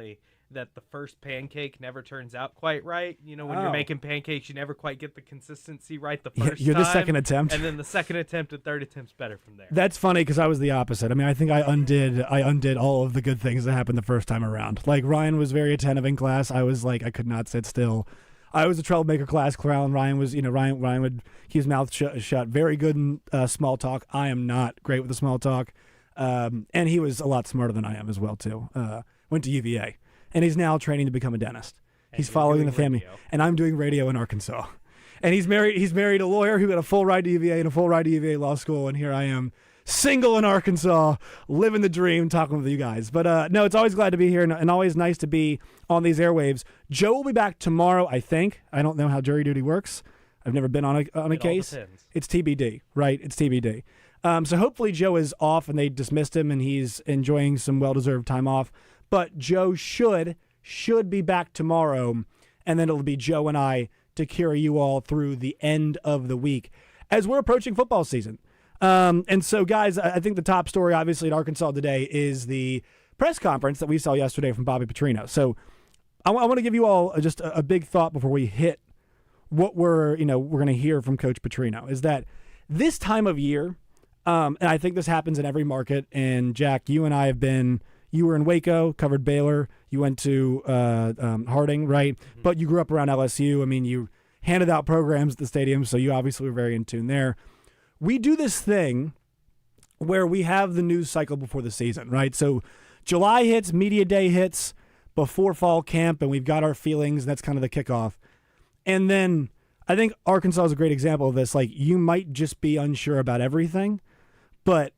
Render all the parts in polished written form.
family that the first pancake never turns out quite right. You know, when you're making pancakes, you never quite get the consistency right the first You're time. the second attempt. And then the second attempt and third attempt's better from there. That's funny because I was the opposite. I mean, I think I undid all of the good things that happened the first time around. Like, Ryan was very attentive in class. I was like, I could not sit still. I was a troublemaker class clown. Ryan was, Ryan would keep his mouth shut. Very good in small talk. I am not great with the small talk. And he was a lot smarter than I am as well, too. Went to UVA. And he's now training to become a dentist. He's following in the family. Radio. And I'm doing radio in Arkansas. And he's married a lawyer who got a full ride to UVA and a full ride to UVA Law School. And here I am, single in Arkansas, living the dream, talking with you guys. But no, it's always glad to be here and always nice to be on these airwaves. Joe will be back tomorrow, I think. I don't know how jury duty works. I've never been on a case. Depends. It's TBD, right? It's TBD. So hopefully Joe is off and they dismissed him and he's enjoying some well-deserved time off. But Joe should be back tomorrow, and then it'll be Joe and I to carry you all through the end of the week as we're approaching football season. And so, guys, I think the top story, obviously, in Arkansas today is the press conference that we saw yesterday from Bobby Petrino. So I want to give you all just a big thought before we hit what we're going to hear from Coach Petrino, is that this time of year, and I think this happens in every market, and Jack, you and I have been – you were in Waco, covered Baylor. You went to Harding, right? Mm-hmm. But you grew up around LSU. I mean, you handed out programs at the stadium, so you obviously were very in tune there. We do this thing where we have the news cycle before the season, right? So July hits, media day hits, before fall camp, and we've got our feelings. That's kind of the kickoff. And then I think Arkansas is a great example of this. Like, you might just be unsure about everything, but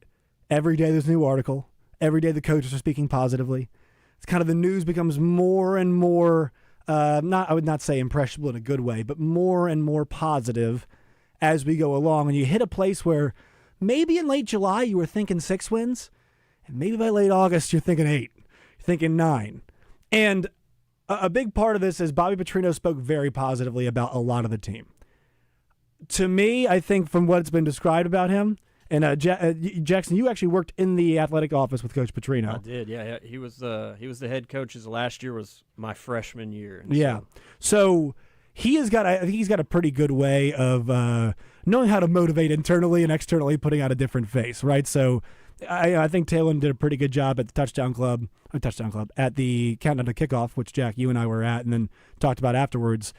every day there's a new article. Every day the coaches are speaking positively. It's kind of the news becomes more and more, I would not say impressionable in a good way, but more and more positive as we go along. And you hit a place where maybe in late July you were thinking 6 wins, and maybe by late August you're thinking 8, you're thinking 9. And a big part of this is Bobby Petrino spoke very positively about a lot of the team. To me, I think from what's been described about him, and Jackson, you actually worked in the athletic office with Coach Petrino. I did, yeah. He was the head coach. His last year was my freshman year. Yeah. So I think he's got a pretty good way of knowing how to motivate internally and externally, putting out a different face, right? So I think Talon did a pretty good job at the Touchdown Club at the Countdown to Kickoff, which Jack, you and I were at, and then talked about afterwards.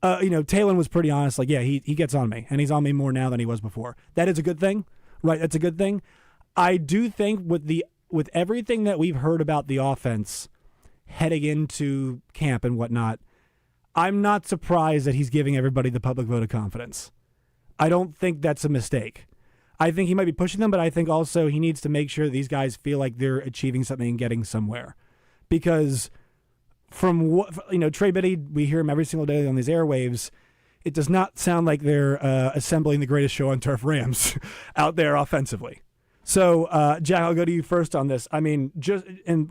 Talon was pretty honest. Like, yeah, he gets on me, and he's on me more now than he was before. That is a good thing. Right, that's a good thing. I do think with everything that we've heard about the offense heading into camp and whatnot, I'm not surprised that he's giving everybody the public vote of confidence. I don't think that's a mistake. I think he might be pushing them, but I think also he needs to make sure these guys feel like they're achieving something and getting somewhere. Because from what Trey Biddy, we hear him every single day on these airwaves. It does not sound like they're assembling the greatest show on turf Rams out there offensively. So, Jack, I'll go to you first on this. I mean,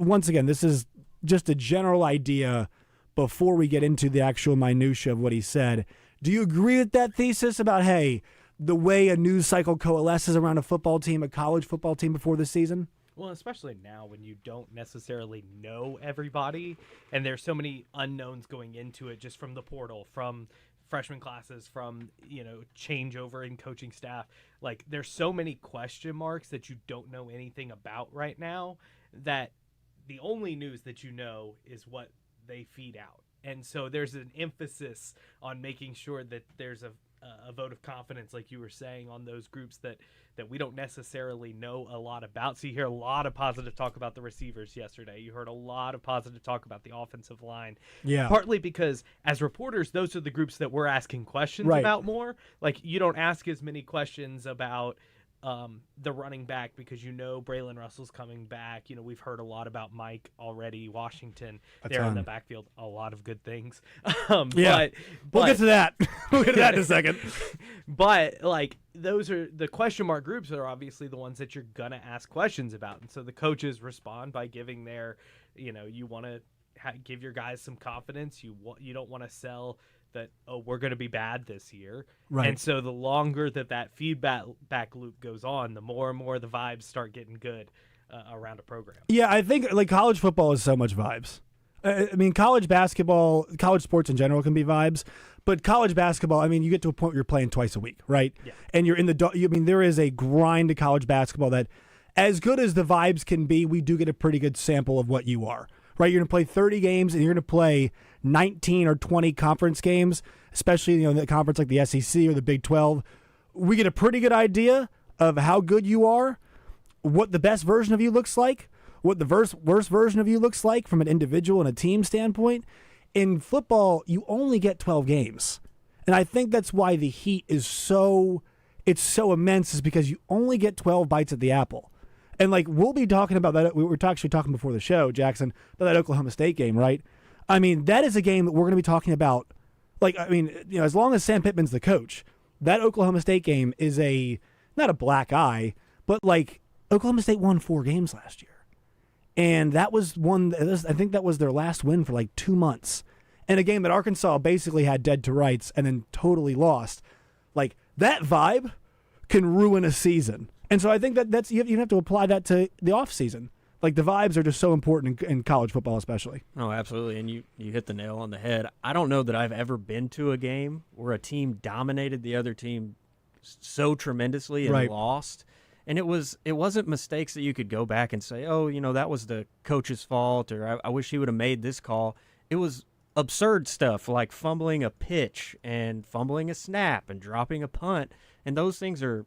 once again, this is just a general idea before we get into the actual minutia of what he said. Do you agree with that thesis about, hey, the way a news cycle coalesces around a football team, a college football team before the season? Well, especially now when you don't necessarily know everybody, and there's so many unknowns going into it just from the portal, from freshman classes, from changeover in coaching staff. Like, there's so many question marks that you don't know anything about right now, that the only news that you know is what they feed out. And so there's an emphasis on making sure that there's a vote of confidence, like you were saying, on those groups that we don't necessarily know a lot about. So you hear a lot of positive talk about the receivers yesterday. You heard a lot of positive talk about the offensive line. Yeah. Partly because as reporters, those are the groups that we're asking questions about more. Like, you don't ask as many questions about the running back because Braylon Russell's coming back. We've heard a lot about Mike already. Washington, there in the backfield, a lot of good things. Yeah, we'll get to that. We'll get to that in a second. But those are the question mark groups are obviously the ones that you're gonna ask questions about, and so the coaches respond by giving their, you want to give your guys some confidence. You don't want to sell that, we're going to be bad this year. Right. And so the longer that feedback loop goes on, the more and more the vibes start getting good around a program. Yeah, I think college football is so much vibes. I mean, college basketball, college sports in general can be vibes, but college basketball, I mean, you get to a point where you're playing twice a week, right? Yeah. And you're in I mean, there is a grind to college basketball that, as good as the vibes can be, we do get a pretty good sample of what you are, right? You're going to play 30 games and you're going to play 19 or 20 conference games, especially, in the conference like the SEC or the Big 12. We get a pretty good idea of how good you are, what the best version of you looks like, what the worst version of you looks like from an individual and a team standpoint. In football, you only get 12 games. And I think that's why the heat is so immense, is because you only get 12 bites at the apple. And we'll be talking about that. We were actually talking before the show, Jackson, about that Oklahoma State game, right? I mean, that is a game that we're going to be talking about. As long as Sam Pittman's the coach, that Oklahoma State game is not a black eye, but Oklahoma State won 4 games last year. And that was I think that was their last win for 2 months. And a game that Arkansas basically had dead to rights and then totally lost. That vibe can ruin a season. And so I think that's you have to apply that to the offseason. The vibes are just so important in college football especially. Oh, absolutely. And you hit the nail on the head. I don't know that I've ever been to a game where a team dominated the other team so tremendously and right. lost. And it wasn't mistakes that you could go back and say, oh, that was the coach's fault, or I wish he would have made this call. It was absurd stuff like fumbling a pitch and fumbling a snap and dropping a punt. And those things are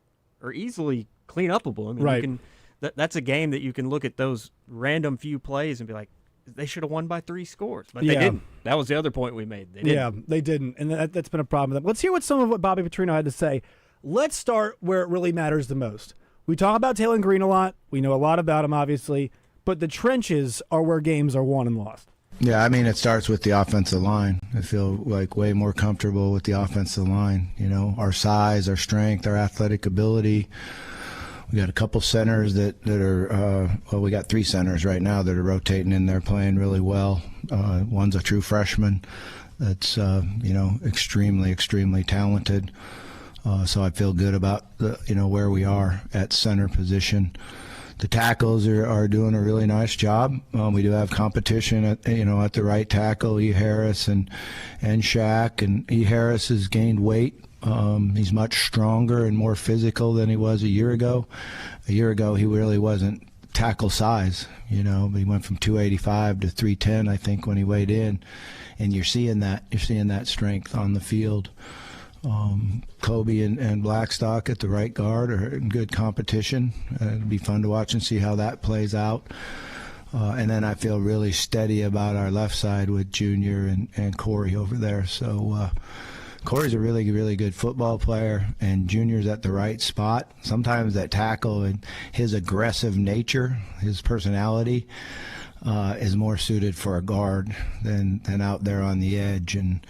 easily clean upable. I mean, right. That's a game that you can look at those random few plays and be like, they should have won by 3 scores. But they didn't. That was the other point we made. They didn't. Yeah, they didn't. And that's been a problem with them. Let's hear some of what Bobby Petrino had to say. Let's start where it really matters the most. We talk about Taylor Green a lot. We know a lot about him, obviously. But the trenches are where games are won and lost. Yeah, I mean, it starts with the offensive line. I feel way more comfortable with the offensive line. Our size, our strength, our athletic ability. We got a couple centers that are, we got 3 centers right now that are rotating in there playing really well. One's a true freshman that's, extremely, extremely talented. So I feel good about where we are at center position. The tackles are doing a really nice job. We do have competition at the right tackle, E. Harris and Shaq. And E. Harris has gained weight. He's much stronger and more physical than he was a year ago. A year ago, he really wasn't tackle size. He went from 285 to 310, I think, when he weighed in. And you're seeing that strength on the field. Kobe and Blackstock at the right guard are in good competition. It'll be fun to watch and see how that plays out. And then I feel really steady about our left side with Junior and Corey over there. So Corey's a really, really good football player, and Junior's at the right spot. Sometimes that tackle and his aggressive nature, his personality, is more suited for a guard than out there on the edge. And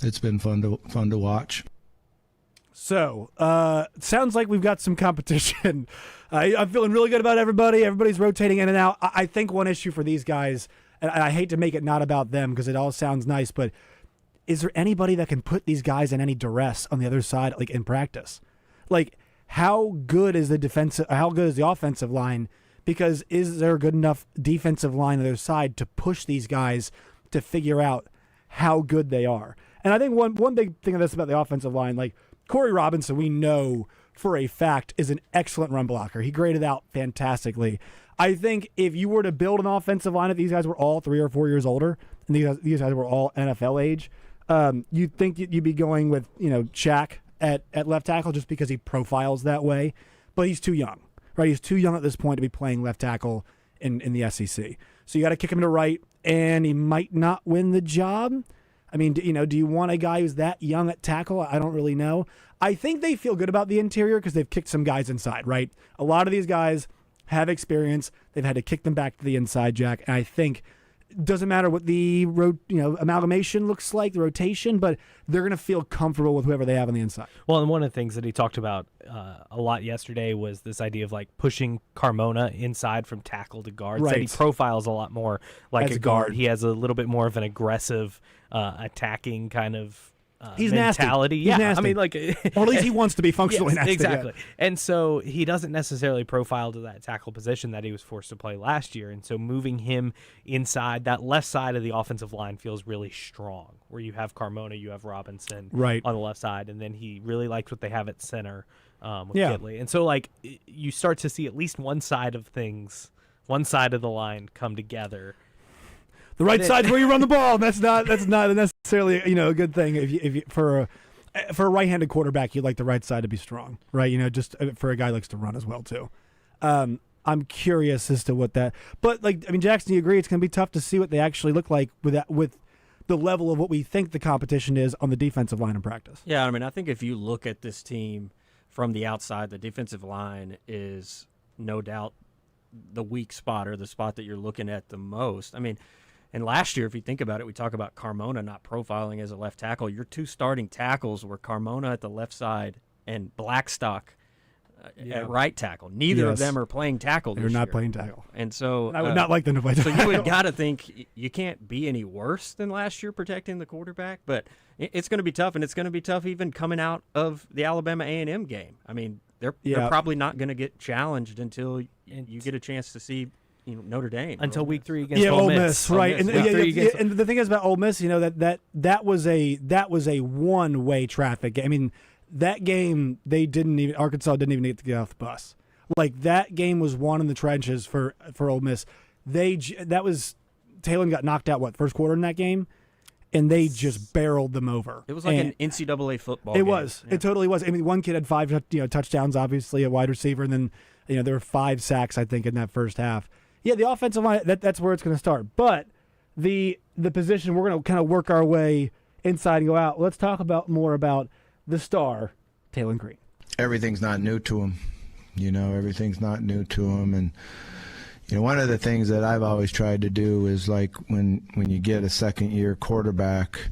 it's been fun to watch. So, sounds like we've got some competition. I'm feeling really good about everybody. Everybody's rotating in and out. I think one issue for these guys, and I hate to make it not about them because it all sounds nice, but is there anybody that can put these guys in any duress on the other side, in practice? How good is the offensive line? Because is there a good enough defensive line on the other side to push these guys to figure out how good they are? And I think one big thing of this about the offensive line, Corey Robinson, we know for a fact, is an excellent run blocker. He graded out fantastically. I think if you were to build an offensive line, if these guys were all 3 or 4 years older, and these guys were all NFL age, you'd think you'd be going with Shaq at left tackle just because he profiles that way. But he's too young, right? He's too young at this point to be playing left tackle in the SEC. So you got to kick him to right, and he might not win the job. I mean, do you want a guy who's that young at tackle? I don't really know. I think they feel good about the interior because they've kicked some guys inside, right? A lot of these guys have experience. They've had to kick them back to the inside, Jack. And I think it doesn't matter what the amalgamation looks like, the rotation, but they're going to feel comfortable with whoever they have on the inside. Well, and one of the things that he talked about a lot yesterday was this idea of pushing Carmona inside from tackle to guard. Right. Said he profiles a lot more like As a guard. He has a little bit more of an aggressive attacking kind of He's nasty. mentality. He's Yeah, nasty. I mean, like, Or at least he wants to be functionally yes, nasty. exactly. And so he doesn't necessarily profile to that tackle position that he was forced to play last year. And so moving him inside, that left side of the offensive line feels really strong, where you have Carmona, you have Robinson Right. on the left side, and then he really likes what they have at center with Yeah. Gidley. And so, like, you start to see at least one side of things, one side of the line come together. The right side's where you run the ball. That's not necessarily a good thing. If you for a right-handed quarterback, you'd like the right side to be strong, right? Just for a guy who likes to run as well too. I'm curious as to what that. But Jackson, do you agree it's going to be tough to see what they actually look like with the level of what we think the competition is on the defensive line in practice? Yeah, I mean, I think if you look at this team from the outside, the defensive line is no doubt the weak spot, or the spot that you're looking at the most. I mean, and last year, if you think about it, we talk about Carmona not profiling as a left tackle. Your two starting tackles were Carmona at the left side and Blackstock at right tackle. Neither of them are playing tackle this They're not year. playing tackle. And so I would not like them to play so tackle. you would got to think you can't be any worse than last year protecting the quarterback, but it's going to be tough, and it's going to be tough even coming out of the Alabama A&M game. I mean, they're probably not going to get challenged until you get a chance to see Notre Dame Until week 3 against Ole Miss. Miss, right? Miss, And the thing is about Ole Miss, that was a one-way traffic. I mean, that game Arkansas didn't even get off the bus. Like, that game was won in the trenches for Ole Miss. Taylor got knocked out first quarter in that game, and they just barreled them over. It was like an NCAA football. It was. Yeah. It totally was. I mean, one kid had 5 touchdowns, obviously a wide receiver, and then there were 5 sacks I think in that first half. Yeah, the offensive line, that's where it's going to start. But the position, we're going to kind of work our way inside and go out. Let's talk more about the star, Taylor Green. Everything's not new to him. Everything's not new to him. And, one of the things that I've always tried to do is, like, when you get a second-year quarterback,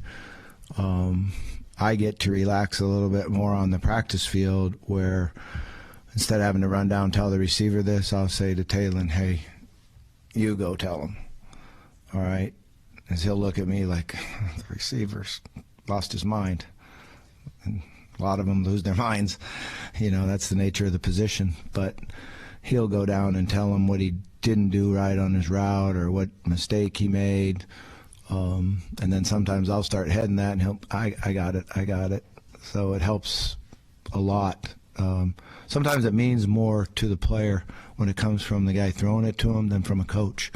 I get to relax a little bit more on the practice field, where instead of having to run down and tell the receiver this, I'll say to Taylor, hey, you go tell him, all right? And he'll look at me like, the receiver's lost his mind. And a lot of them lose their minds. That's the nature of the position. But he'll go down and tell him what he didn't do right on his route or what mistake he made. And then sometimes I'll start heading that, and I got it. So it helps a lot. Sometimes it means more to the player when it comes from the guy throwing it to him than from a coach.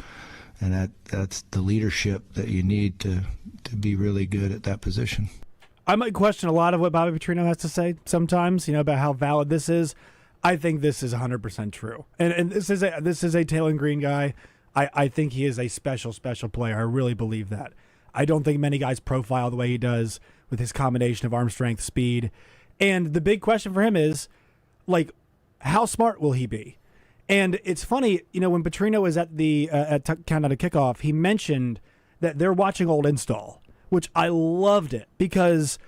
And that's the leadership that you need to be really good at that position. I might question a lot of what Bobby Petrino has to say sometimes, about how valid this is. I think this is 100% true. And this is a Taylor Green guy. I think he is a special player. I really believe that. I don't think many guys profile the way he does with his combination of arm strength, speed. And the big question for him is, like, how smart will he be? And it's funny, when Petrino was at the countdown to kickoff, he mentioned that they're watching old install, which I loved it because,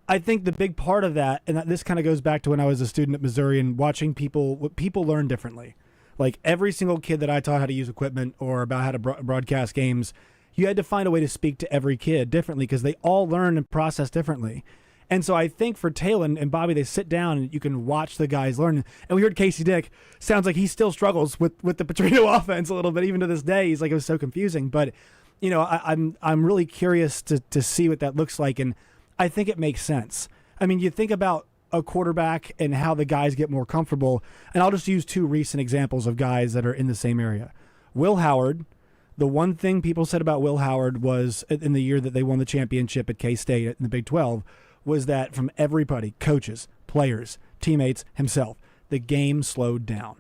I think the big part of that, and this kind of goes back to when I was a student at Missouri and watching people learn differently. Like, every single kid that I taught how to use equipment or about how to broadcast games, you had to find a way to speak to every kid differently because they all learn and process differently. And so I think for Taylor and Bobby, they sit down and you can watch the guys learn. And we heard Casey Dick. Sounds like he still struggles with the Petrino offense a little bit, even to this day. He's like, it was so confusing. But, I'm really curious to see what that looks like. And I think it makes sense. I mean, you think about a quarterback and how the guys get more comfortable. And I'll just use 2 recent examples of guys that are in the same area. Will Howard. The one thing people said about Will Howard was in the year that they won the championship at K-State in the Big 12 was that from everybody, coaches, players, teammates, himself, the game slowed down.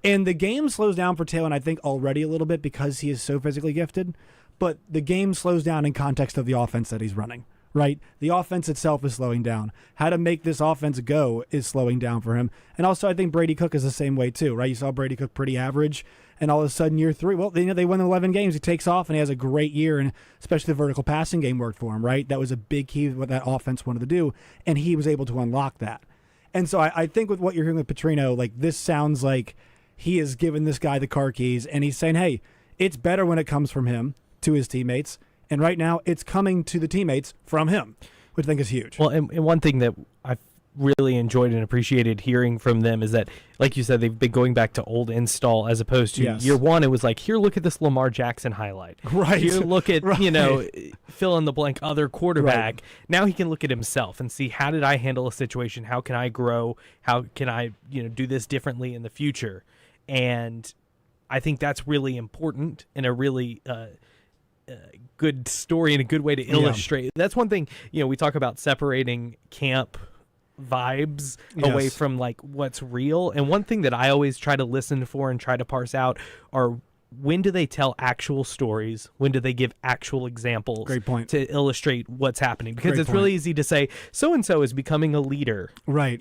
And the game slows down for Taylor, I think, already a little bit because he is so physically gifted. But the game slows down in context of the offense that he's running, right? The offense itself is slowing down. How to make this offense go is slowing down for him. And also, I think Brady Cook is the same way, too, right? You saw Brady Cook pretty average. And all of a sudden, year 3, well, they win 11 games. He takes off, and he has a great year, and especially the vertical passing game worked for him, right? That was a big key to what that offense wanted to do, and he was able to unlock that. And so I think with what you're hearing with Petrino, like, this sounds like he has given this guy the car keys, and he's saying, hey, it's better when it comes from him to his teammates, and right now it's coming to the teammates from him. which I think is huge. Well, and one thing that I've really enjoyed and appreciated hearing from them is that, like you said, they've been going back to old install as opposed to Yes. year one. It was like, here, look at this Lamar Jackson highlight. Right. Here, look at, Right. fill in the blank other quarterback. Right. Now he can look at himself and see, how did I handle a situation? How can I grow? How can I, do this differently in the future? And I think that's really important and a really good story and a good way to illustrate. That's one thing, we talk about separating camp vibes away Yes. from like what's real. And one thing that I always try to listen for and try to parse out are, when do they tell actual stories? When do they give actual examples? Great point. To illustrate what's happening? Because Great it's point. really easy to say, so-and-so is becoming a leader. Right.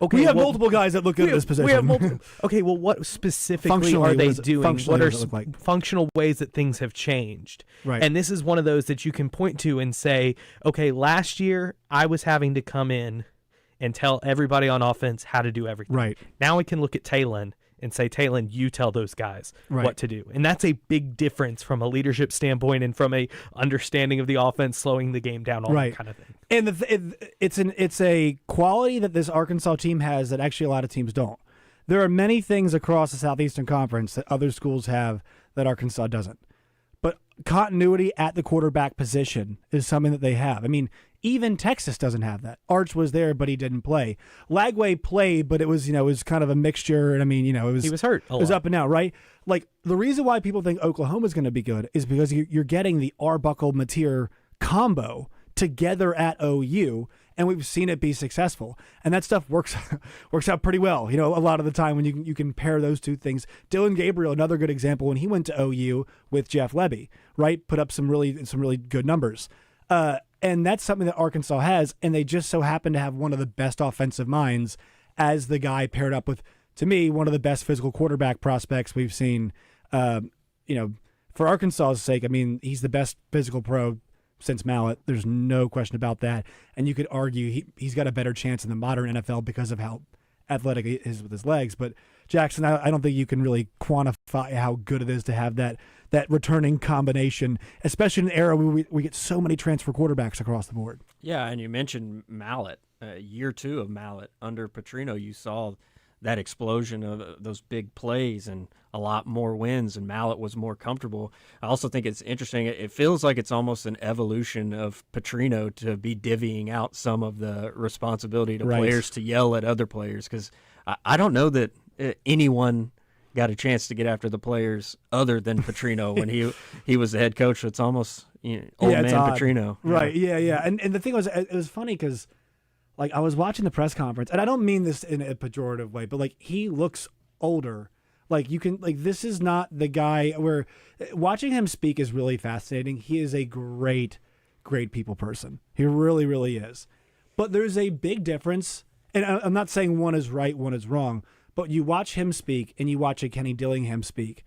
Okay, We have well, multiple guys that look good at this position. we have multiple. Okay, well, what specifically Functionally, are they what does- doing? functionally, What are what does it look like? functional ways that things have changed? Right. And this is one of those that you can point to and say, okay, last year I was having to come in and tell everybody on offense how to do everything. Right. Now I can look at Talon and say, Talon, you tell those guys Right. what to do. And that's a big difference from a leadership standpoint and from a understanding of the offense, slowing the game down, all Right. that kind of thing. And it's a quality that this Arkansas team has that actually a lot of teams don't. There are many things across the Southeastern Conference that other schools have that Arkansas doesn't. But continuity at the quarterback position is something that they have. I mean, even Texas doesn't have that. Arch was there, but he didn't play. Lagway played, but it was, it was kind of a mixture. And I mean, it was He was hurt. It was up and down, right? Like, the reason why people think Oklahoma's going to be good is because you're getting the Arbuckle-Mateer combo together at OU, and we've seen it be successful. And that stuff works out pretty well. A lot of the time when you can pair those two things. Dylan Gabriel, another good example, when he went to OU with Jeff Lebby, right? Put up some really good numbers. And that's something that Arkansas has, and they just so happen to have one of the best offensive minds as the guy paired up with, to me, one of the best physical quarterback prospects we've seen. For Arkansas's sake, I mean, he's the best physical pro since Mallett. There's no question about that. And you could argue he's got a better chance in the modern NFL because of how athletic he is with his legs. But Jackson, I don't think you can really quantify how good it is to have that returning combination, especially in an era where we get so many transfer quarterbacks across the board. Yeah, and you mentioned Mallett. Year two of Mallett under Petrino, you saw that explosion of those big plays and a lot more wins, and Mallett was more comfortable. I also think it's interesting. It feels like it's almost an evolution of Petrino to be divvying out some of the responsibility to Right. players to yell at other players, because I don't know that anyone got a chance to get after the players other than Petrino when he was the head coach. So it's almost old Yeah, it's man odd. Petrino. Right, yeah. And the thing was, it was funny because, like, I was watching the press conference, and I don't mean this in a pejorative way, but, like, he looks older. Like, you can, like, this is not the guy where watching him speak is really fascinating. He is a great, great people person. He really, really is. But there's a big difference, and I'm not saying one is right, one is wrong, but you watch him speak and you watch a Kenny Dillingham speak,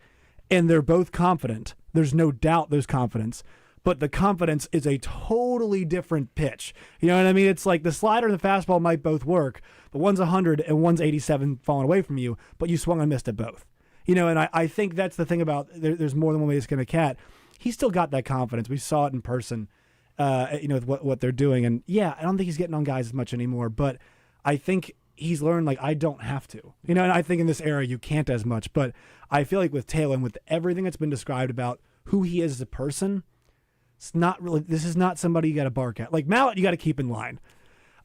and they're both confident. There's no doubt there's confidence. But the confidence is a totally different pitch. You know what I mean? It's like the slider and the fastball might both work, but one's 100 and one's 87 falling away from you, but you swung and missed at both. And I think that's the thing about there's more than one way to skin a cat. He's still got that confidence. We saw it in person, with what they're doing. And, yeah, I don't think he's getting on guys as much anymore, but I think he's learned, like, I don't have to. And I think in this era you can't as much. But I feel like with Taylor and with everything that's been described about who he is as a person, it's not really. This is not somebody you got to bark at. Like Mallett, you got to keep in line.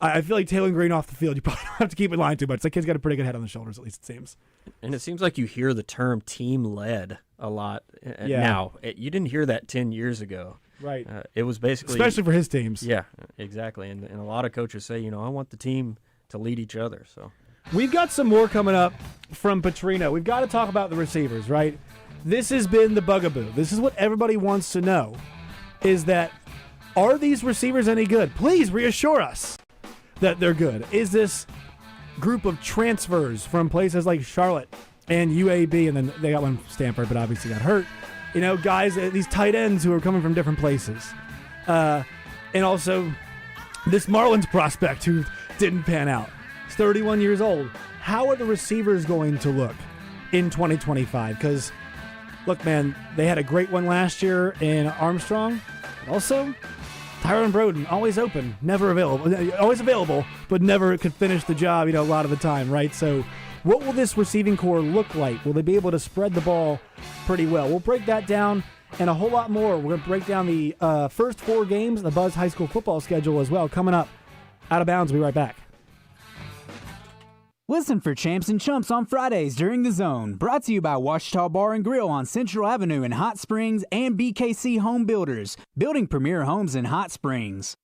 I feel like Taylor Green off the field, you probably don't have to keep in line too much. That kid's got a pretty good head on the shoulders, at least it seems. And it seems like you hear the term team-led a lot Yeah. now. You didn't hear that 10 years ago. Right. It was basically... Especially for his teams. Yeah, exactly. And a lot of coaches say, I want the team to lead each other. So We've got some more coming up from Petrino. We've got to talk about the receivers, right? This has been the bugaboo. This is what everybody wants to know, is that are these receivers any good? Please reassure us that they're good. Is this group of transfers from places like Charlotte and UAB, and then they got one from Stanford, but obviously got hurt. Guys, these tight ends who are coming from different places. And also this Marlins prospect who didn't pan out. He's 31 years old. How are the receivers going to look in 2025? Because, look, man, they had a great one last year in Armstrong. But also, Tyrone Broden, always open, never available. Always available, but never could finish the job, a lot of the time, right? So what will this receiving core look like? Will they be able to spread the ball pretty well? We'll break that down and a whole lot more. We're going to break down the first 4 games of the Buzz High School football schedule as well. Coming up, Out of Bounds. We'll be right back. Listen for Champs and Chumps on Fridays during The Zone. Brought to you by Washita Bar and Grill on Central Avenue in Hot Springs and BKC Home Builders, building premier homes in Hot Springs.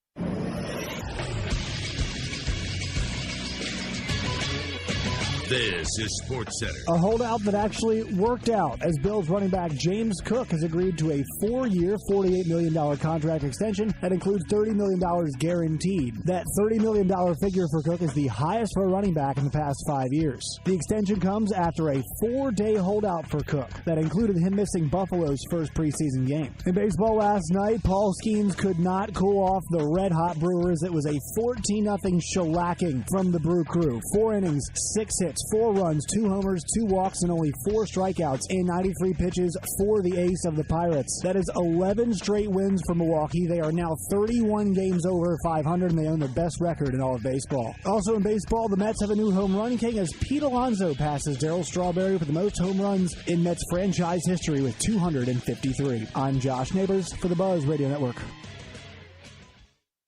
This is Sports Center. A holdout that actually worked out as Bills running back James Cook has agreed to a 4-year, $48 million contract extension that includes $30 million guaranteed. That $30 million figure for Cook is the highest for a running back in the past 5 years. The extension comes after a 4-day holdout for Cook that included him missing Buffalo's first preseason game. In baseball last night, Paul Skeens could not cool off the red-hot Brewers. It was a 14-0 shellacking from the Brew Crew. 4 innings, 6 hits, 4 runs, 2 homers, 2 walks, and only 4 strikeouts in 93 pitches for the ace of the Pirates. That is 11 straight wins for Milwaukee. They are now 31 games over 500, and they own the best record in all of baseball. Also in baseball, the Mets have a new home run king as Pete Alonso passes Darryl Strawberry for the most home runs in Mets franchise history with 253. I'm Josh Neighbors for the Buzz Radio Network.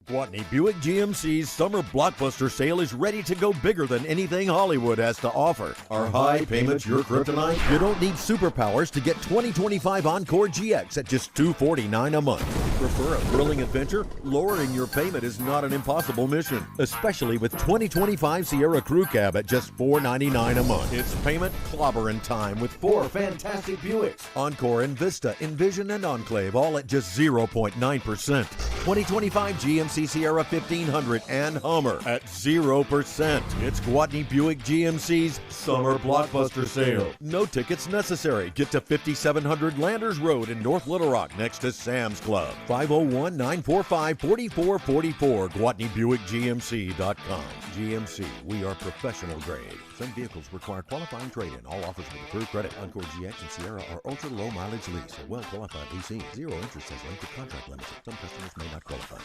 Gwatney Buick GMC's summer blockbuster sale is ready to go bigger than anything Hollywood has to offer. Are high payments your kryptonite? You don't need superpowers to get 2025 Encore GX at just $249 a month. Prefer a thrilling adventure? Lowering your payment is not an impossible mission, especially with 2025 Sierra Crew Cab at just $499 a month. It's payment clobbering time with 4 fantastic Buicks. Encore and Vista, Envision, and Enclave all at just 0.9%. 2025 GMC Sierra 1500 and Hummer at 0%. It's Gwatney Buick GMC's Summer Blockbuster Sale. No tickets necessary. Get to 5700 Landers Road in North Little Rock next to Sam's Club. 501-945-4444. GwatneyBuickGMC.com. GMC, we are professional grade. Some vehicles require qualifying trade-in. All offers with approved credit. Encore GX and Sierra are ultra-low mileage lease. A well-qualified leasing. 0 interest has limited contract limits. Some customers may not qualify.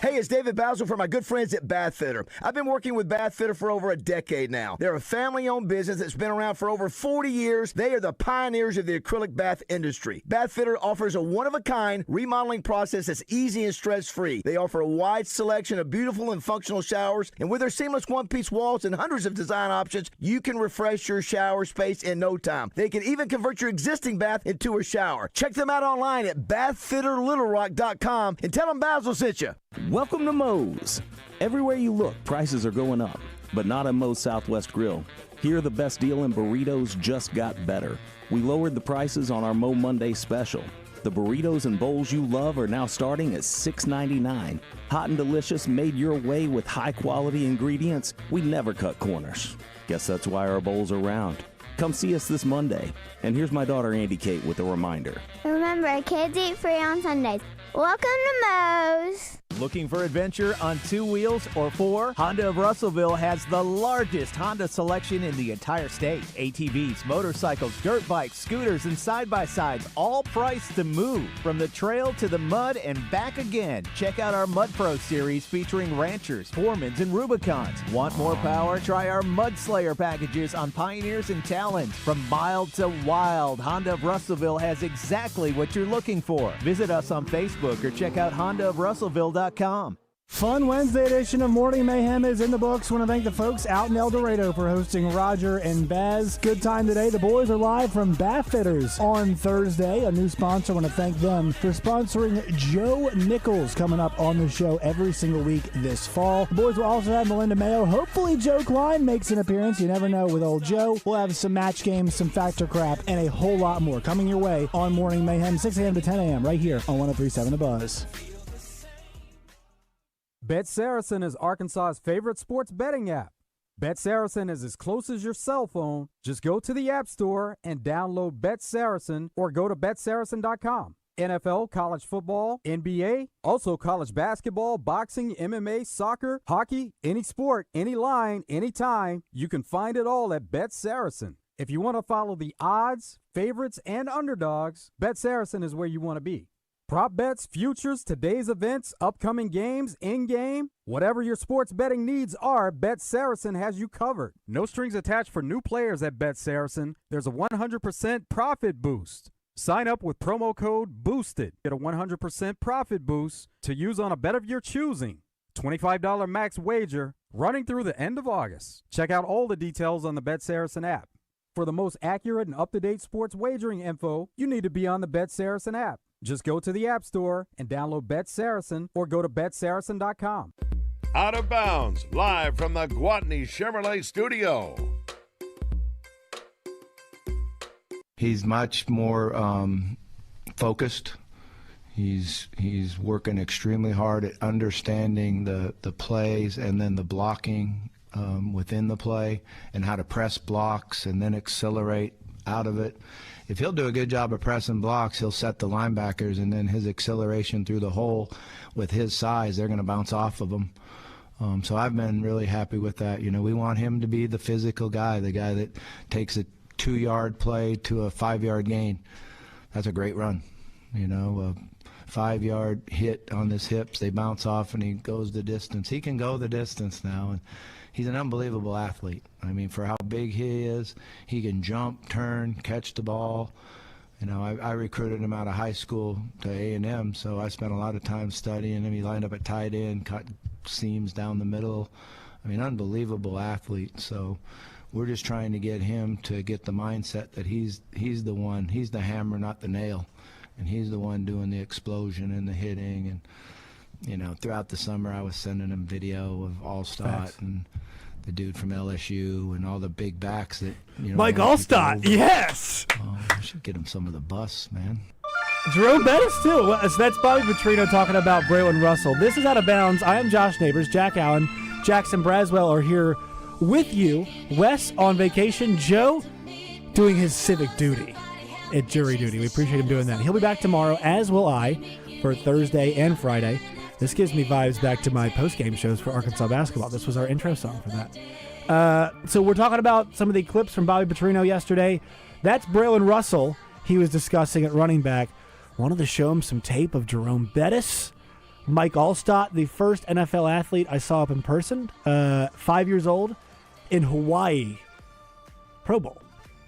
Hey, it's David Basil from my good friends at Bath Fitter. I've been working with Bath Fitter for over a decade now. They're a family-owned business that's been around for over 40 years. They are the pioneers of the acrylic bath industry. Bath Fitter offers a one-of-a-kind remodeling process that's easy and stress-free. They offer a wide selection of beautiful and functional showers, and with their seamless one-piece walls and hundreds of design options, you can refresh your shower space in no time. They can even convert your existing bath into a shower. Check them out online at bathfitterlittlerock.com and tell them Basil sent you. Welcome to Moe's. Everywhere you look, prices are going up, but not at Moe's Southwest Grill. Here, the best deal in burritos just got better. We lowered the prices on our Moe Monday special. The burritos and bowls you love are now starting at $6.99. Hot and delicious, made your way with high-quality ingredients. We never cut corners. Guess that's why our bowls are round. Come see us this Monday. And here's my daughter, Andy Kate, with a reminder. Remember, kids eat free on Sundays. Welcome to Moe's. Looking for adventure on 2 wheels or 4? Honda of Russellville has the largest Honda selection in the entire state. ATVs, motorcycles, dirt bikes, scooters, and side-by-sides, all priced to move. From the trail to the mud and back again. Check out our Mud Pro series featuring Ranchers, Foremans, and Rubicons. Want more power? Try our Mud Slayer packages on Pioneers and Talons. From mild to wild, Honda of Russellville has exactly what you're looking for. Visit us on Facebook or check out HondaofRussellville.com. Fun Wednesday edition of Morning Mayhem is in the books. Want to thank the folks out in El Dorado for hosting Roger and Baz. Good time today. The boys are live from Bath Fitters on Thursday. A new sponsor. Want to thank them for sponsoring Joe Nichols coming up on the show every single week this fall. The boys will also have Melinda Mayo. Hopefully Joe Klein makes an appearance. You never know with old Joe. We'll have some match games, some factor crap, and a whole lot more coming your way on Morning Mayhem, 6 a.m. to 10 a.m. right here on 103.7 The Buzz. Bet Saracen is Arkansas's favorite sports betting app. Bet Saracen is as close as your cell phone. Just go to the App Store and download Bet Saracen or go to betsaracen.com. NFL, college football, NBA, also college basketball, boxing, MMA, soccer, hockey, any sport, any line, anytime. You can find it all at Bet Saracen. If you want to follow the odds, favorites, and underdogs, Bet Saracen is where you want to be. Prop bets, futures, today's events, upcoming games, in-game. Whatever your sports betting needs are, Bet Saracen has you covered. No strings attached for new players at Bet Saracen. There's a 100% profit boost. Sign up with promo code BOOSTED. Get a 100% profit boost to use on a bet of your choosing. $25 max wager running through the end of August. Check out all the details on the Bet Saracen app. For the most accurate and up-to-date sports wagering info, you need to be on the Bet Saracen app. Just go to the App Store and download Bet Saracen or go to betsaracen.com. Out of Bounds, live from the Gwatney Chevrolet studio. He's much more focused. He's working extremely hard at understanding the plays and then the blocking within the play and how to press blocks and then accelerate out of it. If he'll do a good job of pressing blocks, he'll set the linebackers, and then his acceleration through the hole with his size, they're going to bounce off of him. So I've been really happy with that. You know, we want him to be the physical guy, the guy that takes a 2-yard play to a 5-yard gain. That's a great run. You know, a 5-yard hit on his hips, they bounce off, and he goes the distance. He can go the distance now, and he's an unbelievable athlete. I mean, for how big he is, he can jump, turn, catch the ball. You know, I recruited him out of high school to A&M, so I spent a lot of time studying him. He lined up at tight end, cut seams down the middle. I mean, unbelievable athlete. So we're just trying to get him to get the mindset that he's the one, he's the hammer, not the nail. And he's the one doing the explosion and the hitting. And, you know, throughout the summer I was sending him video of Allstott and the dude from LSU and all the big backs that, you know. Mike Allstott, yes! Oh, I should get him some of the bus, man. Jerome Bettis, too. So that's Bobby Petrino talking about Braylon Russell. This is Out of Bounds. I am Josh Neighbors. Jack Allen, Jackson Braswell are here with you. Wes on vacation. Joe doing his civic duty at jury duty. We appreciate him doing that. He'll be back tomorrow, as will I, for Thursday and Friday. This gives me vibes back to my post-game shows for Arkansas basketball. This was our intro song for that. So we're talking about some of the clips from Bobby Petrino yesterday. That's Braylon Russell he was discussing at running back. Wanted to show him some tape of Jerome Bettis. Mike Allstott, the first NFL athlete I saw up in person, 5 years old, in Hawaii. Pro Bowl.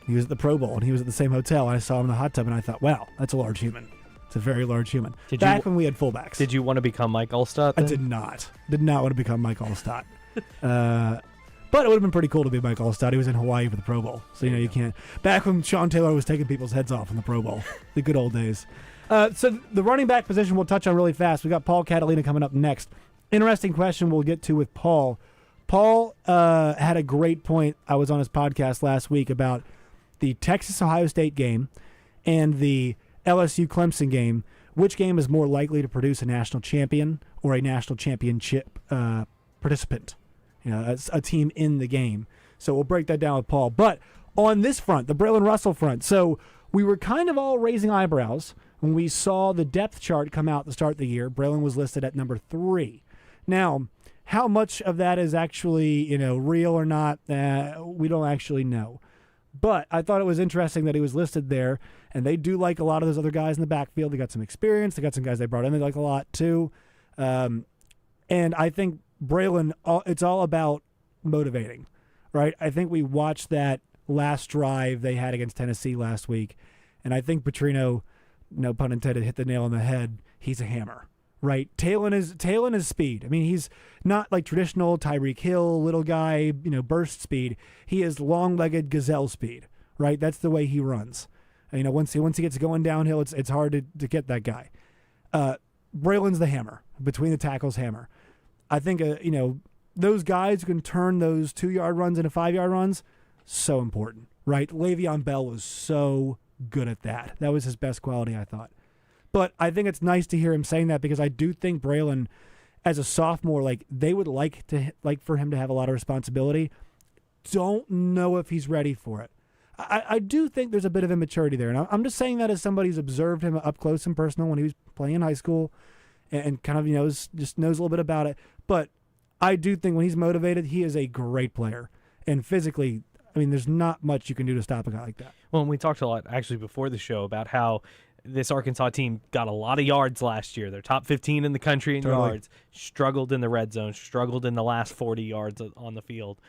He was at the Pro Bowl, and he was at the same hotel, and I saw him in the hot tub, and I thought, wow, that's a large human. It's a very large human. Back when we had fullbacks. Did you want to become Mike Allstott then? I did not. Did not want to become Mike Allstott. But it would have been pretty cool to be Mike Allstott. He was in Hawaii for the Pro Bowl. So, you can't. Back when Sean Taylor was taking people's heads off in the Pro Bowl. The good old days. So the running back position we'll touch on really fast. We got Paul Catalina coming up next. Interesting question we'll get to with Paul. Paul had a great point. I was on his podcast last week about the Texas-Ohio State game and the LSU-Clemson game. Which game is more likely to produce a national champion or a national championship participant? A team in the game. So we'll break that down with Paul. But on this front, the Braylon Russell front, so we were kind of all raising eyebrows when we saw the depth chart come out to start the year. Braylon was listed at number 3. Now, how much of that is actually, real or not, we don't actually know. But I thought it was interesting that he was listed there, and they do like a lot of those other guys in the backfield. They got some experience. They got some guys they brought in they like a lot too. And I think Braylon, it's all about motivating, right? I think we watched that last drive they had against Tennessee last week, and I think Petrino, no pun intended, hit the nail on the head. He's a hammer, right? Talon is speed. I mean, he's not like traditional Tyreek Hill, little guy, burst speed. He is long-legged gazelle speed, right? That's the way he runs. And, once he gets going downhill, it's hard to get that guy. Braylon's the hammer, between the tackles hammer. I think, those guys who can turn those 2-yard runs into 5-yard runs, so important, right? Le'Veon Bell was so good at that. That was his best quality, I thought. But I think it's nice to hear him saying that because I do think Braylon, as a sophomore, they would like for him to have a lot of responsibility. Don't know if he's ready for it. I do think there's a bit of immaturity there. And I'm just saying that as somebody who's observed him up close and personal when he was playing in high school and kind of, knows a little bit about it. But I do think when he's motivated, he is a great player. And physically, there's not much you can do to stop a guy like that. Well, and we talked a lot actually before the show about how This Arkansas team got a lot of yards last year. They're top 15 in the country in yards, struggled in the red zone, struggled in the last 40 yards on the field.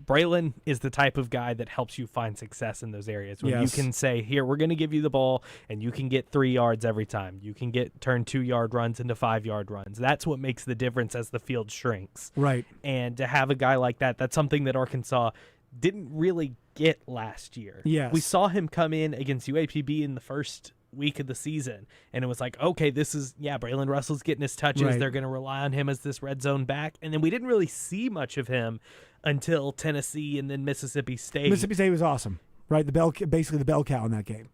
Braylon is the type of guy that helps you find success in those areas. When you can say, here, we're going to give you the ball, and you can get 3 yards every time. You can turn 2-yard runs into 5-yard runs. That's what makes the difference as the field shrinks. Right. And to have a guy like that, that's something that Arkansas didn't really get last year. Yes. We saw him come in against UAPB in the first week of the season, and it was like, okay, this is, Braylon Russell's getting his touches. Right. They're going to rely on him as this red zone back. And then we didn't really see much of him until Tennessee and then Mississippi State. Mississippi State was awesome, right? Basically the bell cow in that game.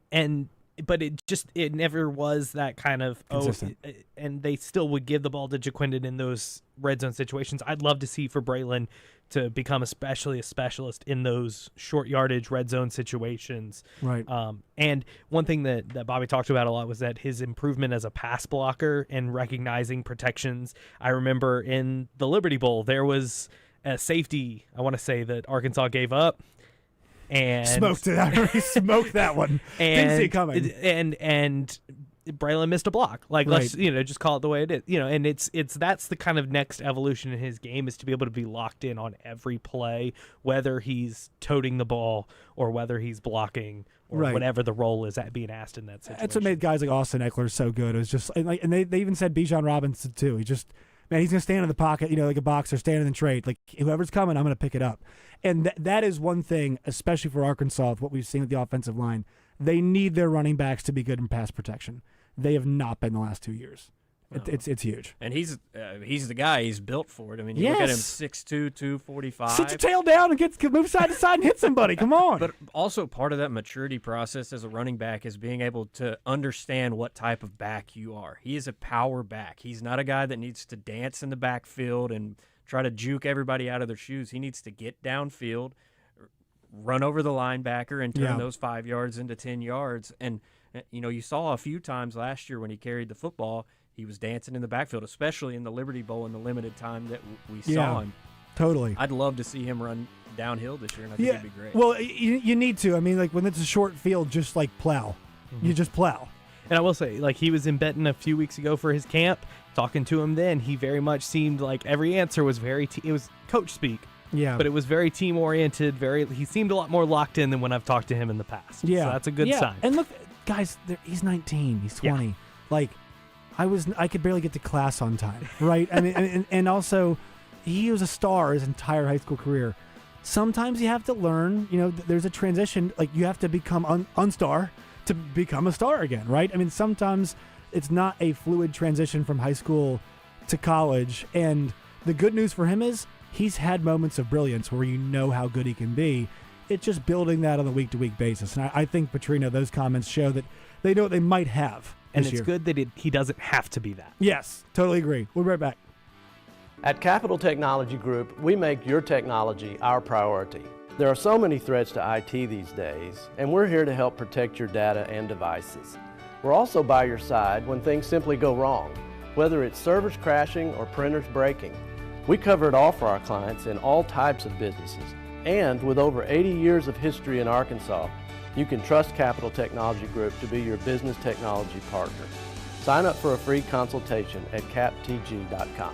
But it never was that kind of consistent. And they still would give the ball to Jaquindon in those red zone situations. I'd love to see for Braylon to become especially a specialist in those short yardage red zone situations. Right. And one thing that Bobby talked about a lot was that his improvement as a pass blocker and recognizing protections. I remember in the Liberty Bowl, there was a safety, I want to say, that Arkansas gave up. And smoked it. I already smoked that one. Didn't see it coming. And Braylon missed a block. Like, let's just call it the way it is. And it's that's the kind of next evolution in his game, is to be able to be locked in on every play, whether he's toting the ball or whether he's blocking or whatever the role is at being asked in that situation. That's what made guys like Austin Eckler so good. It was just and they even said Bijan Robinson too. He's going to stand in the pocket, like a boxer, stand in the trade. Like, whoever's coming, I'm going to pick it up. And that is one thing, especially for Arkansas, with what we've seen with the offensive line. They need their running backs to be good in pass protection. They have not been the last 2 years. It's huge. And he's the guy. He's built for it. I mean, you look at him, 6'2", 245. Sit your tail down and move side to side and hit somebody. Come on. But also part of that maturity process as a running back is being able to understand what type of back you are. He is a power back. He's not a guy that needs to dance in the backfield and try to juke everybody out of their shoes. He needs to get downfield, run over the linebacker, and turn those 5 yards into 10 yards. And, you saw a few times last year when he carried the football, he was dancing in the backfield, especially in the Liberty Bowl in the limited time that we saw him. Totally. I'd love to see him run downhill this year, and I think it'd be great. Well, you need to. I mean, like, when it's a short field, just, plow. Mm-hmm. You just plow. And I will say, he was in Benton a few weeks ago for his camp. Talking to him then, he very much seemed like every answer was it was coach speak. Yeah. But it was very team-oriented. He seemed a lot more locked in than when I've talked to him in the past. Yeah. So that's a good sign. And look, guys, he's 19. He's 20. Yeah. I could barely get to class on time, right? I mean, and also, he was a star his entire high school career. Sometimes you have to learn, there's a transition. You have to become unstar to become a star again, right? I mean, sometimes it's not a fluid transition from high school to college. And the good news for him is he's had moments of brilliance where how good he can be. It's just building that on a week-to-week basis. And I think, Petrino, those comments show that they know what they might have. And it's good that he doesn't have to be that. Yes, totally agree. We'll be right back. At Capital Technology Group, we make your technology our priority. There are so many threats to IT these days, and we're here to help protect your data and devices. We're also by your side when things simply go wrong, whether it's servers crashing or printers breaking. We cover it all for our clients in all types of businesses. And with over 80 years of history in Arkansas, you can trust Capital Technology Group to be your business technology partner. Sign up for a free consultation at captg.com.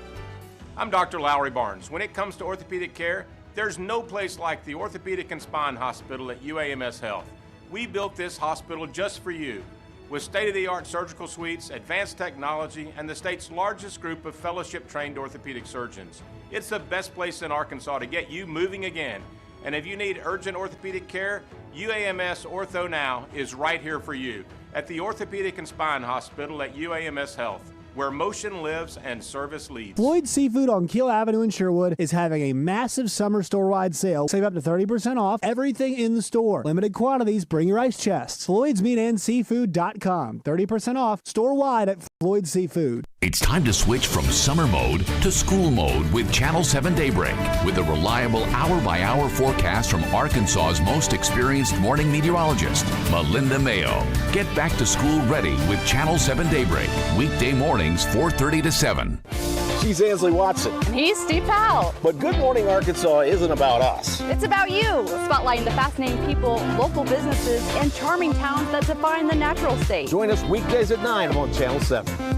I'm Dr. Lowry Barnes. When it comes to orthopedic care, there's no place like the Orthopedic and Spine Hospital at UAMS Health. We built this hospital just for you, with state-of-the-art surgical suites, advanced technology, and the state's largest group of fellowship-trained orthopedic surgeons. It's the best place in Arkansas to get you moving again. And if you need urgent orthopedic care, UAMS Ortho Now is right here for you at the Orthopedic and Spine Hospital at UAMS Health, where motion lives and service leads. Floyd's Seafood on Keel Avenue in Sherwood is having a massive summer store-wide sale. Save up to 30% off everything in the store. Limited quantities, bring your ice chests. Floyd'sMeatandSeafood.com. 30% off store-wide at Floyd's Seafood. It's time to switch from summer mode to school mode with Channel 7 Daybreak. With a reliable hour-by-hour forecast from Arkansas's most experienced morning meteorologist, Melinda Mayo. Get back to school ready with Channel 7 Daybreak. Weekday mornings, 4:30 to 7. She's Ansley Watson. And he's Steve Powell. But Good Morning Arkansas isn't about us. It's about you, spotlighting the fascinating people, local businesses, and charming towns that define the natural state. Join us weekdays at 9 on Channel 7.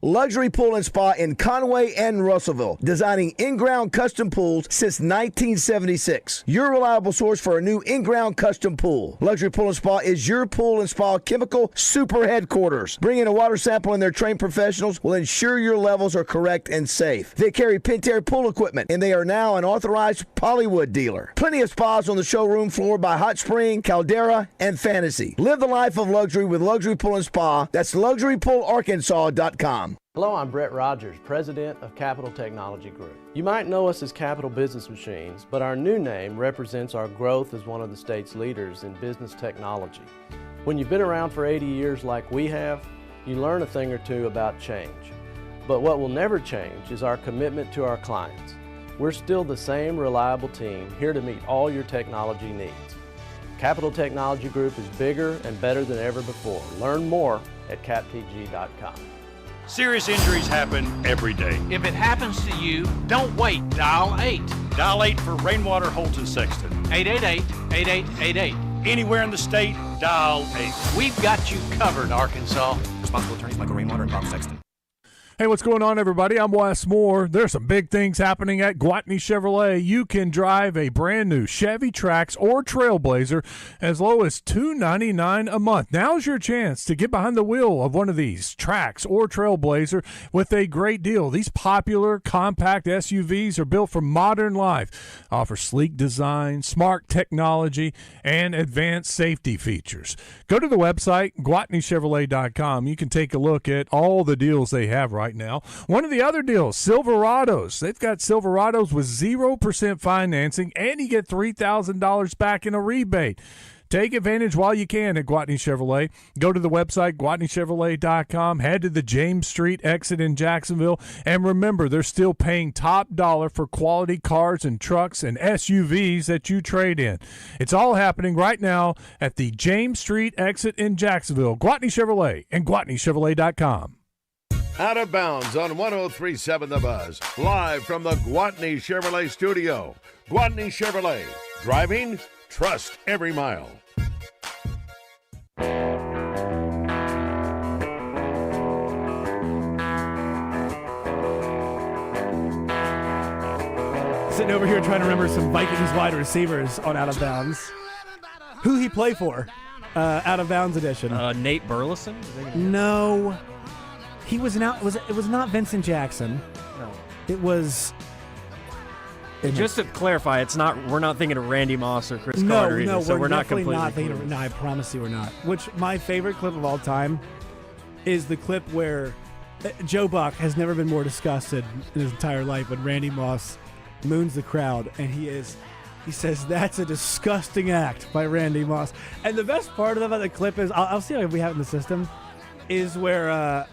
Luxury Pool and Spa in Conway and Russellville, designing in-ground custom pools since 1976. Your reliable source for a new in-ground custom pool. Luxury Pool and Spa is your pool and spa chemical super headquarters. Bringing a water sample and their trained professionals will ensure your levels are correct and safe. They carry Pentair pool equipment, and they are now an authorized Polywood dealer. Plenty of spas on the showroom floor by Hot Spring, Caldera, and Fantasy. Live the life of luxury with Luxury Pool and Spa. That's LuxuryPoolArkansas.com. Hello, I'm Brett Rogers, President of Capital Technology Group. You might know us as Capital Business Machines, but our new name represents our growth as one of the state's leaders in business technology. When you've been around for 80 years like we have, you learn a thing or two about change. But what will never change is our commitment to our clients. We're still the same reliable team here to meet all your technology needs. Capital Technology Group is bigger and better than ever before. Learn more at captg.com. Serious injuries happen every day. If it happens to you, don't wait. Dial 8. Dial 8 for Rainwater, Holton, Sexton. 888-8888. Anywhere in the state, dial 8. We've got you covered, Arkansas. Responsible attorneys Michael Rainwater and Bob Sexton. Hey, what's going on, everybody? I'm Wes Moore. There's some big things happening at Gwatney Chevrolet. You can drive a brand new Chevy Trax or Trailblazer as low as $299 a month. Now's your chance to get behind the wheel of one of these Trax or Trailblazer with a great deal. These popular compact SUVs are built for modern life, offer sleek design, smart technology, and advanced safety features. Go to the website, GwatneyChevrolet.com. You can take a look at all the deals they have right now. One of the other deals, Silverados. They've got Silverados with 0% financing, and you get $3,000 back in a rebate. Take advantage while you can at Gwatney Chevrolet. Go to the website, GwatneyChevrolet.com. Head to the James Street exit in Jacksonville. And remember, they're still paying top dollar for quality cars and trucks and SUVs that you trade in. It's all happening right now at the James Street exit in Jacksonville. Gwatney Chevrolet and GwatneyChevrolet.com. Out of Bounds on 103.7 The Buzz. Live from the Gwatney Chevrolet studio. Gwatney Chevrolet. Driving, trust every mile. Sitting over here trying to remember some Vikings wide receivers on Out of Bounds. Who he play for? Out of Bounds edition. Nate Burleson? No. He was not. It was not Vincent Jackson. No. It was. Just to clarify, it's not. We're not thinking of Randy Moss or Chris Carter either. No, So we're not definitely completely not thinking of. No, I promise you, we're not. Which my favorite clip of all time is the clip where Joe Buck has never been more disgusted in his entire life when Randy Moss moons the crowd, and he says that's a disgusting act by Randy Moss. And the best part of the clip is I'll see if we have it in the system is where.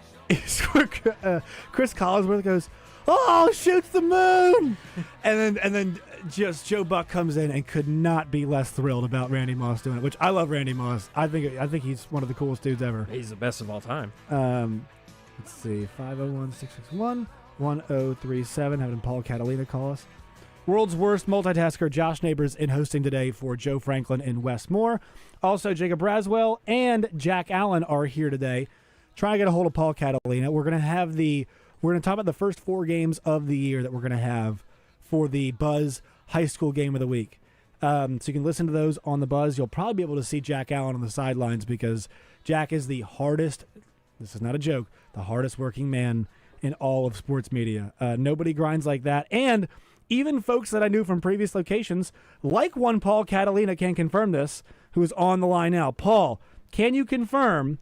Chris Collinsworth goes, "Oh, shoots the moon," and then just Joe Buck comes in and could not be less thrilled about Randy Moss doing it. Which I love Randy Moss. I think he's one of the coolest dudes ever. He's the best of all time. Let's see, 501-661-1037. Having Paul Catalina call us. World's worst multitasker Josh Neighbors in hosting today for Joe Franklin and Wes Moore. Also, Jacob Braswell and Jack Allen are here today. Trying to get a hold of Paul Catalina. We're going to talk about the first 4 games of the year that we're going to have for the Buzz High School Game of the Week. So you can listen to those on the Buzz. You'll probably be able to see Jack Allen on the sidelines because Jack is the hardest, this is not a joke, the hardest working man in all of sports media. Nobody grinds like that. And even folks that I knew from previous locations, like one Paul Catalina, can confirm this, who is on the line now. Paul, can you confirm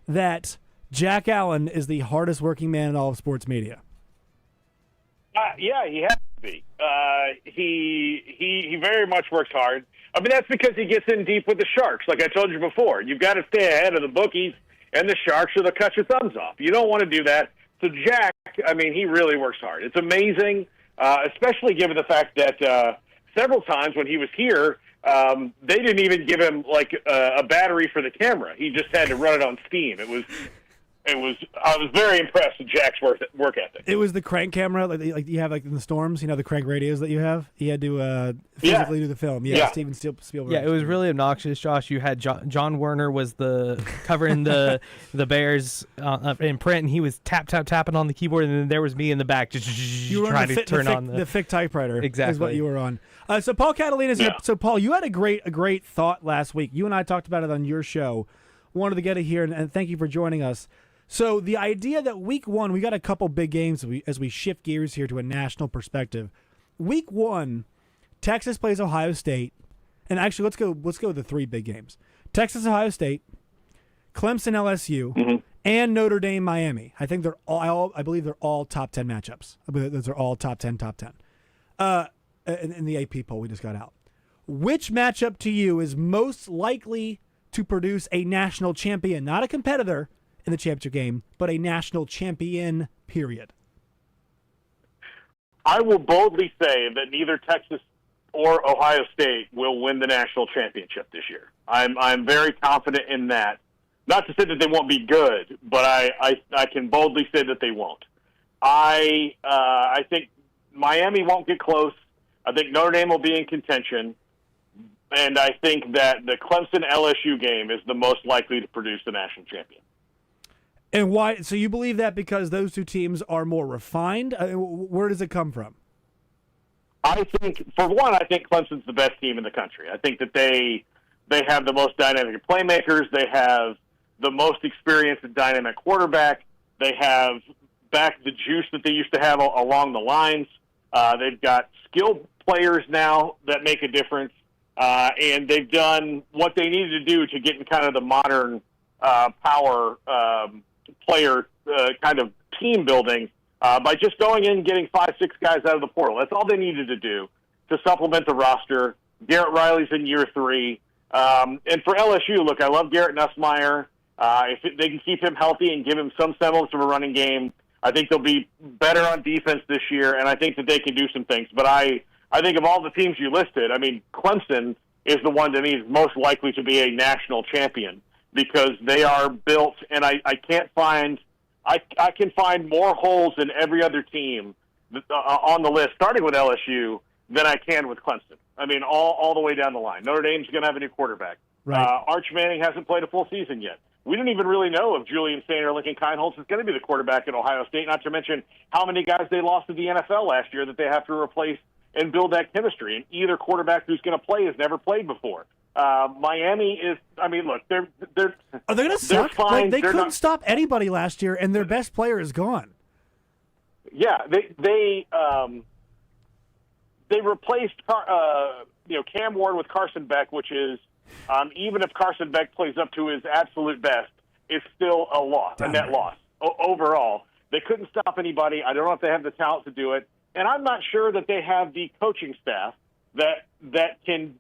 that Jack Allen is the hardest working man in all of sports media? Yeah, he has to be. He very much works hard. I mean, that's because he gets in deep with the Sharks, like I told you before. You've got to stay ahead of the bookies and the Sharks or they'll cut your thumbs off. You don't want to do that. So Jack, I mean, he really works hard. It's amazing, especially given the fact that several times when he was here, they didn't even give him like a battery for the camera. He just had to run it on steam. It was I was very impressed with Jack's work ethic. It was the crank camera, like you have like in the storms. You know the crank radios that you have. He had to physically do the film. Yeah, Steven Spielberg. Yeah, it was really obnoxious, Josh. You had John Werner was covering the Bears in print, and he was tapping on the keyboard, and then there was me in the back just trying to turn on the FIC typewriter. Exactly is what you were on. So Paul Catalina's here. So Paul, you had a great thought last week. You and I talked about it on your show. Wanted to get it here, and thank you for joining us. So the idea that week one, we got a couple big games as we shift gears here to a national perspective. Week one, Texas plays Ohio State, and actually let's go with the three big games: Texas, Ohio State, Clemson, LSU, and Notre Dame, Miami. I think I believe they're all top 10 matchups. I believe those are all top 10. In the AP poll we just got out. Which matchup to you is most likely to produce a national champion, not a competitor in the championship game, but a national champion, period? I will boldly say that neither Texas or Ohio State will win the national championship this year. I'm very confident in that. Not to say that they won't be good, but I can boldly say that they won't. I think Miami won't get close. I think Notre Dame will be in contention. And I think that the Clemson-LSU game is the most likely to produce the national champion. And why? So you believe that because those two teams are more refined? Where does it come from? I think, for one, I think Clemson's the best team in the country. I think that they have the most dynamic playmakers. They have the most experienced and dynamic quarterback. They have back the juice that they used to have along the lines. They've got skilled players now that make a difference. And they've done what they needed to do to get in kind of the modern power player kind of team building by just going in and getting 5-6 guys out of the portal. That's all they needed to do to supplement the roster. Garrett Riley's in year 3. And for LSU, look, I love Garrett Nussmeier. If they can keep him healthy and give him some semblance of a running game, I think they'll be better on defense this year, and I think that they can do some things. But I think of all the teams you listed, I mean, Clemson is the one to me is most likely to be a national champion because they are built, and I can't find I can find more holes in every other team on the list, starting with LSU, than I can with Clemson. I mean, all the way down the line. Notre Dame's going to have a new quarterback. Right. Arch Manning hasn't played a full season yet. We don't even really know if Julian Saint or Lincoln Kienholz is going to be the quarterback at Ohio State, not to mention how many guys they lost to the NFL last year that they have to replace and build that chemistry. And either quarterback who's going to play has never played before. Miami is, I mean, look, they're Are they going to suck? fine. Like, they They're couldn't not- stop anybody last year, and their best player is gone. Yeah, they replaced Cam Ward with Carson Beck, which is even if Carson Beck plays up to his absolute best, it's still a loss, a net loss overall. They couldn't stop anybody. I don't know if they have the talent to do it, and I'm not sure that they have the coaching staff that can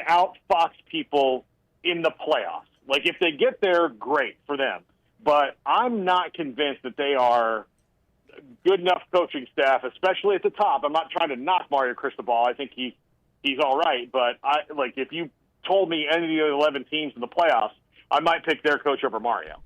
outfox people in the playoffs. Like if they get there, great for them, but I'm not convinced that they are good enough coaching staff, especially at the top. I'm not trying to knock Mario Cristobal. I think he's all right, but if you told me any of the 11 teams in the playoffs, I might pick their coach over Mario.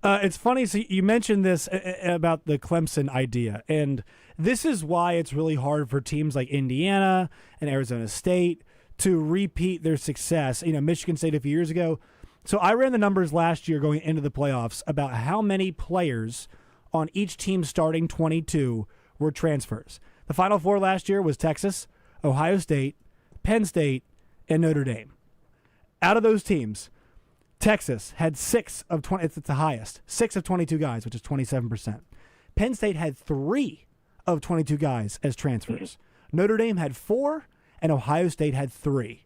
It's funny. So you mentioned this about the Clemson idea, and this is why it's really hard for teams like Indiana and Arizona State to repeat their success. You know, Michigan State a few years ago. So I ran the numbers last year going into the playoffs about how many players on each team starting 22 were transfers. The Final Four last year was Texas, Ohio State, Penn State, and Notre Dame. Out of those teams, Texas had 6 of 20. It's the highest. 6 of 22 guys, which is 27%. Penn State had 3 of 22 guys as transfers. Notre Dame had 4, and Ohio State had 3.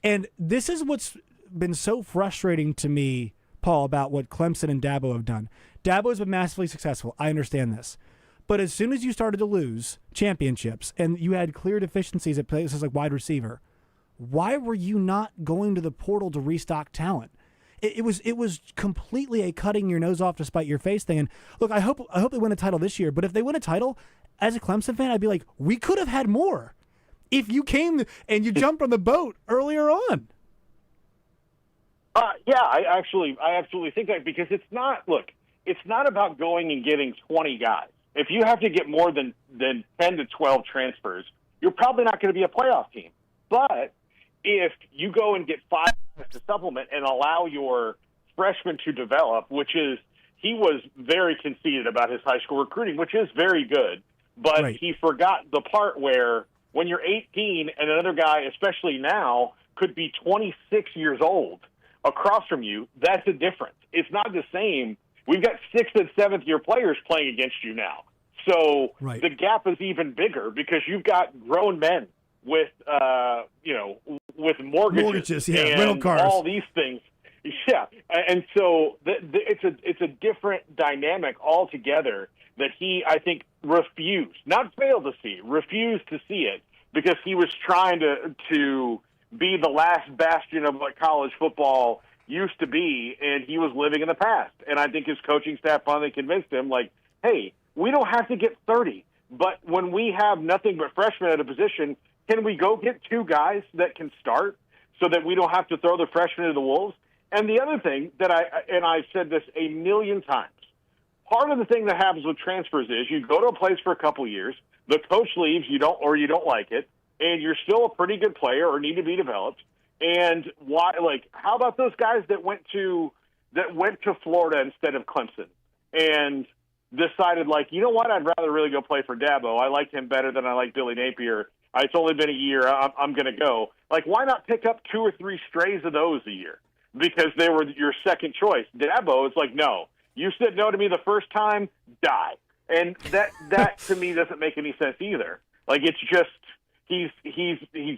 And this is what's been so frustrating to me, Paul, about what Clemson and Dabo have done. Dabo has been massively successful. I understand this. But as soon as you started to lose championships and you had clear deficiencies at places like wide receiver, why were you not going to the portal to restock talent? It was completely a cutting your nose off to spite your face thing. And look, I hope they win a title this year. But if they win a title, as a Clemson fan, I'd be like, we could have had more if you came and you jumped on the boat earlier on. Yeah, I absolutely think that because it's not. Look, it's not about going and getting 20 guys. If you have to get more than 10 to 12 transfers, you're probably not going to be a playoff team. But if you go and get 5 guys to supplement and allow your freshmen to develop, which is, he was very conceited about his high school recruiting, which is very good. But he forgot the part where when you're 18 and another guy, especially now, could be 26 years old across from you, that's a difference. It's not the same. We've got 6th and 7th year players playing against you now. So the gap is even bigger because you've got grown men with, with mortgages and rental cars, all these things. Yeah, and so it's a different dynamic altogether that he, I think, refused, not failed to see, refused to see it because he was trying to be the last bastion of what college football used to be, and he was living in the past. And I think his coaching staff finally convinced him, like, hey, we don't have to get 30, but when we have nothing but freshmen at a position, can we go get 2 guys that can start so that we don't have to throw the freshmen to the wolves? And the other thing that I've said this a million times, part of the thing that happens with transfers is you go to a place for a couple years, the coach leaves, you don't like it, and you're still a pretty good player or need to be developed. And why? Like, how about those guys that went to Florida instead of Clemson and decided, like, you know what, I'd rather really go play for Dabo. I like him better than I like Billy Napier. It's only been a year. I'm going to go. Like, why not pick up 2 or 3 strays of those a year? Because they were your second choice. Dabo, it's like, no. You said no to me the first time, die. And that to me doesn't make any sense either. Like, it's just he's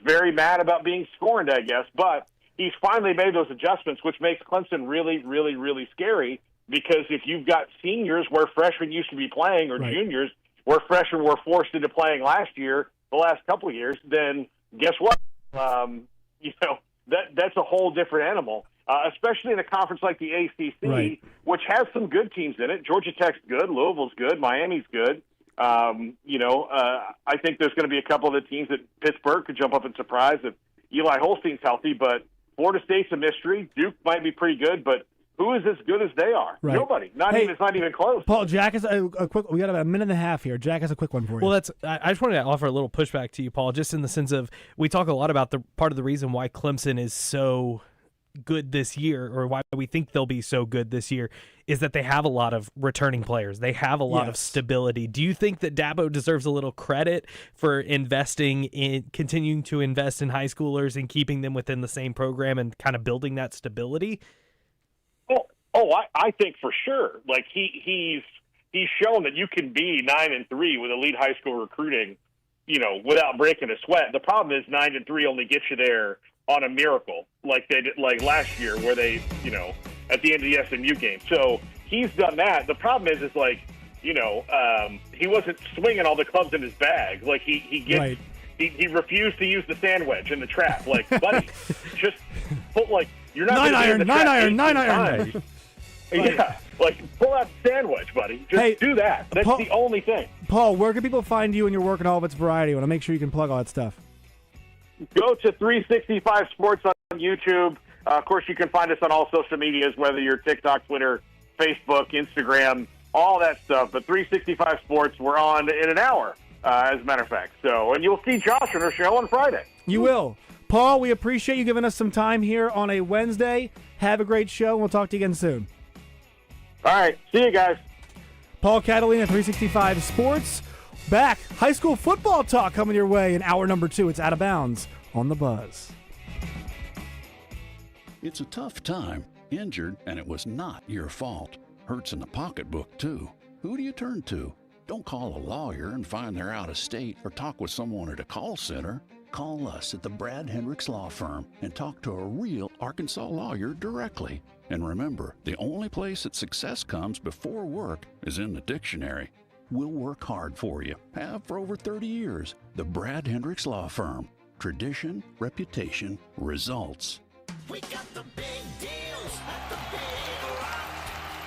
very mad about being scorned, I guess, but he's finally made those adjustments, which makes Clemson really, really, really scary because if you've got seniors where freshmen used to be playing or juniors where freshmen were forced into playing last year, the last couple of years, then guess what? That's a whole different animal. Especially in a conference like the ACC, which has some good teams in it. Georgia Tech's good, Louisville's good, Miami's good. I think there's going to be a couple of the teams that Pittsburgh could jump up and surprise if Eli Holstein's healthy, but Florida State's a mystery. Duke might be pretty good, but who is as good as they are? Right. Nobody. It's not even close. Paul, Jack has a quick. We got about a minute and a half here. Jack has a quick one for you. Well, I just wanted to offer a little pushback to you, Paul, just in the sense of we talk a lot about the part of the reason why Clemson is so good this year, or why we think they'll be so good this year, is that they have a lot of returning players. They have a lot of stability. Do you think that Dabo deserves a little credit for continuing to invest in high schoolers and keeping them within the same program and kind of building that stability? I think for sure. Like he's shown that you can be 9-3 with elite high school recruiting, without breaking a sweat. The problem is 9-3 only gets you there on a miracle, like they did, like last year, where they, at the end of the SMU game. So he's done that. The problem is like, he wasn't swinging all the clubs in his bag. Like he refused to use the sand wedge in the trap. Like, buddy, just put you're not 9 iron. Yeah, pull out the sand wedge, buddy. Just do that. That's the only thing. Paul, where can people find you and your work and all of its variety? I want to make sure you can plug all that stuff. Go to 365 Sports on YouTube. Of course, you can find us on all social medias, whether you're TikTok, Twitter, Facebook, Instagram, all that stuff. But 365 Sports, we're on in an hour, as a matter of fact. And you'll see Josh on our show on Friday. You will. Paul, we appreciate you giving us some time here on a Wednesday. Have a great show, and we'll talk to you again soon. All right. See you guys. Paul Catalina, 365 Sports. Back. High school football talk coming your way in hour number 2. It's Out of Bounds on the Buzz. It's a tough time. Injured, and it was not your fault. Hurts in the pocketbook, too. Who do you turn to? Don't call a lawyer and find they're out of state or talk with someone at a call center. Call us at the Brad Hendricks Law Firm and talk to a real Arkansas lawyer directly. And remember, the only place that success comes before work is in the dictionary. We'll work hard for you. Have for over 30 years. The Brad Hendricks Law Firm. Tradition, reputation, results. We got the big deals at the Big Rock.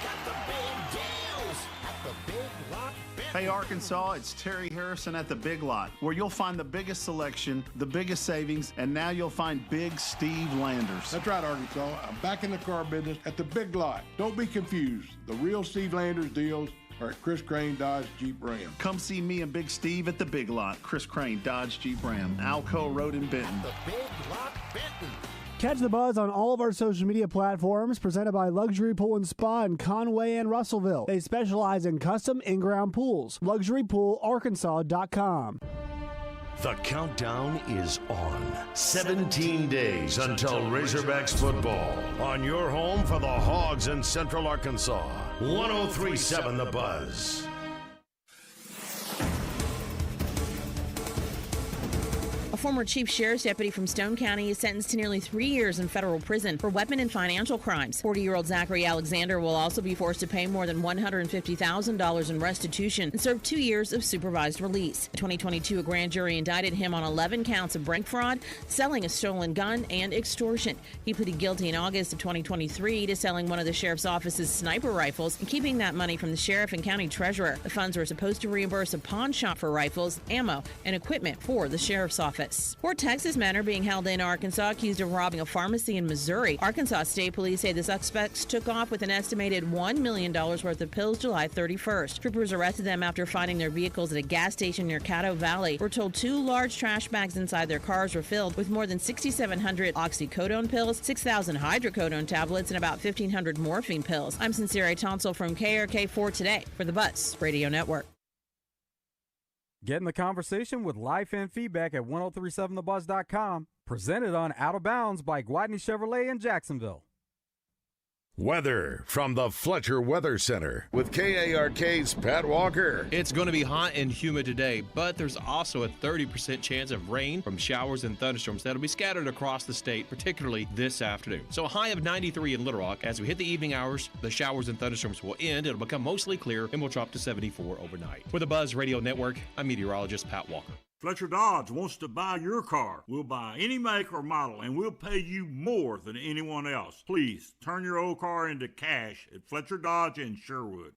Got the big deals at the Big Rock. Hey Arkansas, it's Terry Harrison at the Big Lot, where you'll find the biggest selection, the biggest savings, and now you'll find Big Steve Landers. That's right, Arkansas. I'm back in the car business at the Big Lot. Don't be confused. The real Steve Landers deals are at Chris Crane Dodge Jeep Ram. Come see me and Big Steve at the Big Lot, Chris Crane Dodge Jeep Ram, Alco Road in Benton. The Big Lot Benton. Catch the buzz on all of our social media platforms, presented by Luxury Pool and Spa in Conway and Russellville. They specialize in custom in-ground pools. LuxuryPoolArkansas.com. The countdown is on. 17 days until Razorbacks football. On your home for the Hogs in Central Arkansas. 103.7 The Buzz. A former chief sheriff's deputy from Stone County is sentenced to nearly 3 years in federal prison for weapon and financial crimes. 40-year-old Zachary Alexander will also be forced to pay more than $150,000 in restitution and serve 2 years of supervised release. In 2022, a grand jury indicted him on 11 counts of bank fraud, selling a stolen gun, and extortion. He pleaded guilty in August of 2023 to selling one of the sheriff's office's sniper rifles and keeping that money from the sheriff and county treasurer. The funds were supposed to reimburse a pawn shop for rifles, ammo, and equipment for the sheriff's office. 4 Texas men are being held in Arkansas accused of robbing a pharmacy in Missouri. Arkansas State Police say the suspects took off with an estimated $1 million worth of pills July 31st. Troopers arrested them after finding their vehicles at a gas station near Caddo Valley. We're told 2 large trash bags inside their cars were filled with more than 6,700 oxycodone pills, 6,000 hydrocodone tablets, and about 1,500 morphine pills. I'm Sincere Tonsel from KRK4 Today for the Buzz Radio Network. Get in the conversation with life and feedback at 1037thebuzz.com. Presented on Out of Bounds by Gwatney Chevrolet in Jacksonville. Weather from the Fletcher Weather Center with KARK's Pat Walker. It's going to be hot and humid today, but there's also a 30% chance of rain from showers and thunderstorms that'll be scattered across the state, particularly this afternoon. So a high of 93 in Little Rock. As we hit the evening hours, the showers and thunderstorms will end. It'll become mostly clear and will drop to 74 overnight. For the Buzz Radio Network, I'm meteorologist Pat Walker. Fletcher Dodge wants to buy your car. We'll buy any make or model, and we'll pay you more than anyone else. Please, turn your old car into cash at Fletcher Dodge in Sherwood.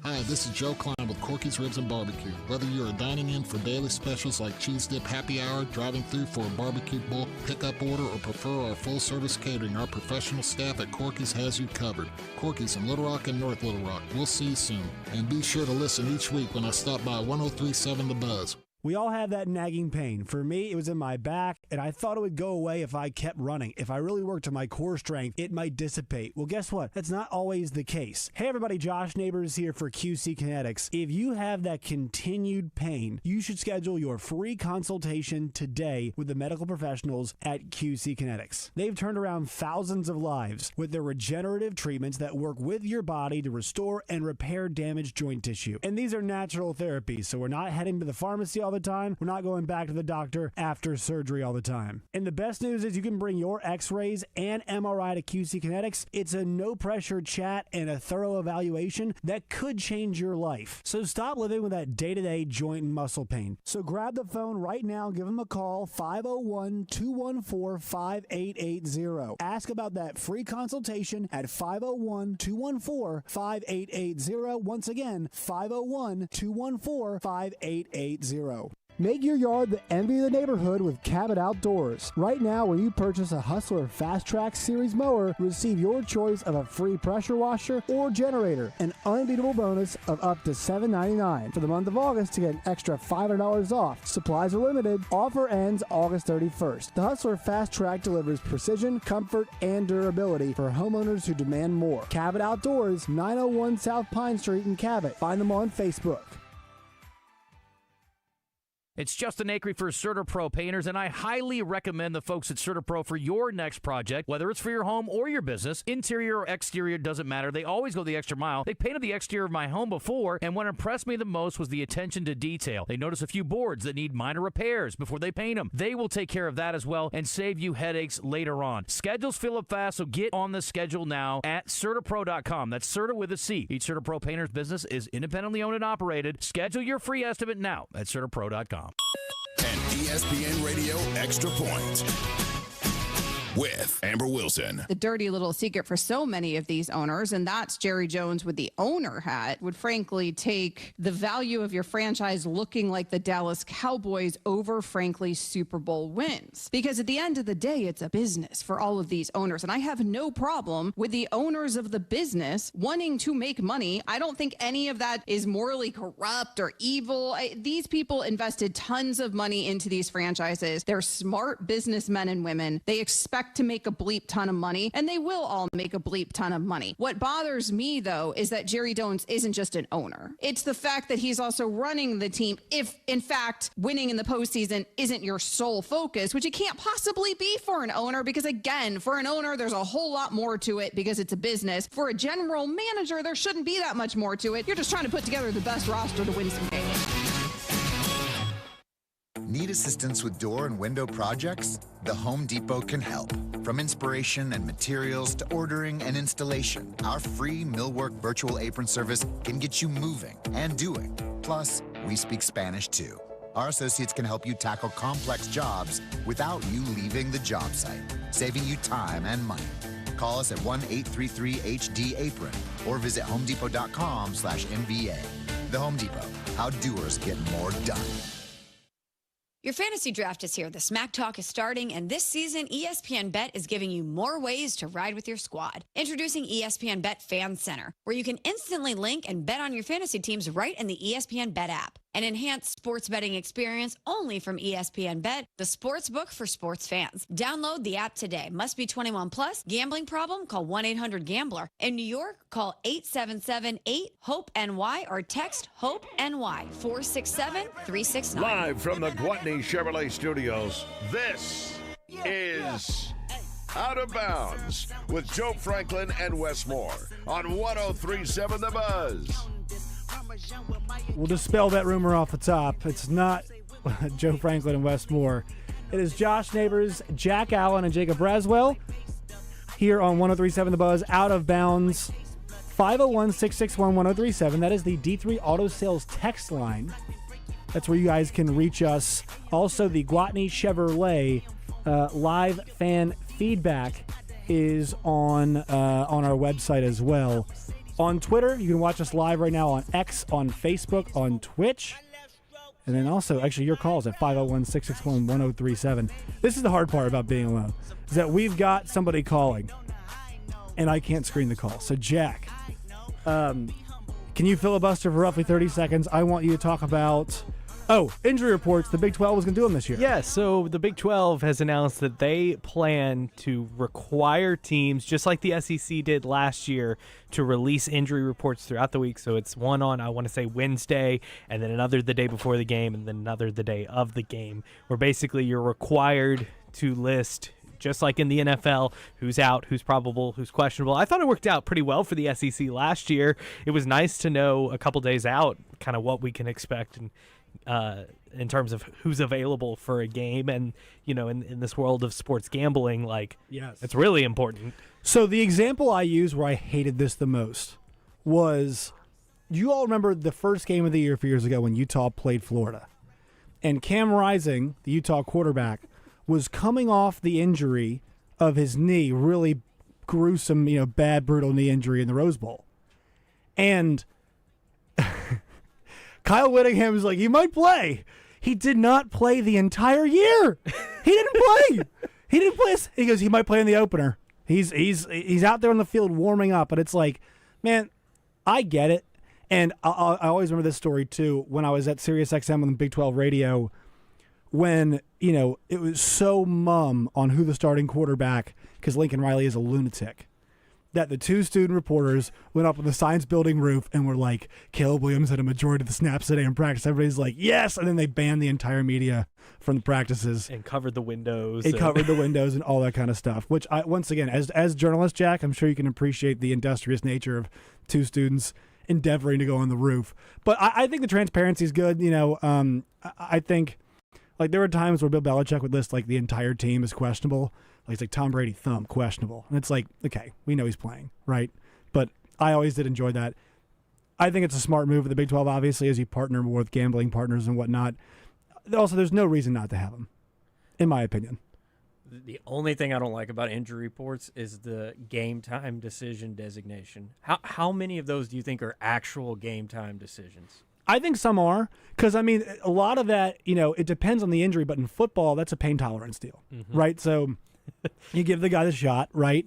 Hi, this is Joe Klein with Corky's Ribs and Barbecue. Whether you're dining in for daily specials like Cheese Dip Happy Hour, driving through for a barbecue bulk pickup order, or prefer our full-service catering, our professional staff at Corky's has you covered. Corky's in Little Rock and North Little Rock. We'll see you soon. And be sure to listen each week when I stop by 1037 The Buzz. We all have that nagging pain. For me, it was in my back, and I thought it would go away if I kept running. If I really worked to my core strength, it might dissipate. Well, guess what? That's not always the case. Hey, everybody, Josh Neighbors here for QC Kinetics. If you have that continued pain, you should schedule your free consultation today with the medical professionals at QC Kinetics. They've turned around thousands of lives with their regenerative treatments that work with your body to restore and repair damaged joint tissue. And these are natural therapies, so we're not heading to the pharmacy all the time. We're not going back to the doctor after surgery all the time. And the best news is you can bring your x-rays and MRI to QC Kinetics. It's a no-pressure chat and a thorough evaluation that could change your life. So stop living with that day-to-day joint and muscle pain. So grab the phone right now and give them a call, 501-214-5880. Ask about that free consultation at 501-214-5880. Once again, 501-214-5880. Make your yard the envy of the neighborhood with Cabot Outdoors. Right now, when you purchase a Hustler Fast Track Series mower, receive your choice of a free pressure washer or generator, an unbeatable bonus of up to $7.99. For the month of August, to get an extra $500 off. Supplies are limited. Offer ends August 31st. The Hustler Fast Track delivers precision, comfort, and durability for homeowners who demand more. Cabot Outdoors, 901 South Pine Street in Cabot. Find them on Facebook. It's Justin Acree for CertaPro Painters, and I highly recommend the folks at CertaPro for your next project, whether it's for your home or your business. Interior or exterior, doesn't matter. They always go the extra mile. They painted the exterior of my home before, and what impressed me the most was the attention to detail. They notice a few boards that need minor repairs before they paint them. They will take care of that as well and save you headaches later on. Schedules fill up fast, so get on the schedule now at CertaPro.com. That's Certa with a C. Each CertaPro Painters business is independently owned and operated. Schedule your free estimate now at CertaPro.com. And ESPN Radio Extra Point. with Amber Wilson. The dirty little secret for so many of these owners, and that's Jerry Jones with the owner hat, would frankly take the value of your franchise looking like the Dallas Cowboys over, frankly, Super Bowl wins. Because at the end of the day, it's a business for all of these owners. And I have no problem with the owners of the business wanting to make money. I don't think any of that is morally corrupt or evil. These people invested tons of money into these franchises. They're smart businessmen and women. They expect to make a bleep ton of money, and they will all make a bleep ton of money. What bothers me, though, is that Jerry Jones isn't just an owner. It's the fact that he's also running the team if, in fact, winning in the postseason isn't your sole focus, which it can't possibly be for an owner because, again, for an owner, there's a whole lot more to it because it's a business. For a general manager, there shouldn't be that much more to it. You're just trying to put together the best roster to win some games. Need assistance with door and window projects? The Home Depot can help. From inspiration and materials to ordering and installation, our free Millwork virtual apron service can get you moving and doing. Plus, we speak Spanish too. Our associates can help you tackle complex jobs without you leaving the job site, saving you time and money. Call us at 1-833-HD-APRON or visit homedepot.com/MVA. The Home Depot, how doers get more done. Your fantasy draft is here. The Smack Talk is starting, and this season, ESPN Bet is giving you more ways to ride with your squad. Introducing ESPN Bet Fan Center, where you can instantly link and bet on your fantasy teams right in the ESPN Bet app. An enhanced sports betting experience only from ESPN Bet, the sports book for sports fans. Download the app today. Must be 21 plus. Gambling problem? Call 1-800-GAMBLER. In New York, call 877-8-HOPE-NY or text HOPE-NY 467-369. Live from the Gwatney Chevrolet Studios, this is Out of Bounds with Joe Franklin and Wes Moore on 103.7 The Buzz. We'll dispel that rumor off the top. It's not Joe Franklin and Wes Moore. It is Josh Neighbors, Jack Allen, and Jacob Braswell here on 103.7 The Buzz, Out of Bounds. 501-661-1037. That is the D3 Auto Sales text line. That's where you guys can reach us. Also, the Gwatney Chevrolet live fan feedback is on our website as well. On Twitter, you can watch us live right now on X, on Facebook, on Twitch. And then also, actually, your calls at 501-661-1037. This is the hard part about being alone, is that we've got somebody calling, and I can't screen the call. So, Jack, can you filibuster for roughly 30 seconds? I want you to talk about... injury reports. The Big 12 was going to do them this year. Yeah, so the Big 12 has announced that they plan to require teams, just like the SEC did last year, to release injury reports throughout the week. So it's one on, I want to say, Wednesday, and then another the day before the game, and then another the day of the game, where basically you're required to list, just like in the NFL, who's out, who's probable, who's questionable. I thought it worked out pretty well for the SEC last year. It was nice to know a couple days out kind of what we can expect and in terms of who's available for a game. And, you know, in this world of sports gambling, yes, it's really important. So the example I used where I hated this the most was, you all remember the first game of the year a few years ago when Utah played Florida, and Cam Rising, the Utah quarterback, was coming off the injury of his knee, really gruesome, bad, brutal knee injury in the Rose Bowl. And Kyle Whittingham is like, he might play. He did not play the entire year. He didn't play. He goes, he might play in the opener. He's out there on the field warming up. But it's like, man, I get it. And I always remember this story, too, when I was at SiriusXM on the Big 12 radio, when, it was so mum on who the starting quarterback, because Lincoln Riley is a lunatic, that the two student reporters went up on the science building roof and were like, Caleb Williams had a majority of the snaps today in practice. Everybody's like, yes. And then they banned the entire media from the practices. And covered the windows. Covered the windows and all that kind of stuff, which once again, as journalist, Jack, I'm sure you can appreciate the industrious nature of two students endeavoring to go on the roof. But I think the transparency is good. I think there were times where Bill Belichick would list the entire team as questionable. It's like Tom Brady, thumb, questionable. And it's like, okay, we know he's playing, right? But I always did enjoy that. I think it's a smart move of the Big 12, obviously, as you partner more with gambling partners and whatnot. Also, there's no reason not to have them, in my opinion. The only thing I don't like about injury reports is the game time decision designation. How many of those do you think are actual game time decisions? I think some are, because, I mean, a lot of that, it depends on the injury, but in football, that's a pain tolerance deal, right? So you give the guy the shot, right?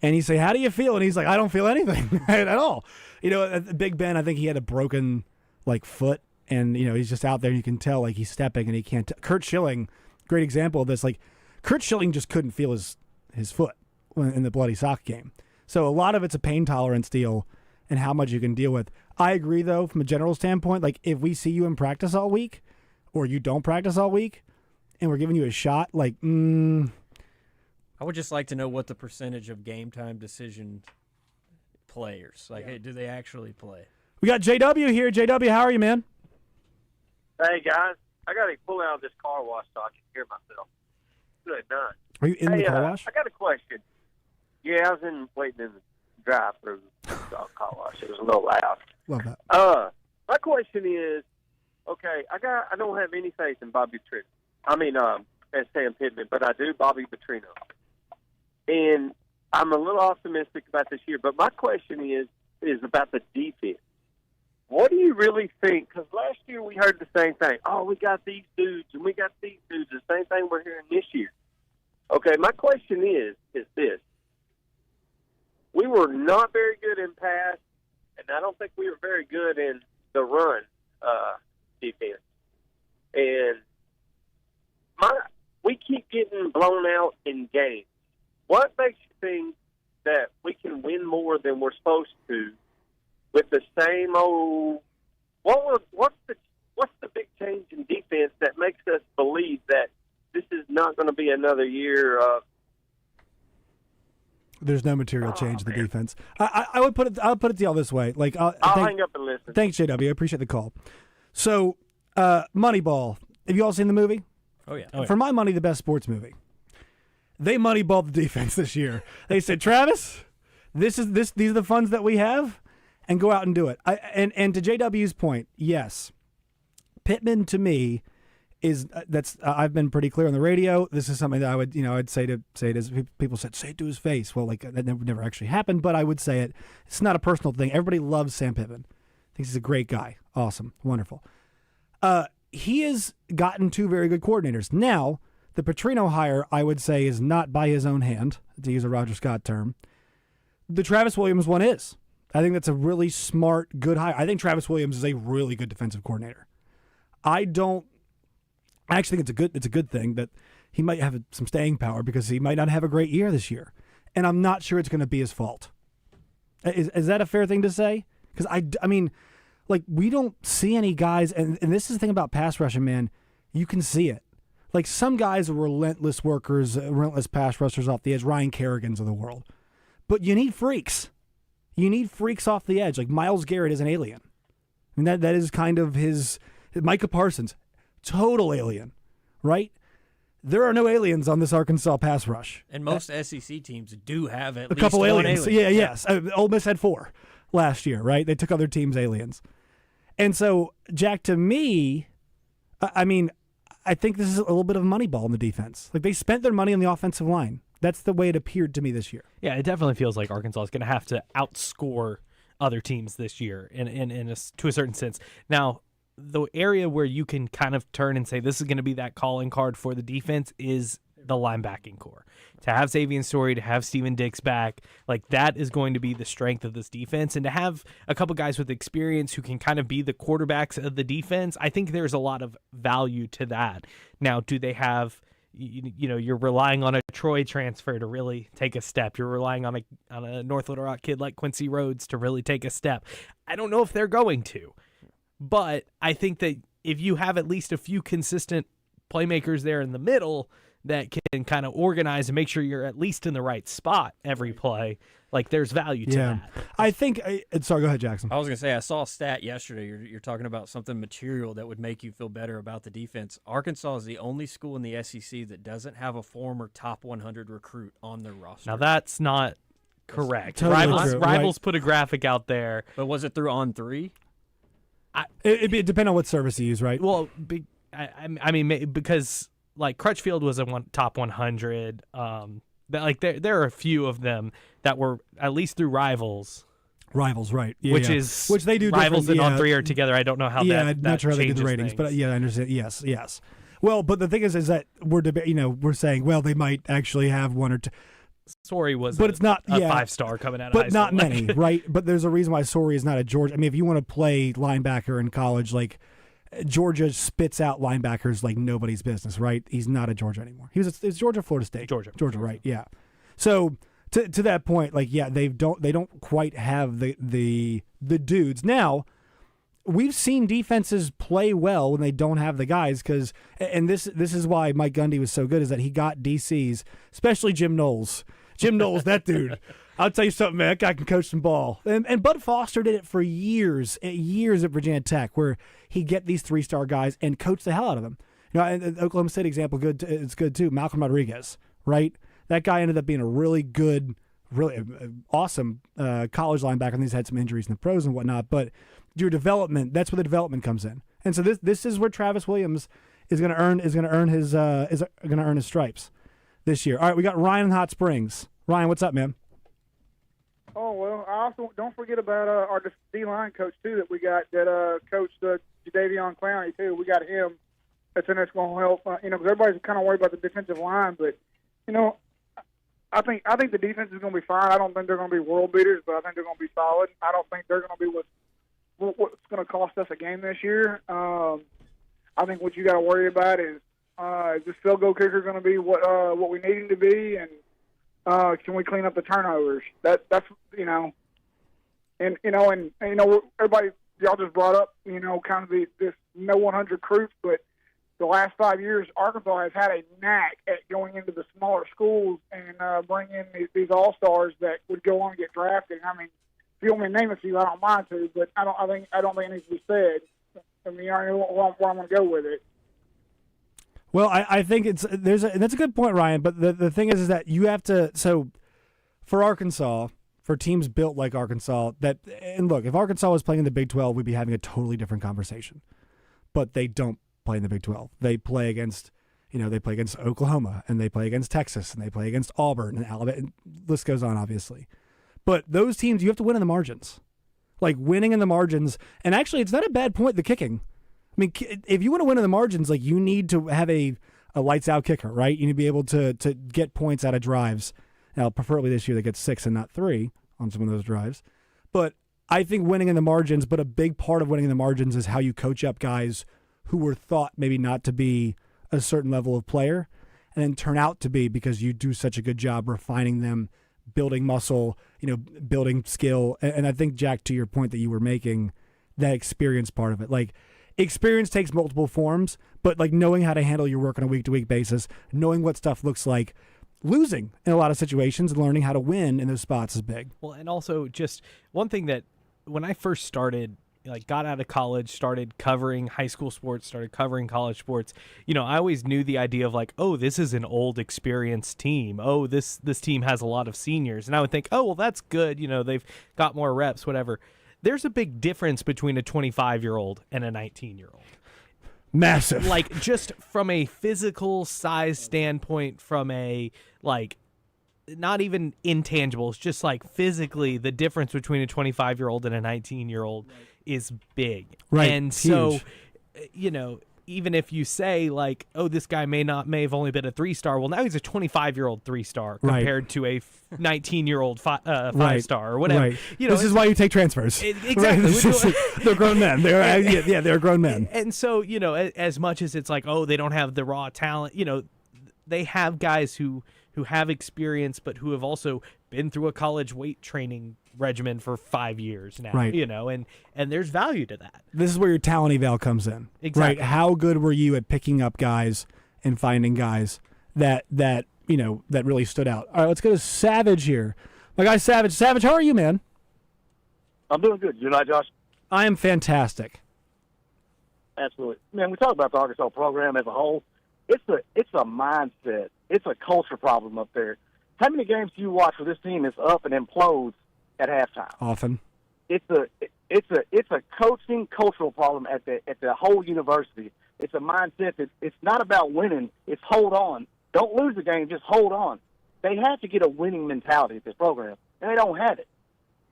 And you say, how do you feel? And he's like, I don't feel anything at all. Big Ben, I think he had a broken, foot, and, he's just out there, and you can tell, he's stepping, and he can't. Kurt Schilling, great example of this, Kurt Schilling just couldn't feel his foot in the bloody sock game. So a lot of it's a pain tolerance deal and how much you can deal with. I agree, though, from a general standpoint, if we see you in practice all week or you don't practice all week and we're giving you a shot, I would just like to know what the percentage of game time decision players, hey, do they actually play? We got JW here. JW, how are you, man? Hey, guys. I got to pull out of this car wash so I can hear myself. Good night. Are you in the car wash? I got a question. Yeah, I was waiting in the drive-through car wash. It was a little loud. Love that. My question is, okay, I don't have any faith in Bobby Petrino. I mean, as Sam Pittman, but I do Bobby Petrino. And I'm a little optimistic about this year, but my question is about the defense. What do you really think? Because last year we heard the same thing. Oh, we got these dudes and we got these dudes. The same thing we're hearing this year. Okay, my question is this. We were not very good in pass, and I don't think we were very good in the run defense. And we keep getting blown out in games. What makes you think that we can win more than we're supposed to with the same old? What's the big change in defense that makes us believe that this is not going to be another year of? There's no material change in the defense. I would put it to y'all this way. I'll hang up and listen. Thanks, JW. I appreciate the call. So, Moneyball. Have you all seen the movie? Oh yeah. For my money, the best sports movie. They moneyballed the defense this year. They said, Travis, these are the funds that we have, and go out and do it. And to JW's point, yes, Pittman to me is I've been pretty clear on the radio. This is something that I would I'd say it as people said, say it to his face. Well, that never actually happened, but I would say it. It's not a personal thing. Everybody loves Sam Pittman. Thinks he's a great guy. Awesome, wonderful. He has gotten two very good coordinators. Now, the Petrino hire, I would say, is not by his own hand, to use a Roger Scott term. The Travis Williams one is. I think that's a really smart, good hire. I think Travis Williams is a really good defensive coordinator. I actually think it's a good thing that he might have some staying power because he might not have a great year this year. And I'm not sure it's going to be his fault. Is that a fair thing to say? Because I mean, we don't see any guys, and this is the thing about pass rushing, man. You can see it. Some guys are relentless workers, relentless pass rushers off the edge, Ryan Kerrigan's of the world. But you need freaks. You need freaks off the edge. Myles Garrett is an alien. I mean, that is kind of his Micah Parsons, total alien, right? There are no aliens on this Arkansas pass rush. And most SEC teams do have at least couple one aliens. alien. Yeah, yes. Ole Miss had 4 last year, right? They took other teams' aliens. And so, Jack, to me, I mean, I think this is a little bit of Moneyball in the defense. They spent their money on the offensive line. That's the way it appeared to me this year. Yeah, it definitely feels like Arkansas is going to have to outscore other teams this year to a certain sense. Now, the area where you can kind of turn and say this is going to be that calling card for the defense is the linebacking core. To have Xavier Story, to have Steven Dix back, that is going to be the strength of this defense. And to have a couple guys with experience who can kind of be the quarterbacks of the defense, I think there's a lot of value to that. Now, do they have, you're relying on a Troy transfer to really take a step. You're relying on a North Little Rock kid like Quincy Rhodes to really take a step. I don't know if they're going to. But I think that if you have at least a few consistent playmakers there in the middle that can kind of organize and make sure you're at least in the right spot every play, there's value to that. I think sorry, go ahead, Jackson. I was going to say, I saw a stat yesterday. You're talking about something material that would make you feel better about the defense. Arkansas is the only school in the SEC that doesn't have a former top 100 recruit on their roster. Now, that's not correct. Totally Rivals put a graphic out there. But was it through On3? It depends on what service you use, right? Well, I mean, because like Crutchfield was a top 100. There are a few of them that were at least through Rivals. Rivals, right? Yeah, which they do Rivals different, and On 3 are together. I don't know how. Yeah, that not sure how they do the changes ratings, things. but I understand. Yes. Well, but the thing is that we're saying, well, they might actually have one or two. Sorry was, but it's not a 5-star coming out of high but not school. many, right? But there's a reason why Sorey is not a Georgia. I mean, if you want to play linebacker in college, like Georgia spits out linebackers like nobody's business, right? He's not a Georgia anymore. It's Georgia, Florida State, Georgia, right? Yeah. So to that point, like, yeah, they don't quite have the dudes now. We've seen defenses play well when they don't have the guys because, and this is why Mike Gundy was so good, is that he got DCs, especially Jim Knowles. Jim Knowles, that dude. I'll tell you something, man. That guy can coach some ball. And Bud Foster did it for years at Virginia Tech, where he'd get these 3-star guys and coach the hell out of them. And the Oklahoma State example, it's good too. Malcolm Rodriguez, right? That guy ended up being a really good, really awesome college linebacker, and he's had some injuries in the pros and whatnot. But your development, that's where the development comes in. And so this is where Travis Williams is going to earn his stripes this year. All right, we got Ryan in Hot Springs. Ryan, what's up, man? Oh, well, I also don't forget about our D-line coach, too, that we got that coached Jadeveon Clowney, too. We got him. That's going to help, because everybody's kind of worried about the defensive line. But, I think the defense is going to be fine. I don't think they're going to be world beaters, but I think they're going to be solid. I don't think they're going to be what's going to cost us a game this year. I think what you got to worry about is this field goal kicker going to be what we need him to be, and can we clean up the turnovers? That's everybody, y'all just brought up kind of this no 100 recruits, but the last 5 years Arkansas has had a knack at going into the smaller schools and bringing in these all-stars that would go on and get drafted. I mean, if you want me to name a few, I don't mind to, but I don't think it needs to be said. I mean, I know where I'm going to go with it. Well, I think that's a good point, Ryan. But the thing is that you have to. So for Arkansas, for teams built like Arkansas, and look, if Arkansas was playing in the Big 12, we'd be having a totally different conversation. But they don't play in the Big 12. They play against, Oklahoma, and they play against Texas, and they play against Auburn and Alabama. And the list goes on, obviously. But those teams, you have to win in the margins. Like winning in the margins, and actually, it's not a bad point. The kicking. I mean, if you want to win in the margins, like you need to have a lights out kicker, right? You need to be able to get points out of drives. Now, preferably this year, they get 6 and not 3 on some of those drives. But I think winning in the margins, but a big part of winning in the margins is how you coach up guys who were thought maybe not to be a certain level of player, and then turn out to be because you do such a good job refining them, building muscle, building skill. And I think, Jack, to your point that you were making, that experience part of it, like. Experience takes multiple forms, but like knowing how to handle your work on a week-to-week basis, knowing what stuff looks like, losing in a lot of situations, and learning how to win in those spots is big. Well, and also just one thing that when I first started, got out of college, started covering high school sports, started covering college sports, I always knew the idea of like, oh, this is an old experienced team. Oh, this team has a lot of seniors. And I would think, oh, well, that's good. They've got more reps, whatever. There's a big difference between a 25-year-old and a 19-year-old. Massive. Like, just from a physical size standpoint, from a, not even intangibles, just like physically, the difference between a 25-year-old and a 19-year-old is big. Right. And so, even if you say like, oh, this guy may have only been a 3-star. Well, now he's a 25-year-old 3-star compared to a 19-year-old 5-star or whatever. Right. This is why you take transfers. Exactly. Right? They're grown men. They're grown men. And so, as much as it's like, oh, they don't have the raw talent, they have guys who have experience, but who have also been through a college weight training regimen for 5 years now, right. And there's value to that. This is where your talent eval comes in. Exactly. Right? How good were you at picking up guys and finding guys that really stood out? All right, let's go to Savage here. My guy Savage. Savage, how are you, man? I'm doing good. You know, Josh? I am fantastic. Absolutely. Man, we talk about the Arkansas program as a whole. It's a mindset. It's a culture problem up there. How many games do you watch where this team is up and implodes at halftime? Often. It's a coaching cultural problem at the whole university It's a mindset that it's not about winning. It's hold on. Don't lose the game. Just hold on. They have to get a winning mentality at this program, and they don't have it.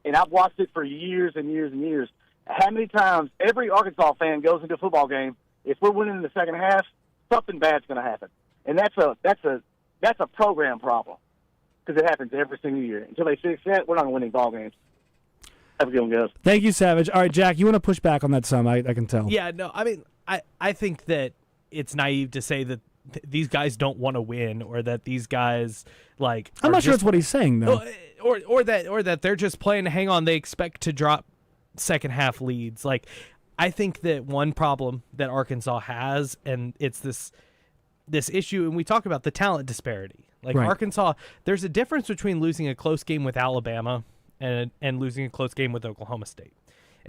And I've watched it for years and years and years. How many times every Arkansas fan goes into a football game, if we're winning in the second half, something bad's going to happen. And that's a program problem because it happens every single year. Until they fix that, we're not going to win any ball games. Have a good one, guys. Thank you, Savage. All right, Jack, you want to push back on that some, I can tell. Yeah, no, I mean, I think that it's naive to say that these guys don't want to win or that these guys, like... I'm not sure that's what he's saying, though. Or that they're just playing to hang on. They expect to drop second-half leads. Like, I think that one problem that Arkansas has, and it's this issue, and we talk about the talent disparity. Like, Right. Arkansas, there's a difference between losing a close game with Alabama and losing a close game with Oklahoma State.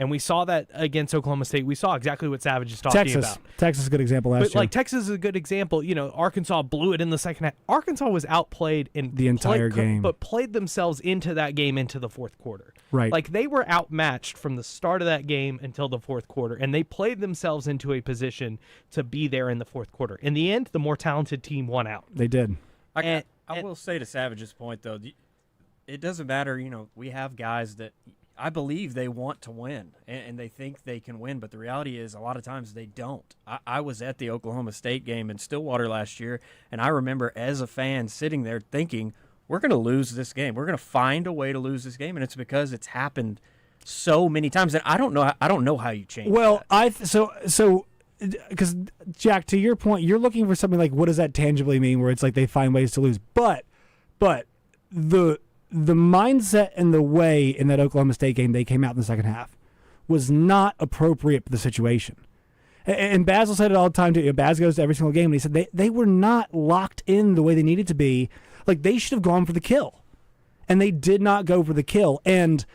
And we saw that against Oklahoma State. We saw exactly what Savage is talking about. Texas is a good example last But year. like Texas is a good example. You know, Arkansas blew it in the second half. Arkansas was outplayed in The entire game. but played themselves into that game into the fourth quarter. Right. Like they were outmatched from the start of that game until the fourth quarter, and they played themselves into a position to be there in the fourth quarter. In the end, the more talented team won out. They did. I will say to Savage's point, though, it doesn't matter. You know, we have guys that I believe they want to win and they think they can win, but the reality is a lot of times they don't. I was at the Oklahoma State game in Stillwater last year, and I remember as a fan sitting there thinking, we're going to lose this game. We're going to find a way to lose this game, and it's because it's happened so many times, and I don't know how you change Well, that. Because, Jack, to your point, you're looking for something like, what does that tangibly mean, where it's like they find ways to lose. But the mindset and the way in that Oklahoma State game they came out in the second half was not appropriate for the situation. And Basil said it all the time, too. Baz goes to every single game, and he said they were not locked in the way they needed to be. Like, they should have gone for the kill. And they did not go for the kill. And,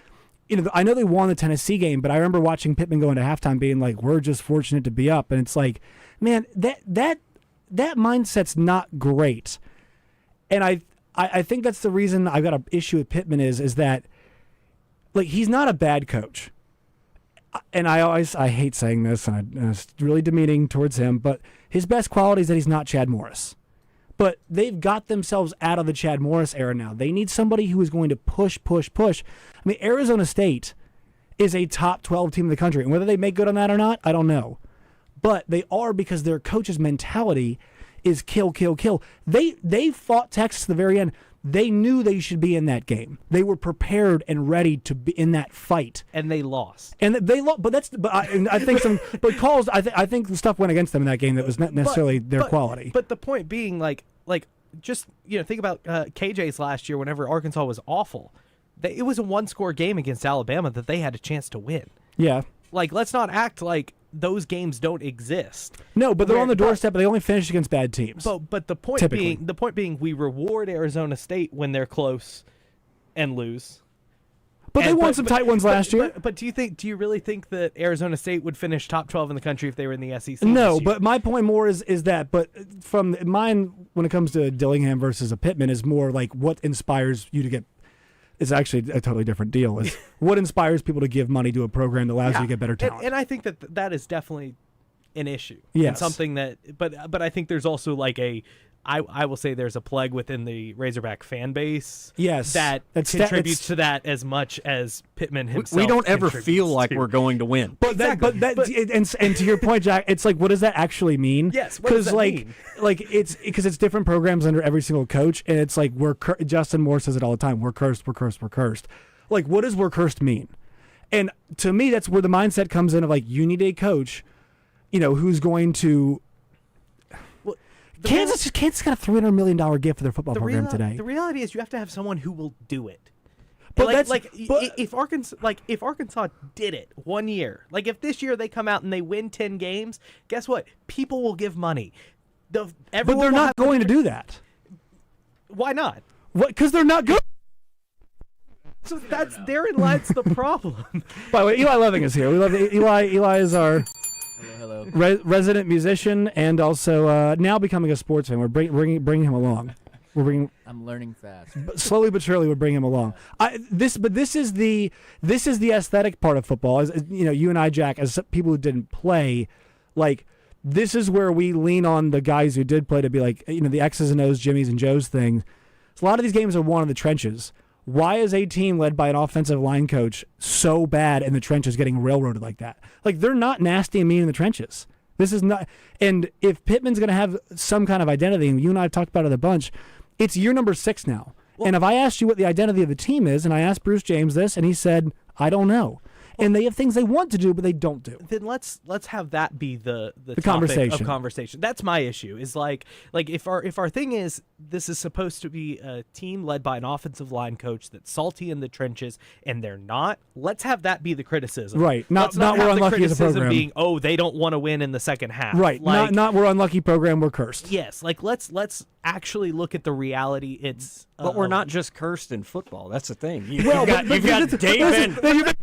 you know, I know they won the Tennessee game, but I remember watching Pittman go into halftime being like, we're just fortunate to be up. And it's like, man, that mindset's not great. And I think that's the reason I've got an issue with Pittman is that, like, he's not a bad coach. And I hate saying this, and it's really demeaning towards him, but his best quality is that he's not Chad Morris. But they've got themselves out of the Chad Morris era now. They need somebody who is going to push. I mean, Arizona State is a top 12 team in the country, and whether they make good on that or not, I don't know. But they are because their coach's mentality is kill. They fought Texas at the very end. They knew they should be in that game. They were prepared and ready to be in that fight, and they lost. And they lost. But I think calls. I think the stuff went against them in that game that was not necessarily their quality. But the point being, like just think about KJ's last year. Whenever Arkansas was awful, it was a one-score game against Alabama that they had a chance to win. Yeah. Like, let's not act like those games don't exist. No, but they're on the doorstep, but they only finish against bad teams. But the point being, we reward Arizona State when they're close and lose. But they won some tight ones last year. But do you really think that Arizona State would finish top 12 in the country if they were in the SEC? No, but my point more is that. But from mine, when it comes to Dillingham versus a Pittman, is more like what inspires you to get. It's actually a totally different deal. Is what inspires people to give money to a program that allows you to get better talent. And I think that is definitely an issue. Yes. And something that, but I think there's also like I will say there's a plague within the Razorback fan base. Yes. That contributes to that as much as Pittman himself. We don't ever feel like we're going to win. But and to your point, Jack, it's like, what does that actually mean? Yes. What does that mean? It's because it's different programs under every single coach, and it's like Justin Moore says it all the time. We're cursed. Like, what does we're cursed mean? And to me, that's where the mindset comes in of like, you need a coach, who's going to. Kansas got a $300 million gift for their football program today. The reality is, you have to have someone who will do it. But if Arkansas did it 1 year, like if this year they come out and they win 10 games, guess what? People will give money. But they're not going to do that. Why not? What? Because they're not good. So therein lies the problem. By the way, Eli Loving is here. We love Eli. Eli is our. Hello. Resident musician and also now becoming a sports fan. We're bringing him along. I'm learning fast. Slowly but surely, we're bringing him along. This is the aesthetic part of football. As you and I, Jack, as people who didn't play, like this is where we lean on the guys who did play to be like, the X's and O's, Jimmy's and Joe's thing. So a lot of these games are won in the trenches. Why is a team led by an offensive line coach so bad in the trenches getting railroaded like that? Like, they're not nasty and mean in the trenches. This is not. And if Pittman's going to have some kind of identity, and you and I have talked about it a bunch, it's year number 6 now. Well, and if I asked you what the identity of the team is, and I asked Bruce James this, and he said, I don't know. And they have things they want to do, but they don't do. Then let's have that be the topic conversation. of conversation. That's my issue. Is like if our thing is this is supposed to be a team led by an offensive line coach that's salty in the trenches, and they're not. Let's have that be the criticism. Right. Not have we're the unlucky as a criticism program. being, oh, they don't want to win in the second half. Right. Not we're unlucky program. We're cursed. Yes. Like let's actually look at the reality. It's but we're not just cursed in football. That's the thing. You've got Dave and.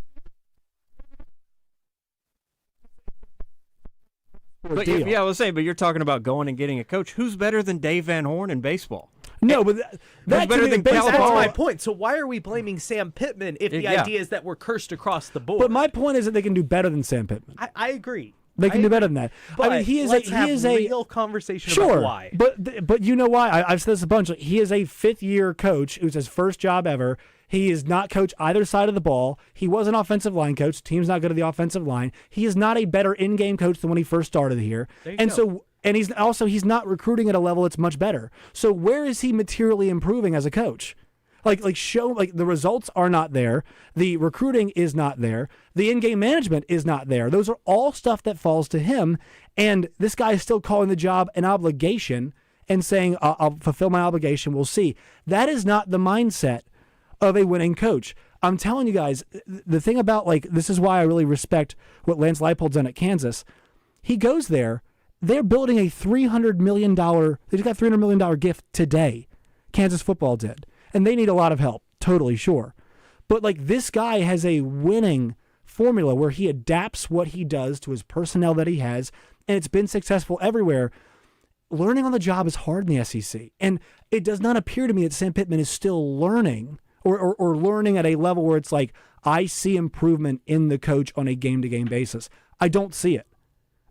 But I was saying, but you're talking about going and getting a coach. Who's better than Dave Van Horn in baseball? No, but that's better than That's my point. So why are we blaming Sam Pittman if the idea is that we're cursed across the board? But my point is that they can do better than Sam Pittman. I agree. They can do better than that. But I mean, he is a real conversation sure, about why. But you know why? I've said this a bunch. Like, he is a 5th-year coach. It was his first job ever. He is not coach either side of the ball. He was an offensive line coach. Team's not good at the offensive line. He is not a better in-game coach than when he first started here. And he's not recruiting at a level that's much better. So where is he materially improving as a coach? Like the results are not there. The recruiting is not there. The in-game management is not there. Those are all stuff that falls to him. And this guy is still calling the job an obligation and saying, I'll fulfill my obligation. We'll see. That is not the mindset of a winning coach. I'm telling you guys, the thing about, this is why I really respect what Lance Leipold's done at Kansas. He goes there. They're building a $300 million, they just got $300 million gift today. Kansas football did. And they need a lot of help. Totally sure. But this guy has a winning formula where he adapts what he does to his personnel that he has, and it's been successful everywhere. Learning on the job is hard in the SEC. And it does not appear to me that Sam Pittman is still learning or learning at a level where it's like, I see improvement in the coach on a game-to-game basis. I don't see it.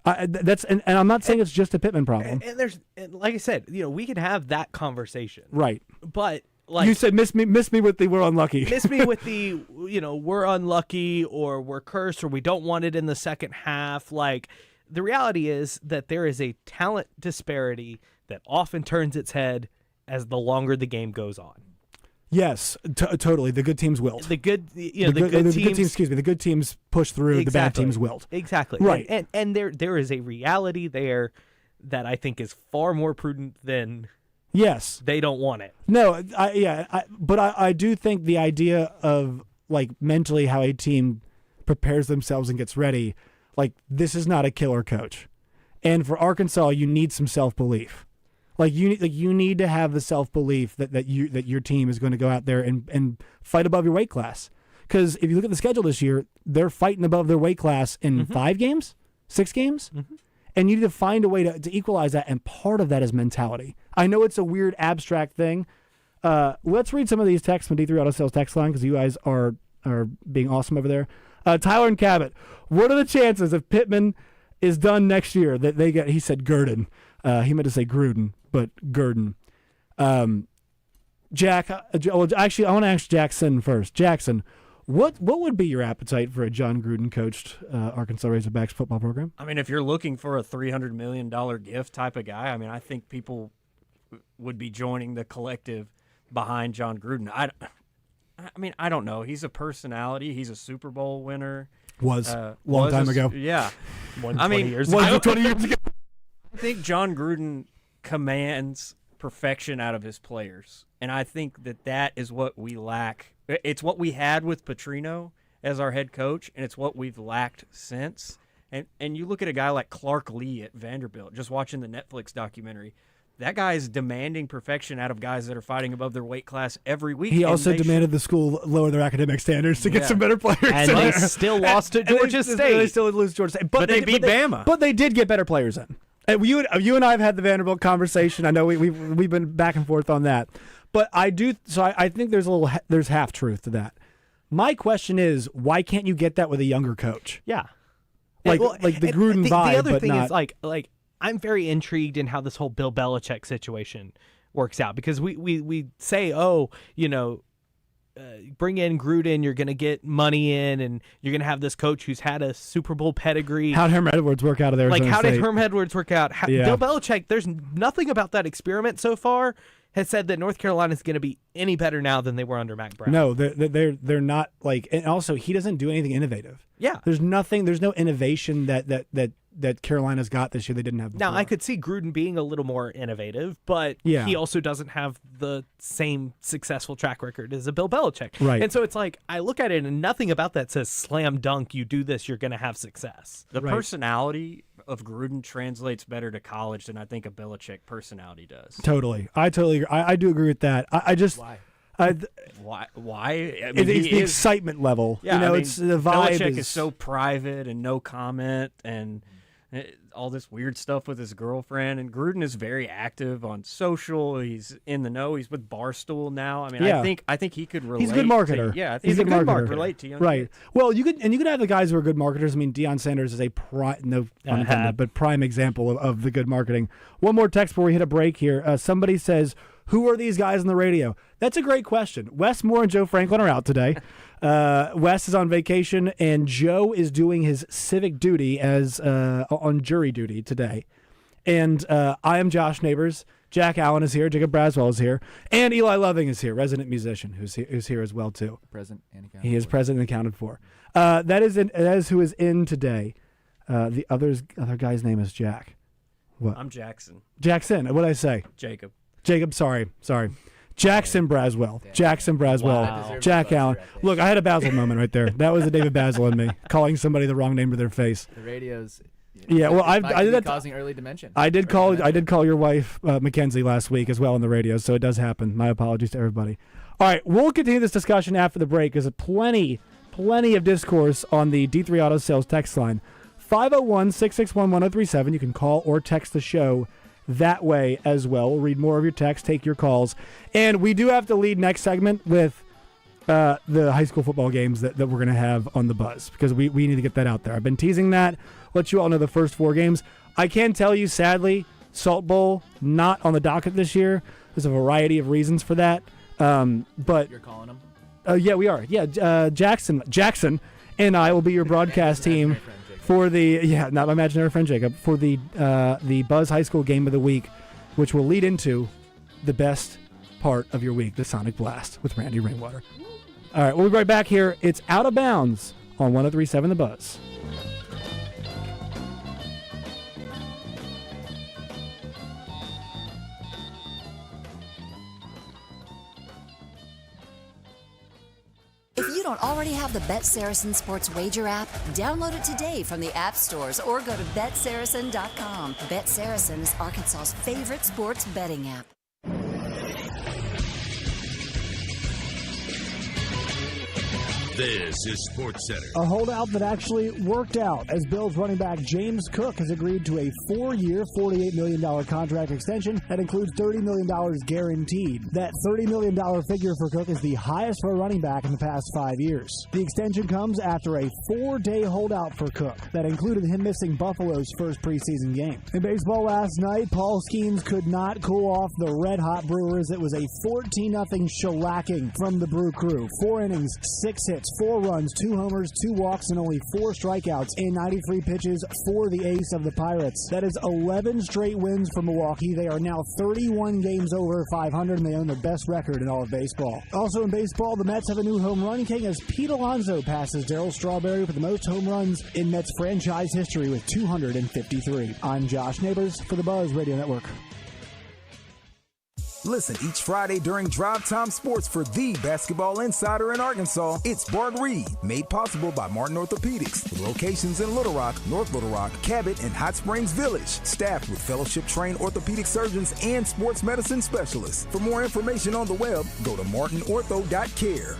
And I'm not saying it's just a Pittman problem. And like I said, we can have that conversation. Right. But you said miss me with the we're unlucky. Miss me with the we're unlucky or we're cursed or we don't want it in the second half. The reality is that there is a talent disparity that often turns its head as the longer the game goes on. Yes, totally. The good teams wilt. The good teams. Excuse me. The good teams push through. Exactly. The bad teams wilt. Exactly. Right. And there is a reality there that I think is far more prudent than. Yes. They don't want it. No. But I do think the idea of mentally how a team prepares themselves and gets ready, this is not a killer coach, and for Arkansas you need some self-belief. You need to have the self-belief that your team is going to go out there and fight above your weight class. Because if you look at the schedule this year, they're fighting above their weight class in 5 games, 6 games, and you need to find a way to equalize that, and part of that is mentality. I know it's a weird, abstract thing. Let's read some of these texts from D3 Auto Sales text line because you guys are being awesome over there. Tyler and Cabot, what are the chances if Pittman is done next year that they get, he said Gurdon. He meant to say Gruden, but Gurdon. Jack, actually, I want to ask Jackson first. Jackson, what would be your appetite for a John Gruden coached Arkansas Razorbacks football program? I mean, if you're looking for a $300 million gift type of guy, I mean, I think people would be joining the collective behind John Gruden. I don't know. He's a personality. He's a Super Bowl winner. Long time ago. Yeah. 20 years ago. I think John Gruden commands perfection out of his players, and I think that is what we lack. It's what we had with Petrino as our head coach, and it's what we've lacked since. And you look at a guy like Clark Lee at Vanderbilt, just watching the Netflix documentary. That guy is demanding perfection out of guys that are fighting above their weight class every week. He also demanded the school lower their academic standards to get some better players. And they still lost to Georgia State. They still lose to Georgia State. But they beat Bama. But they did get better players in. And you and I have had the Vanderbilt conversation. I know we've been back and forth on that. But I do. So I think there's half truth to that. My question is, why can't you get that with a younger coach? Yeah. Like the Gruden vibe. The other but thing not, is like I'm very intrigued in how this whole Bill Belichick situation works out, because we say, oh, bring in Gruden, you're going to get money in, and you're going to have this coach who's had a Super Bowl pedigree. How'd Herm Edwards work out of there? Like, how did Herm Edwards work out? Yeah. Bill Belichick, there's nothing about that experiment so far has said that North Carolina is going to be any better now than they were under Mac Brown. No, they're not, like, and also he doesn't do anything innovative. Yeah. There's no innovation that Carolina's got this year they didn't have before. Now, I could see Gruden being a little more innovative, but Yeah. he also doesn't have the same successful track record as a Bill Belichick. Right. And so it's like, I look at it and nothing about that says slam dunk, you do this, you're going to have success. The personality of Gruden translates better to college than I think a Belichick personality does. Totally. I totally agree. I do agree with that. I just... Why? Why? I mean, It's the excitement level. Yeah, it's the vibe. Belichick is so private and no comment and all this weird stuff with his girlfriend. And Gruden is very active on social. He's in the know. He's with Barstool now. I mean, Yeah. I think he could relate. He's a good marketer. I think he's a good marketer. relate to young right. kids. Well, you could have the guys who are good marketers. I mean, Deion Sanders is a no pun intended, but prime example of the good marketing. One more text before we hit a break here. Somebody says, "Who are these guys on the radio?" That's a great question. Wes Moore and Joe Franklin are out today. Wes is on vacation, and Joe is doing his civic duty as on jury duty today. And I am Josh Neighbors. Jack Allen is here. Jacob Braswell is here. And Eli Loving is here, resident musician, who's here as well, too. Present and accounted He is for. present and accounted for. That is who is in today. The other guy's name is Jack. What? I'm Jackson. Jackson. What did I say? Jacob. Jacob, sorry. Jackson Braswell. Jackson Braswell. Wow. Jack Allen. Look, I had a Basil moment right there. That was a David Basil in me, calling somebody the wrong name to their face. The radio's. Yeah, well, I might did be that. causing early dementia. I did call your wife Mackenzie last week as well on the radio, so it does happen. My apologies to everybody. All right, we'll continue this discussion after the break. There's plenty of discourse on the D3 Auto Sales text line. 501-661-1037. You can call or text the show that way as well. We'll read more of your texts, take your calls. And we do have to lead next segment with the high school football games that we're going to have on the Buzz, because we need to get that out there. I've been teasing that. Let you all know the first 4 games. I can tell you, sadly, Salt Bowl not on the docket this year. There's a variety of reasons for that. But You're calling them? yeah, we are. Yeah, Jackson and I will be your broadcast team for the not my imaginary friend Jacob, for the Buzz High School Game of the Week, which will lead into the best part of your week, the Sonic Blast with Randy Rainwater. All right, we'll be right back here. It's Out of Bounds on 103.7 The Buzz. If you don't already have the Bet Saracen Sports Wager app, download it today from the app stores or go to BetSaracen.com. Bet Saracen is Arkansas's favorite sports betting app. This is Sports Center. A holdout that actually worked out, as Bills running back James Cook has agreed to a 4-year, $48 million contract extension that includes $30 million guaranteed. That $30 million figure for Cook is the highest for a running back in the past 5 years. The extension comes after a 4-day holdout for Cook that included him missing Buffalo's first preseason game. In baseball last night, Paul Skeens could not cool off the red-hot Brewers. It was a 14-0 shellacking from the Brew Crew. 4 innings, 6 hits, 4 runs, 2 homers, 2 walks, and only 4 strikeouts in 93 pitches for the ace of the Pirates. That is 11 straight wins for Milwaukee. They are now 31 games over 500, and they own the best record in all of baseball. Also in baseball, the Mets have a new home run king as Pete Alonso passes Darryl Strawberry for the most home runs in Mets franchise history with 253. I'm Josh Neighbors for the Buzz Radio Network. Listen each Friday during Drive Time Sports for the basketball insider in Arkansas. It's Bart Reed, made possible by Martin Orthopedics, with locations in Little Rock, North Little Rock, Cabot, and Hot Springs Village. Staffed with fellowship-trained orthopedic surgeons and sports medicine specialists. For more information on the web, go to martinortho.care.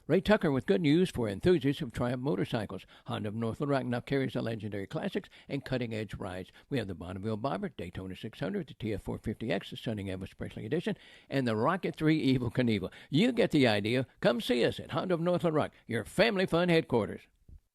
Ray Tucker with good news for enthusiasts of Triumph motorcycles. Honda of North Little Rock now carries the legendary classics and cutting-edge rides. We have the Bonneville Bobber, Daytona 600, the TF450X, the Stunning Evo Special Edition, and the Rocket 3 Evel Knievel. You get the idea. Come see us at Honda of North Little Rock, your family fun headquarters.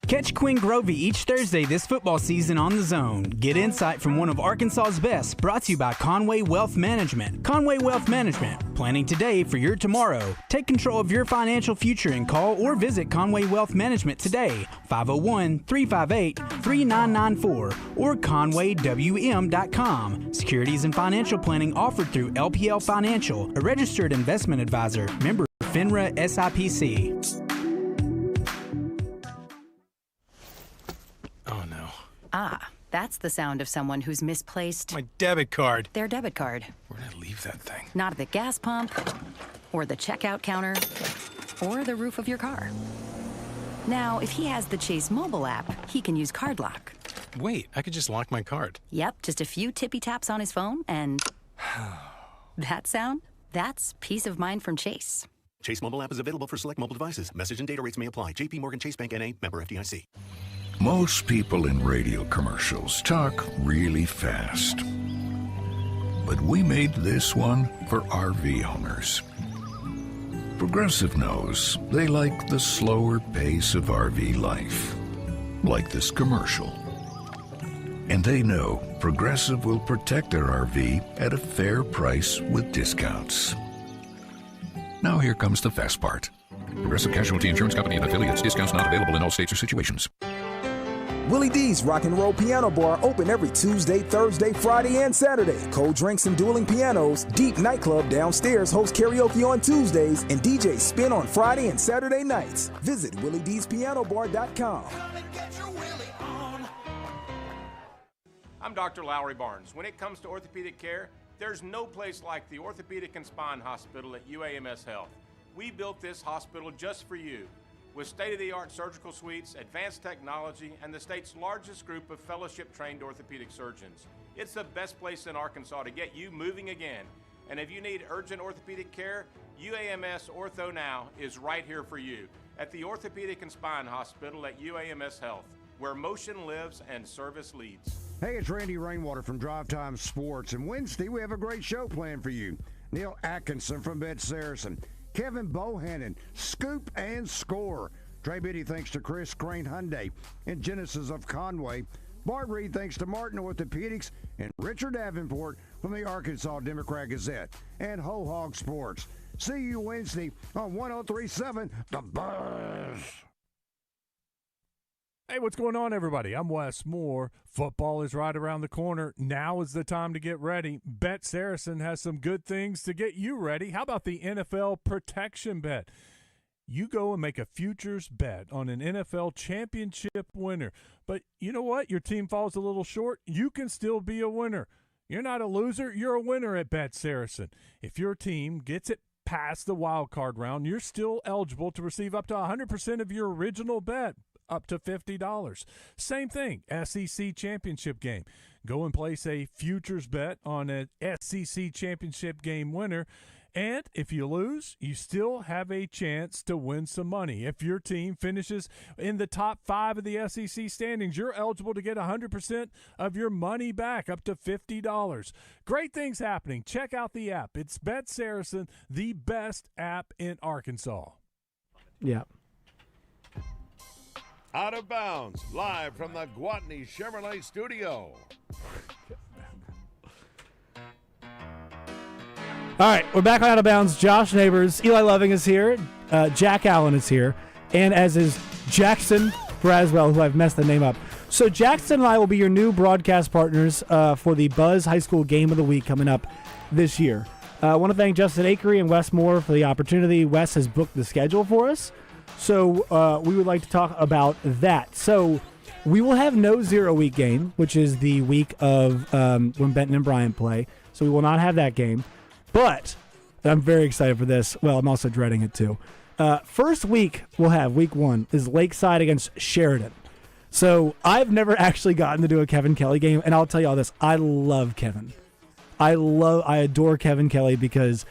Catch Quinn Grovey each Thursday this football season on The Zone. Get insight from one of Arkansas's best, brought to you by Conway Wealth Management. Conway Wealth Management, planning today for your tomorrow. Take control of your financial future and call or visit Conway Wealth Management today, 501-358-3994 or conwaywm.com. Securities and financial planning offered through LPL Financial, a registered investment advisor, member FINRA SIPC. Oh, no. Ah, that's the sound of someone who's misplaced My debit card. their debit card. Where did I leave that thing? Not at the gas pump, or the checkout counter, or the roof of your car. Now, if he has the Chase mobile app, he can use Card Lock. Wait, I could just lock my card. Yep, just a few tippy taps on his phone, and that sound? That's peace of mind from Chase. Chase mobile app is available for select mobile devices. Message and data rates may apply. J.P. Morgan Chase Bank N.A. Member FDIC. Most people in radio commercials talk really fast. But we made this one for RV owners. Progressive knows they like the slower pace of RV life, like this commercial. And they know Progressive will protect their RV at a fair price with discounts. Now here comes the fast part. Progressive Casualty Insurance Company and affiliates. Discounts not available in all states or situations. Willie D's Rock and Roll Piano Bar open every Tuesday, Thursday, Friday, and Saturday. Cold drinks and dueling pianos. Deep Nightclub downstairs hosts karaoke on Tuesdays and DJ Spin on Friday and Saturday nights. Visit WillieD'sPianoBar.com. I'm Dr. Lowry Barnes. When it comes to orthopedic care, there's no place like the Orthopedic and Spine Hospital at UAMS Health. We built this hospital just for you. With state-of-the-art surgical suites, advanced technology, and the state's largest group of fellowship-trained orthopedic surgeons. It's the best place in Arkansas to get you moving again. And if you need urgent orthopedic care, UAMS Ortho Now is right here for you at the Orthopedic and Spine Hospital at UAMS Health, where motion lives and service leads. Hey, it's Randy Rainwater from Drive Time Sports, and Wednesday we have a great show planned for you. Neil Atkinson from Bet Saracen, Kevin Bohannon, Scoop and Score. Trey Biddy thanks to Chris Crane Hyundai and Genesis of Conway. Bart Reed thanks to Martin Orthopedics and Richard Davenport from the Arkansas Democrat Gazette and Ho Hog Sports. See you Wednesday on 103.7 The Buzz. Hey, what's going on, everybody? I'm Wes Moore. Football is right around the corner. Now is the time to get ready. Bet Saracen has some good things to get you ready. How about the NFL protection bet? You go and make a futures bet on an NFL championship winner. But you know what? Your team falls a little short. You can still be a winner. You're not a loser. You're a winner at Bet Saracen. If your team gets it past the wild card round, you're still eligible to receive up to 100% of your original bet, up to $50. Same thing, SEC championship game. Go and place a futures bet on an SEC championship game winner. And if you lose, you still have a chance to win some money. If your team finishes in the top 5 of the SEC standings, you're eligible to get 100% of your money back, up to $50. Great things happening. Check out the app. It's Bet Saracen, the best app in Arkansas. Yeah. Out of Bounds, live from the Gwatney Chevrolet studio. All right, we're back on Out of Bounds. Josh Neighbors, Eli Loving is here. Jack Allen is here. And as is Jackson Braswell, who I've messed the name up. So Jackson and I will be your new broadcast partners for the Buzz High School Game of the Week coming up this year. I want to thank Justin Akery and Wes Moore for the opportunity. Wes has booked the schedule for us. So we would like to talk about that. So we will have no 0 week game, which is the week of when Benton and Bryant play. So we will not have that game. But I'm very excited for this. Well, I'm also dreading it too. First week we'll have, week 1, is Lakeside against Sheridan. So I've never actually gotten to do a Kevin Kelly game, and I'll tell you all this. I love Kevin. I adore Kevin Kelly because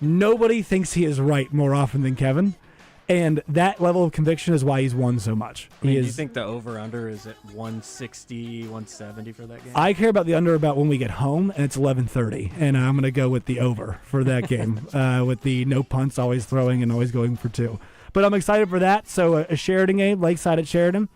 nobody thinks he is right more often than Kevin. And that level of conviction is why he's won so much. Do you think the over-under is at 160, 170 for that game? I care about the under about when we get home, and it's 11:30, and I'm going to go with the over for that game, with the no punts, always throwing and always going for 2. But I'm excited for that. So a Sheridan game, Lakeside at Sheridan.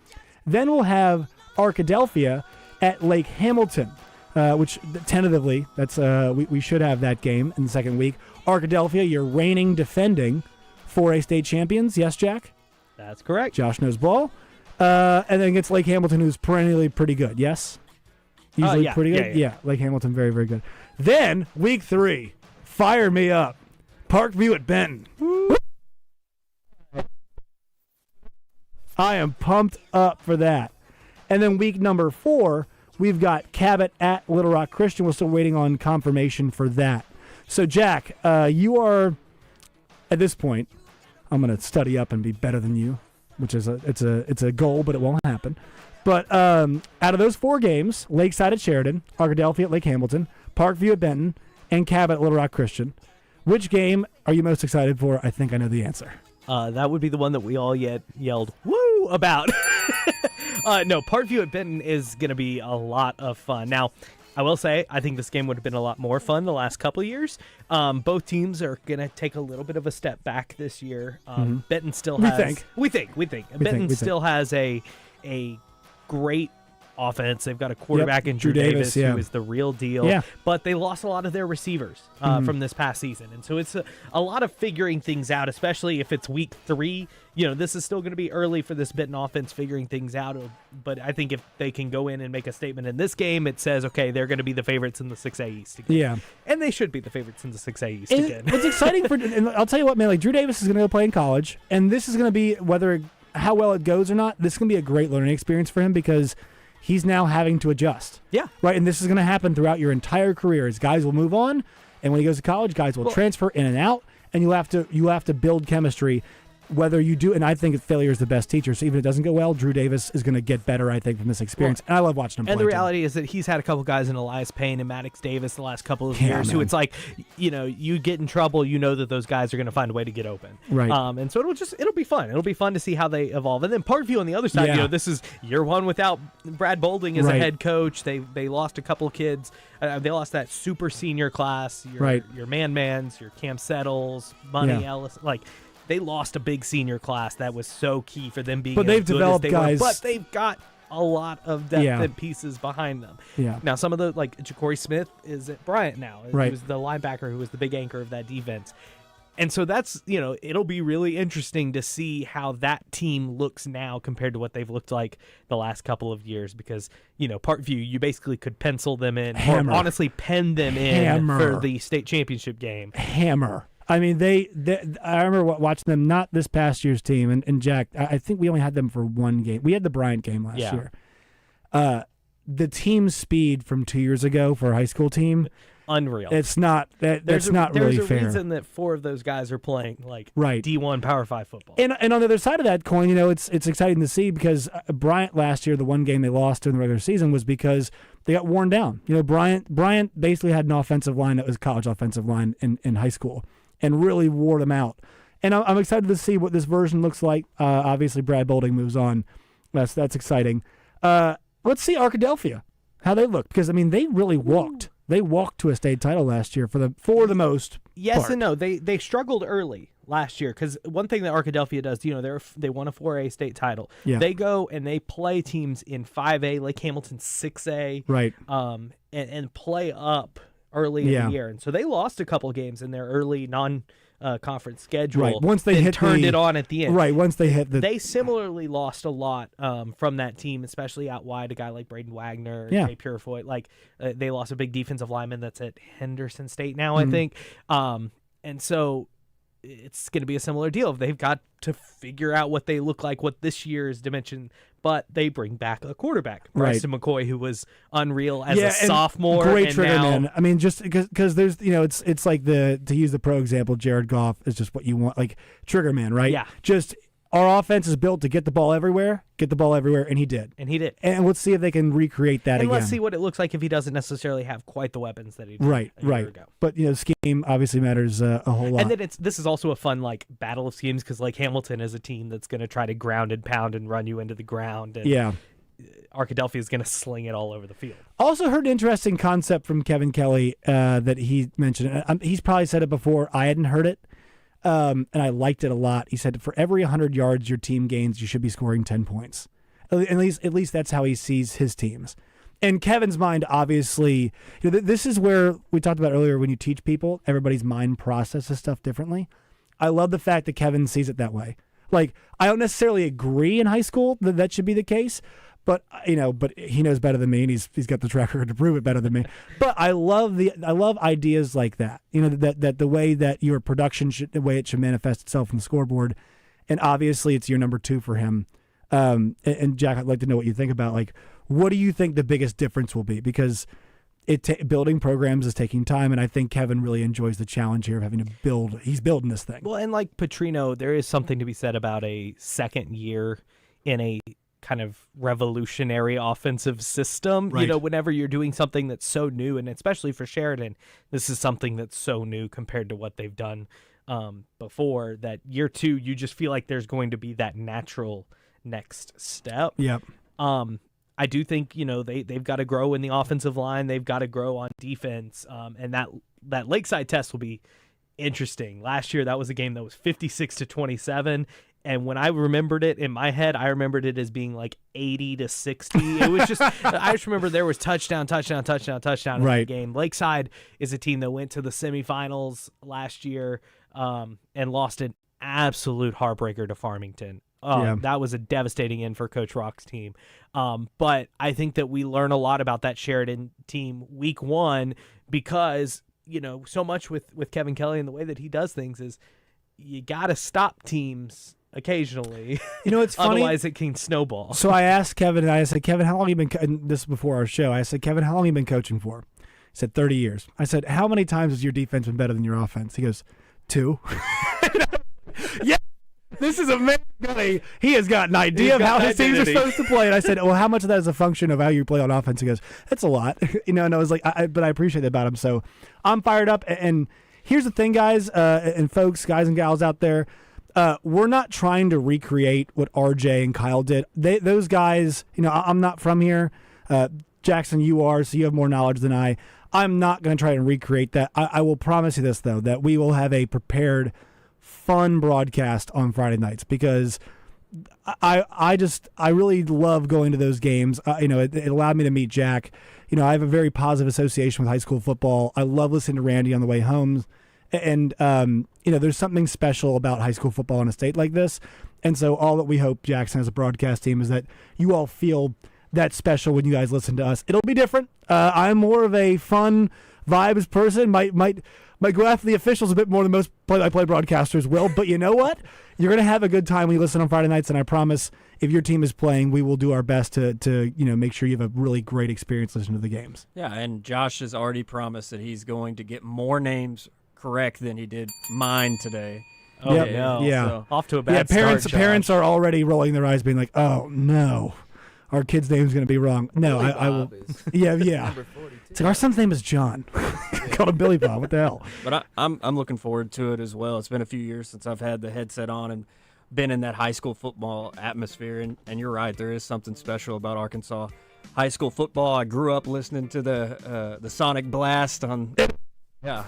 Then we'll have Arkadelphia at Lake Hamilton, which tentatively, that's we should have that game in the second week. Arkadelphia, your reigning defending 4A state champions. Yes, Jack? That's correct. Josh knows ball. And then against Lake Hamilton, who's perennially pretty good. Yes? Usually pretty good? Yeah, Lake Hamilton, very, very good. Then, week 3, fire me up. Parkview at Benton. I am pumped up for that. And then week number 4, we've got Cabot at Little Rock Christian. We're still waiting on confirmation for that. So, Jack, you are, at this point, I'm going to study up and be better than you, which is it's a goal, but it won't happen. But out of those 4 games, Lakeside at Sheridan, Arkadelphia at Lake Hamilton, Parkview at Benton, and Cabot at Little Rock Christian, which game are you most excited for? I think I know the answer. That would be the one that we all yelled, woo, about. No, Parkview at Benton is going to be a lot of fun. Now, I will say, I think this game would have been a lot more fun the last couple of years. Both teams are going to take a little bit of a step back this year. Benton still has... We think. Benton still has a great offense. They've got a quarterback in Drew Davis who is the real deal. Yeah. But they lost a lot of their receivers from this past season. And so it's a lot of figuring things out, especially if it's week 3. This is still going to be early for this Benton offense figuring things out. But I think if they can go in and make a statement in this game, it says, okay, they're going to be the favorites in the 6A East again. Yeah. And they should be the favorites in the 6A East And again. What's exciting and I'll tell you what, man, like Drew Davis is going to go play in college, and this is going to be, whether how well it goes or not, this is going to be a great learning experience for him because he's now having to adjust. Yeah. Right, and this is going to happen throughout your entire career as guys will move on, and when he goes to college, guys will transfer in and out, and you have to build chemistry. Whether you do, and I think failure is the best teacher, so even if it doesn't go well, Drew Davis is going to get better, I think, from this experience. And I love watching him play. And the reality is that he's had a couple guys in Elias Payne and Maddox Davis the last couple of years who it's like, you get in trouble, that those guys are going to find a way to get open. Right. And so it'll be fun. It'll be fun to see how they evolve. And then Parkview on the other side, this is year 1 without Brad Bolding as a head coach. They lost a couple kids. They lost that super senior class. Your Man-Mans, your Cam Settles, Bunny Ellis, they lost a big senior class that was so key for them being. But they've developed guys. But they've got a lot of depth and pieces behind them. Yeah. Now some of the Ja'Cory Smith is at Bryant now. Right. He was the linebacker who was the big anchor of that defense. And so that's it'll be really interesting to see how that team looks now compared to what they've looked like the last couple of years because Parkview you basically could pencil them in or honestly pen them in for the state championship game. Hammer. I mean, I remember watching them, not this past year's team, and Jack, I think we only had them for one game. We had the Bryant game last year. The team speed from 2 years ago for a high school team, unreal. It's not that's not really fair. There's a reason that 4 of those guys are playing D1 Power 5 football. And on the other side of that coin, it's exciting to see because Bryant last year, the one game they lost during the regular season was because they got worn down. Bryant basically had an offensive line that was a college offensive line in high school. And really wore them out. And I'm excited to see what this version looks like. Obviously, Brad Bolding moves on. That's exciting. Let's see Arkadelphia, how they look. Because, they really walked. They walked to a state title last year for the most Yes part. and no. They struggled early last year. Because one thing that Arkadelphia does, they won a 4A state title. Yeah. They go and they play teams in 5A, Lake Hamilton 6A. Right. And play up early in the year. And so they lost a couple games in their early non-conference schedule. Right. Once they turned it on at the end. Right. Once they hit They similarly lost a lot from that team, especially out wide. A guy like Braden Wagner, Jay Purefoy. They lost a big defensive lineman that's at Henderson State now, I think. And so it's going to be a similar deal. They've got to figure out what they look like, what this year's dimension. But they bring back a quarterback, Bryson McCoy, who was unreal as a sophomore. Great and trigger now, man. Just because there's it's like to use the pro example, Jared Goff is just what you want, like trigger man, right? Yeah. Just our offense is built to get the ball everywhere, and he did. And let's see if they can recreate that again. And let's see what it looks like if he doesn't necessarily have quite the weapons that he did a year ago. But scheme obviously matters a whole lot. And then this is also a fun battle of schemes because Hamilton is a team that's going to try to ground and pound and run you into the ground. And Arkadelphia is going to sling it all over the field. Also heard an interesting concept from Kevin Kelly that he mentioned. He's probably said it before. I hadn't heard it. and I liked it a lot. He said, for every 100 yards your team gains, you should be scoring 10 points. At least that's how he sees his teams. In Kevin's mind, obviously, this is where we talked about earlier when you teach people, everybody's mind processes stuff differently. I love the fact that Kevin sees it that way. Like, I don't necessarily agree in high school that should be the case, but but he knows better than me, and he's got the track record to prove it better than me. But I love ideas like that. That the way that your production the way it should manifest itself on the scoreboard, and obviously it's your number 2 for him. And Jack, I'd like to know what you think about, like, what do you think the biggest difference will be? Because building programs is taking time, and I think Kevin really enjoys the challenge here of having to build. He's building this thing. Well, and like Petrino, there is something to be said about a second year in a kind of revolutionary offensive system. Right. Whenever you're doing something that's so new, and especially for Sheridan, this is something that's so new compared to what they've done before, that year 2, you just feel like there's going to be that natural next step. Yep. I do think, they've got to grow in the offensive line. They've got to grow on defense. And that Lakeside test will be interesting. Last year, that was a game that was 56-27. And when I remembered it in my head, I remembered it as being like 80-60. It was just, I just remember there was touchdown in Right. the game. Lakeside is a team that went to the semifinals last year and lost an absolute heartbreaker to Farmington. That was a devastating end for Coach Rock's team. But I think that we learn a lot about that Sheridan team week 1 because, so much with Kevin Kelly and the way that he does things is you got to stop teams occasionally. It's funny. Otherwise it can snowball. So I asked Kevin, and I said, Kevin, how long have you been, and this is before our show, I said, Kevin, how long have you been coaching for? He said, 30 years. I said, how many times has your defense been better than your offense? He goes, 2. Yeah. This is a man. He has got an idea of how his teams are supposed to play. And I said, well, how much of that is a function of how you play on offense? He goes, it's a lot. And I was like, but I appreciate that about him. So I'm fired up. And here's the thing, guys, and folks, guys and gals out there. We're not trying to recreate what RJ and Kyle did. Those guys, I'm not from here. Jackson, you are, so you have more knowledge than I. I'm not going to try and recreate that. I will promise you this, though, that we will have a prepared, fun broadcast on Friday nights because I really love going to those games. It allowed me to meet Jack. I have a very positive association with high school football. I love listening to Randy on the way home. And, there's something special about high school football in a state like this. And so all that we hope, Jackson, as a broadcast team, is that you all feel that special when you guys listen to us. It'll be different. I'm more of a fun vibes person. Might go after the officials a bit more than most play-by-play broadcasters will. But you know what? You're going to have a good time when you listen on Friday nights. And I promise if your team is playing, we will do our best to make sure you have a really great experience listening to the games. Yeah, and Josh has already promised that he's going to get more names correct than he did mine today. Oh, yep. no. Yeah. So, off to a bad start, Josh. Parents are already rolling their eyes being like, oh, no. Our kid's name's going to be wrong. No, Billy I will. Bob is Yeah. number 42. It's like our son's name is John. Called him Billy Bob. What the hell? But I'm looking forward to it as well. It's been a few years since I've had the headset on and been in that high school football atmosphere. And you're right, there is something special about Arkansas high school football. I grew up listening to the Sonic Blast on. Yeah,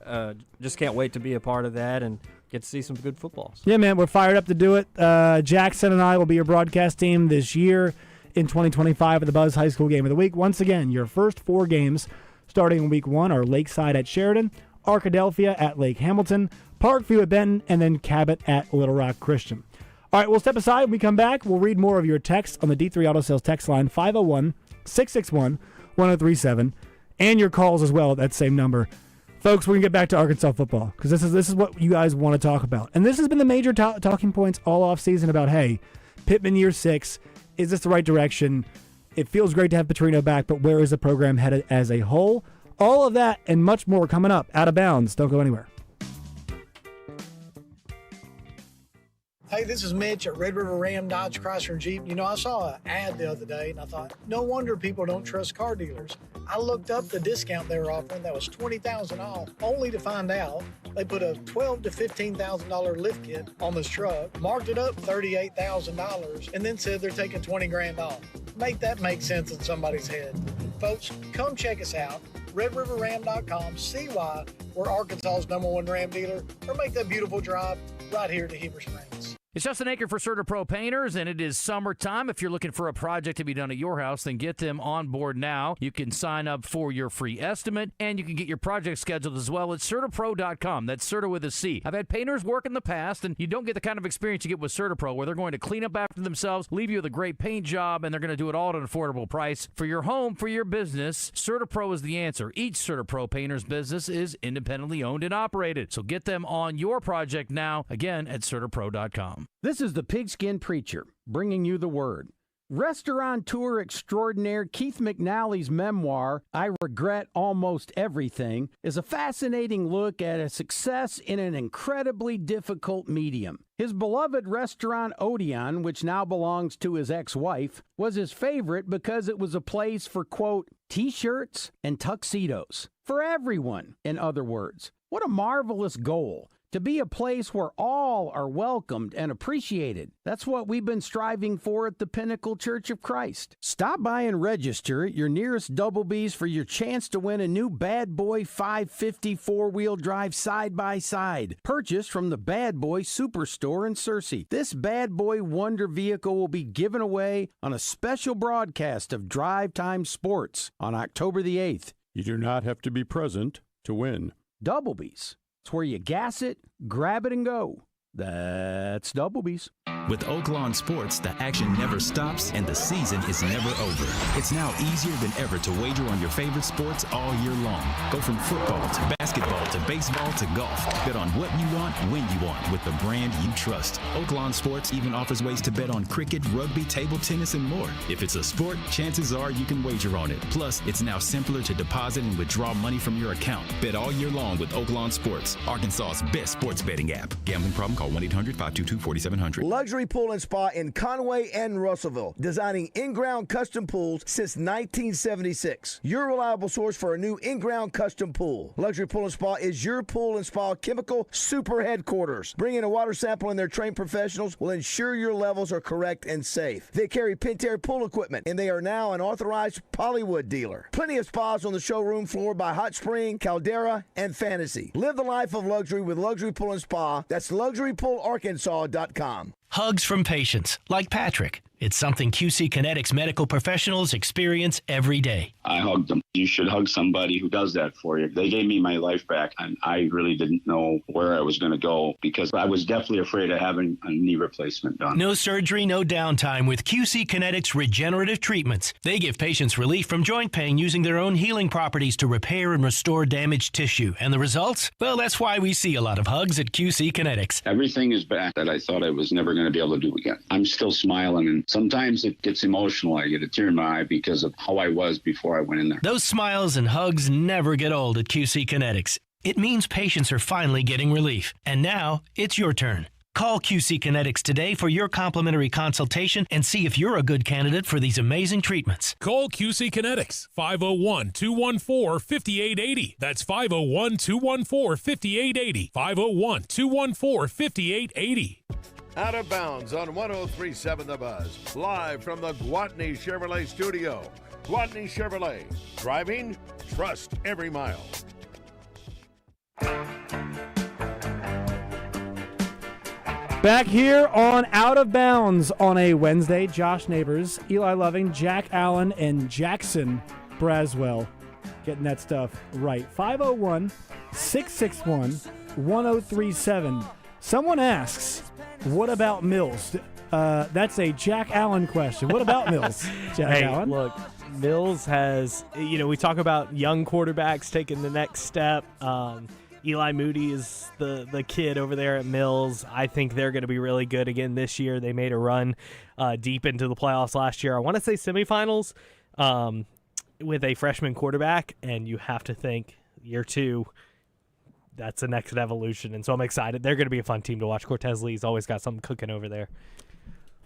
and just can't wait to be a part of that and get to see some good footballs. Yeah, man, we're fired up to do it. Jackson and I will be your broadcast team this year in 2025 at the Buzz High School Game of the Week. Once again, your first 4 games starting in Week 1 are Lakeside at Sheridan, Arkadelphia at Lake Hamilton, Parkview at Benton, and then Cabot at Little Rock Christian. All right, we'll step aside. When we come back, we'll read more of your texts on the D3 Auto Sales text line, 501-661-1037, and your calls as well at that same number. Folks, we're going to get back to Arkansas football because this is what you guys want to talk about. And this has been the major talking points all offseason about, hey, Pittman year 6, is this the right direction? It feels great to have Petrino back, but where is the program headed as a whole? All of that and much more coming up. Out of Bounds. Don't go anywhere. Hey, this is Mitch at Red River Ram Dodge Chrysler Jeep. I saw an ad the other day, and I thought, no wonder people don't trust car dealers. I looked up the discount they were offering that was $20,000 off, only to find out they put a $12,000 to $15,000 lift kit on this truck, marked it up $38,000, and then said they're taking $20,000 off. Make that make sense in somebody's head. Folks, come check us out. RedRiverRam.com, see why we're Arkansas's #1 Ram dealer, or make that beautiful drive right here to Heber Springs. It's Justin Aker for CertaPro Painters, and it is summertime. If you're looking for a project to be done at your house, then get them on board now. You can sign up for your free estimate, and you can get your project scheduled as well at CertaPro.com. That's Certa with a C. I've had painters work in the past, and you don't get the kind of experience you get with CertaPro, where they're going to clean up after themselves, leave you with a great paint job, and they're going to do it all at an affordable price. For your home, for your business, CertaPro is the answer. Each CertaPro Painters business is independently owned and operated. So get them on your project now, again, at CertaPro.com. This is the Pigskin Preacher, bringing you the word. Restaurateur extraordinaire Keith McNally's memoir, I Regret Almost Everything, is a fascinating look at a success in an incredibly difficult medium. His beloved restaurant Odeon, which now belongs to his ex-wife, was his favorite because it was a place for, quote, T-shirts and tuxedos. For everyone, in other words. What a marvelous goal. To be a place where all are welcomed and appreciated. That's what we've been striving for at the Pinnacle Church of Christ. Stop by and register at your nearest Doublebee's for your chance to win a new Bad Boy 550 four-wheel drive side-by-side, purchased from the Bad Boy Superstore in Searcy. This Bad Boy Wonder vehicle will be given away on a special broadcast of Drive Time Sports on October the 8th. You do not have to be present to win. Doublebee's. It's where you gas it, grab it, and go. That's Doublebee's. With Oaklawn Sports, the action never stops and the season is never over. It's now easier than ever to wager on your favorite sports all year long. Go from football to basketball to baseball to golf. Bet on what you want, when you want, with the brand you trust. Oaklawn Sports even offers ways to bet on cricket, rugby, table tennis, and more. If it's a sport, chances are you can wager on it. Plus, it's now simpler to deposit and withdraw money from your account. Bet all year long with Oaklawn Sports, Arkansas's best sports betting app. Gambling problem? Call 1-800-522-4700. Luxury Pool and Spa in Conway and Russellville, designing in-ground custom pools since 1976. Your reliable source for a new in-ground custom pool. Luxury Pool and Spa is your pool and spa chemical super headquarters. Bringing a water sample and their trained professionals will ensure your levels are correct and safe. They carry Pentair pool equipment, and they are now an authorized Polywood dealer. Plenty of spas on the showroom floor by Hot Spring, Caldera, and Fantasy. Live the life of luxury with Luxury Pool and Spa. That's LuxuryPoolArkansas.com. Hugs from patients like Patrick. It's something QC Kinetics medical professionals experience every day. I hugged them. You should hug somebody who does that for you. They gave me my life back, and I really didn't know where I was going to go because I was definitely afraid of having a knee replacement done. No surgery, no downtime with QC Kinetics regenerative treatments. They give patients relief from joint pain using their own healing properties to repair and restore damaged tissue. And the results? Well, that's why we see a lot of hugs at QC Kinetics. Everything is back that I thought I was never going to be able to do again. I'm still smiling, and sometimes it gets emotional. I get a tear in my eye because of how I was before I went in there. Those smiles and hugs never get old at QC Kinetics. It means patients are finally getting relief. And now, it's your turn. Call QC Kinetics today for your complimentary consultation and see if you're a good candidate for these amazing treatments. Call QC Kinetics, 501-214-5880. That's 501-214-5880. 501-214-5880. Out of Bounds on 103.7 The Buzz. Live from the Gwatney Chevrolet studio. Gwatney Chevrolet. Driving, trust every mile. Back here on Out of Bounds on a Wednesday. Josh Neighbors, Eli Loving, Jack Allen, and Jackson Braswell getting that stuff right. 501-661-1037. Someone asks, what about Mills? That's a Jack Allen question. What about Mills, Jack Allen? Look, Mills has, we talk about young quarterbacks taking the next step. Eli Moody is the kid over there at Mills. I think they're going to be really good again this year. They made a run deep into the playoffs last year. I want to say semifinals with a freshman quarterback, and you have to think year two, that's the next evolution. And so I'm excited. They're going to be a fun team to watch. Cortez Lee's always got something cooking over there.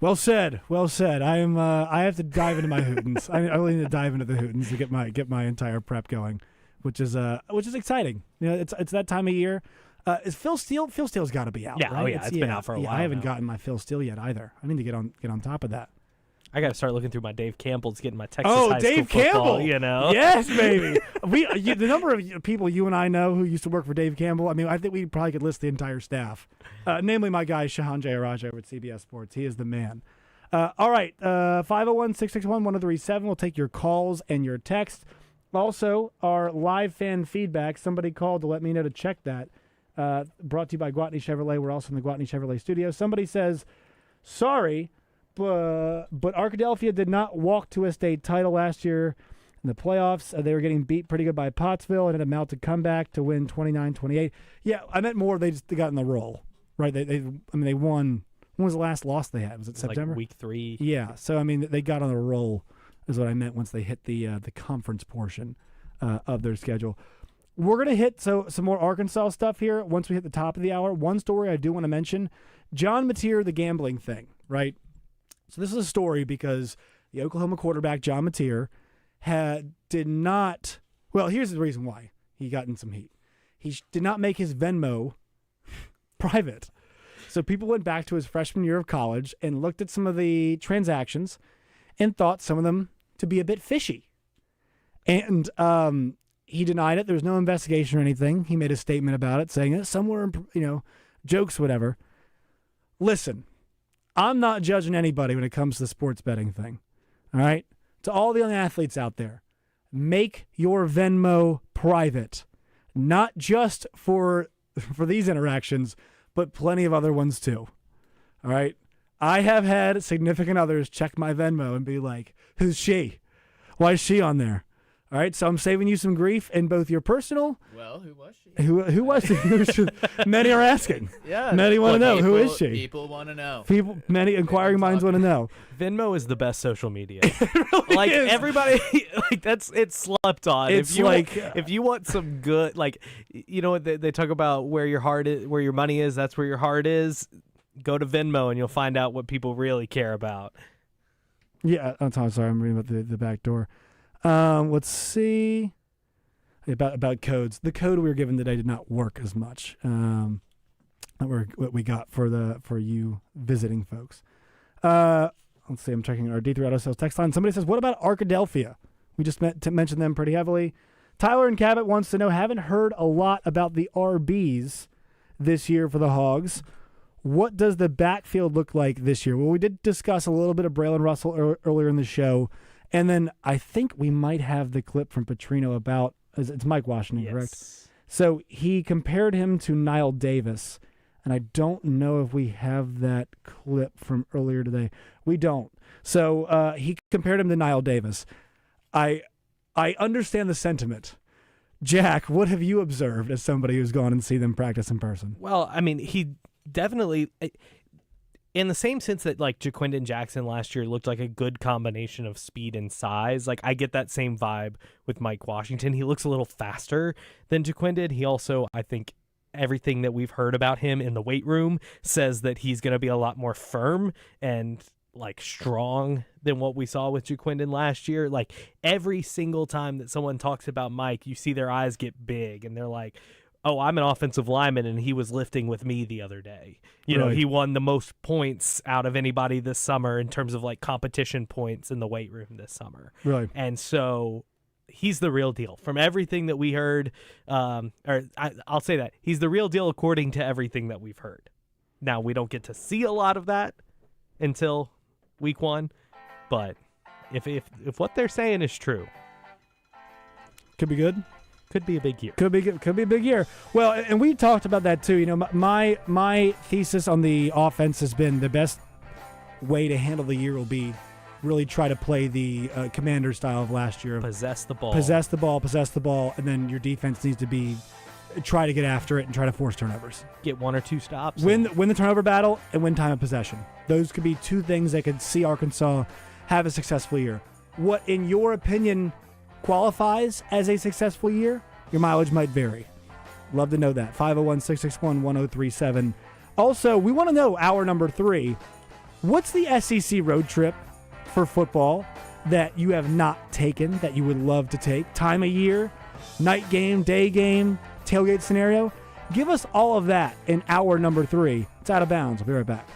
Well said. Well said. I am. I have to dive into my Hootens. I really need to dive into the Hootens to get my entire prep going, which is exciting. It's that time of year. Is Phil Steele? Phil Steele's got to be out. Yeah. Right? Oh yeah. It's been out for a while. I haven't now. gotten my Phil Steele yet either. I need to get on top of that. I got to start looking through my Dave Campbell's, getting my Texas Oh, high Dave school football, Campbell! you know? Yes, baby. The number of people you and I know who used to work for Dave Campbell. I mean, I think we probably could list the entire staff. Namely, my guy Shahan Jayaraj over at CBS Sports. He is the man. All right, 501-661-1037. We'll take your calls and your texts. Also, our live fan feedback. Somebody called to let me know to check that. Brought to you by Gwatney Chevrolet. We're also in the Gwatney Chevrolet studio. Somebody says, sorry, but Arkadelphia did not walk to a state title last year in the playoffs. They were getting beat pretty good by Pottsville, and it amounted to comeback to win 29-28. Yeah, I meant more. They got in the roll, right? They won. When was the last loss they had? Was it September? Like week 3. Yeah. So I mean, they got on a roll, is what I meant once they hit the conference portion of their schedule. We're gonna hit some more Arkansas stuff here once we hit the top of the hour. One story I do want to mention: John Mateer, the gambling thing, right? So this is a story because the Oklahoma quarterback, John Mateer, did not. Well, here's the reason why he got in some heat. He did not make his Venmo private. So people went back to his freshman year of college and looked at some of the transactions and thought some of them to be a bit fishy. And he denied it. There was no investigation or anything. He made a statement about it saying it's somewhere, jokes, whatever. Listen. I'm not judging anybody when it comes to the sports betting thing, all right? To all the young athletes out there, make your Venmo private, not just for these interactions, but plenty of other ones too, all right? I have had significant others check my Venmo and be like, who's she? Why is she on there? All right, so I'm saving you some grief in both your personal. Well, who was she? Who was she? Many are asking. Yeah. Many want to know who is she. People want to know. Many inquiring minds want to know. Venmo is the best social media. Like is. Everybody, like it's slept on. It's if you want some good, like what they talk about where your heart is, where your money is, that's where your heart is. Go to Venmo and you'll find out what people really care about. Yeah, I'm sorry. I'm reading about the back door. Let's see about codes. The code we were given today did not work as much. What we got for you visiting folks. Let's see. I'm checking our D3 Auto Sales text line. Somebody says, "What about Arkadelphia?" We just mentioned them pretty heavily. Tyler in Cabot wants to know. Haven't heard a lot about the RBs this year for the Hogs. What does the backfield look like this year? Well, we did discuss a little bit of Braylon Russell earlier in the show. And then I think we might have the clip from Petrino about it's Mike Washington, yes. Correct? So he compared him to Niall Davis, and I don't know if we have that clip from earlier today. We don't. So he compared him to Niall Davis. I understand the sentiment. Jack, what have you observed as somebody who's gone and seen them practice in person? Well, I mean, he definitely, in the same sense that like Jaquindon Jackson last year looked like a good combination of speed and size, like I get that same vibe with Mike Washington. He looks a little faster than Jaquindon. He also, I think, everything that we've heard about him in the weight room says that he's going to be a lot more firm and like strong than what we saw with Jaquindon last year. Like every single time that someone talks about Mike, you see their eyes get big and they're like, oh, I'm an offensive lineman and he was lifting with me the other day. You know, he won the most points out of anybody this summer in terms of like competition points in the weight room this summer. Right. And so he's the real deal from everything that we heard. I'll say that he's the real deal according to everything that we've heard. Now we don't get to see a lot of that until week 1, but if what they're saying is true, could be good. Could be a big year. Could be a big year. Well, and we talked about that too. You know, my thesis on the offense has been the best way to handle the year will be really try to play the Commander style of last year. Possess the ball, and then your defense needs to be try to get after it and try to force turnovers. Get 1 or 2 stops. Win the turnover battle and win time of possession. Those could be 2 things that could see Arkansas have a successful year. What, in your opinion, qualifies as a successful year? Your mileage might vary. Love to know that. 501-661-1037. Also, we want to know, hour number 3, what's the SEC road trip for football that you have not taken that you would love to take? Time of year, night game, day game, tailgate scenario? Give us all of that in hour number 3. It's Out of Bounds. We'll be right back.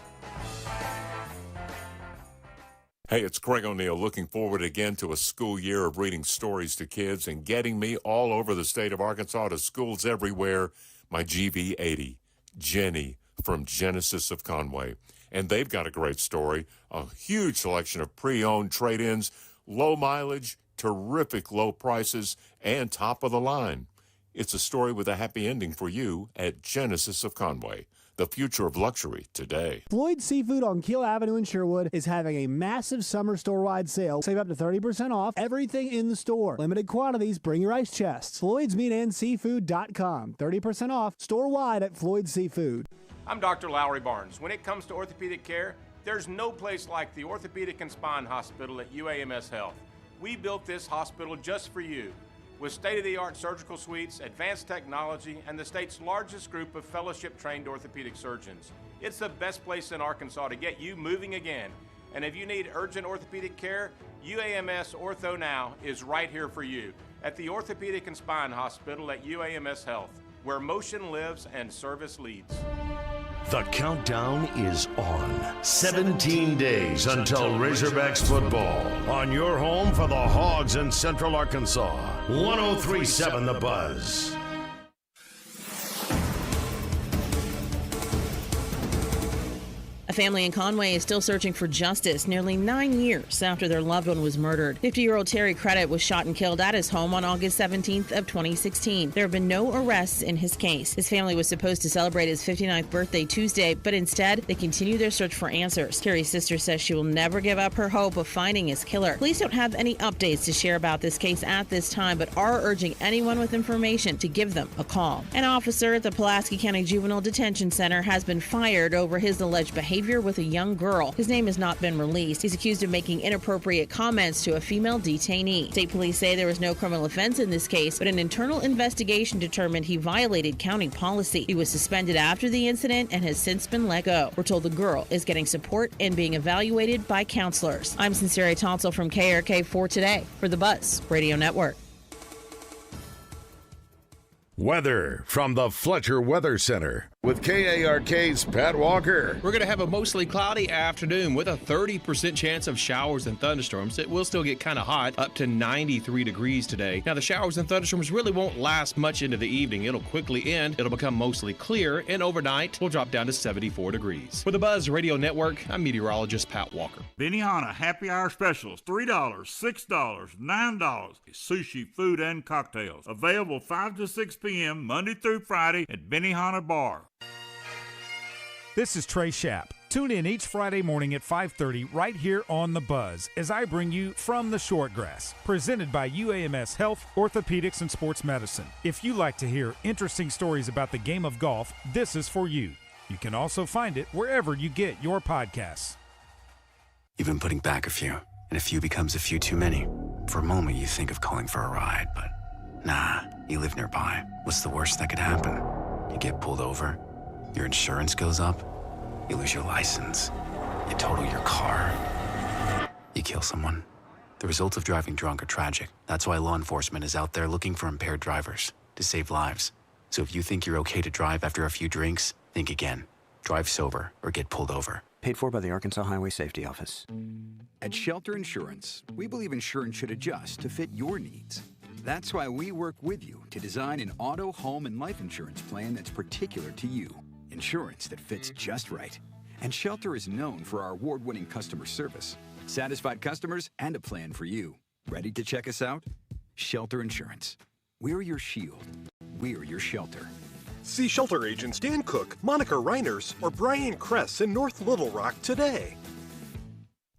Hey, it's Craig O'Neill, looking forward again to a school year of reading stories to kids and getting me all over the state of Arkansas to schools everywhere. My GV80, Jenny from Genesis of Conway. And they've got a great story, a huge selection of pre-owned trade-ins, low mileage, terrific low prices, and top of the line. It's a story with a happy ending for you at Genesis of Conway. The future of luxury today. Floyd Seafood on Keel Avenue in Sherwood is having a massive summer store-wide sale. Save up to 30% off everything in the store. Limited quantities, bring your ice chests. Floyd'sMeatandSeafood.com. 30% off store-wide at Floyd Seafood. I'm Dr. Lowry Barnes. When it comes to orthopedic care, there's no place like the Orthopedic and Spine Hospital at UAMS Health. We built this hospital just for you. With state-of-the-art surgical suites, advanced technology, and the state's largest group of fellowship-trained orthopedic surgeons. It's the best place in Arkansas to get you moving again. And if you need urgent orthopedic care, UAMS Ortho Now is right here for you at the Orthopedic and Spine Hospital at UAMS Health, where motion lives and service leads. The countdown is on. 17 days until Razorbacks football. On your home for the Hogs in Central Arkansas. 103.7 The Buzz. A family in Conway is still searching for justice nearly 9 years after their loved one was murdered. 50-year-old Terry Credit was shot and killed at his home on August 17th of 2016. There have been no arrests in his case. His family was supposed to celebrate his 59th birthday Tuesday, but instead they continue their search for answers. Terry's sister says she will never give up her hope of finding his killer. Police don't have any updates to share about this case at this time, but are urging anyone with information to give them a call. An officer at the Pulaski County Juvenile Detention Center has been fired over his alleged behavior with a young girl. His name has not been released. He's accused of making inappropriate comments to a female detainee. State police say there was no criminal offense in this case, but an internal investigation determined he violated county policy. He was suspended after the incident and has since been let go. We're told the girl is getting support and being evaluated by counselors. I'm Sincere Tonsel from KRK4 Today for the Buzz Radio Network. Weather from the Fletcher Weather Center with KARK's Pat Walker. We're going to have a mostly cloudy afternoon with a 30% chance of showers and thunderstorms. It will still get kind of hot, up to 93 degrees today. Now, the showers and thunderstorms really won't last much into the evening. It'll quickly end. It'll become mostly clear, and overnight, we'll drop down to 74 degrees. For the Buzz Radio Network, I'm meteorologist Pat Walker. Benihana Happy Hour Specials, $3, $6, $9. Sushi, food, and cocktails. Available 5 to 6 p.m. Monday through Friday at Benihana Bar. This is Trey Schapp. Tune in each Friday morning at 5:30 right here on The Buzz as I bring you From the Shortgrass, presented by UAMS Health, Orthopedics, and Sports Medicine. If you like to hear interesting stories about the game of golf, this is for you. You can also find it wherever you get your podcasts. You've been putting back a few, and a few becomes a few too many. For a moment, you think of calling for a ride, but nah, you live nearby. What's the worst that could happen? You get pulled over, your insurance goes up, you lose your license, you total your car, you kill someone. The results of driving drunk are tragic. That's why law enforcement is out there looking for impaired drivers to save lives. So if you think you're okay to drive after a few drinks, think again. Drive sober or get pulled over. Paid for by the Arkansas Highway Safety Office. At Shelter Insurance, we believe insurance should adjust to fit your needs. That's why we work with you to design an auto, home, and life insurance plan that's particular to you. Insurance that fits just right. And Shelter is known for our award-winning customer service, satisfied customers, and a plan for you. Ready to check us out? Shelter Insurance. We're your shield. We're your shelter. See Shelter agents Dan Cook, Monica Reiners, or Brian Kress in North Little Rock today.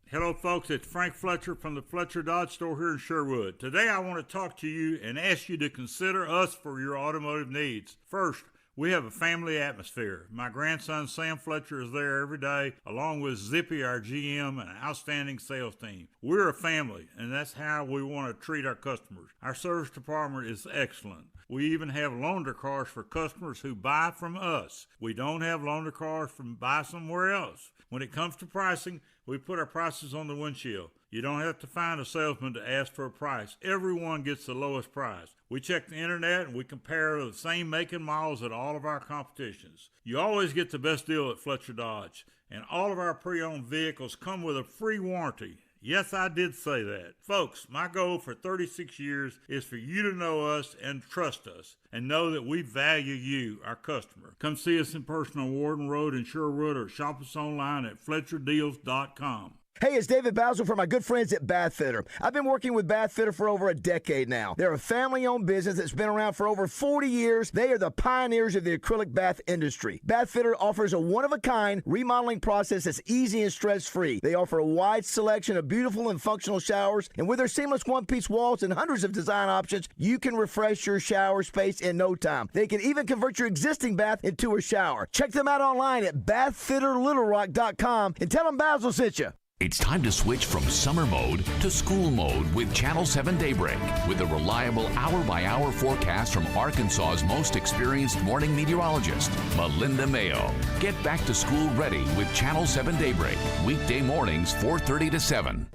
Hello, folks. It's Frank Fletcher from the Fletcher Dodge store here in Sherwood. Today, I want to talk to you and ask you to consider us for your automotive needs. First, we have a family atmosphere. My grandson, Sam Fletcher, is there every day, along with Zippy, our GM, and an outstanding sales team. We're a family, and that's how we want to treat our customers. Our service department is excellent. We even have loaner cars for customers who buy from us. We don't have loaner cars from buy somewhere else. When it comes to pricing, we put our prices on the windshield. You don't have to find a salesman to ask for a price. Everyone gets the lowest price. We check the internet and we compare the same make and models at all of our competitions. You always get the best deal at Fletcher Dodge, and all of our pre-owned vehicles come with a free warranty. Yes, I did say that. Folks, my goal for 36 years is for you to know us and trust us and know that we value you, our customer. Come see us in person on Warden Road in Sherwood or shop us online at FletcherDeals.com. Hey, it's David Basil from my good friends at Bath Fitter. I've been working with Bath Fitter for over a decade now. They're a family-owned business that's been around for over 40 years. They are the pioneers of the acrylic bath industry. Bath Fitter offers a one-of-a-kind remodeling process that's easy and stress-free. They offer a wide selection of beautiful and functional showers, and with their seamless one-piece walls and hundreds of design options, you can refresh your shower space in no time. They can even convert your existing bath into a shower. Check them out online at bathfitterlittlerock.com and tell them Basil sent you. It's time to switch from summer mode to school mode with Channel 7 Daybreak. With a reliable hour-by-hour forecast from Arkansas's most experienced morning meteorologist, Melinda Mayo. Get back to school ready with Channel 7 Daybreak. Weekday mornings, 4:30 to 7.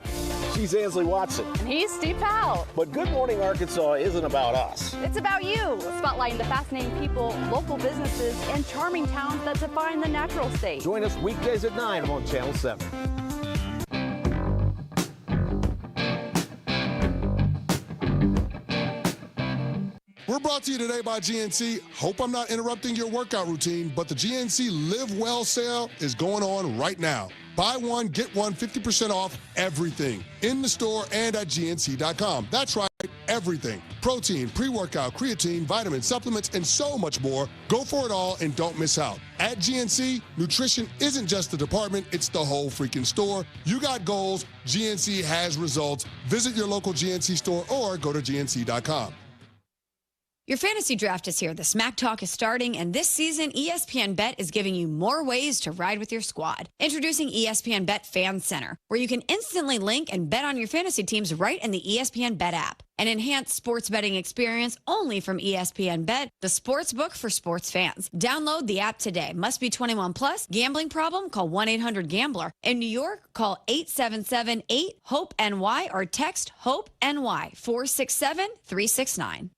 She's Ansley Watson. And he's Steve Powell. But Good Morning Arkansas isn't about us. It's about you. Spotlighting the fascinating people, local businesses, and charming towns that define the natural state. Join us weekdays at 9 on Channel 7. We're brought to you today by GNC. Hope I'm not interrupting your workout routine, but the GNC Live Well sale is going on right now. Buy one, get one, 50% off everything in the store and at GNC.com. That's right, everything. Protein, pre-workout, creatine, vitamins, supplements, and so much more. Go for it all and don't miss out. At GNC, nutrition isn't just the department, it's the whole freaking store. You got goals, GNC has results. Visit your local GNC store or go to GNC.com. Your fantasy draft is here. The Smack Talk is starting, and this season, ESPN Bet is giving you more ways to ride with your squad. Introducing ESPN Bet Fan Center, where you can instantly link and bet on your fantasy teams right in the ESPN Bet app. An enhanced sports betting experience only from ESPN Bet, the sports book for sports fans. Download the app today. Must be 21 plus. Gambling problem? Call 1-800-GAMBLER. In New York, call 877-8-HOPE-NY or text HOPE-NY 467-369.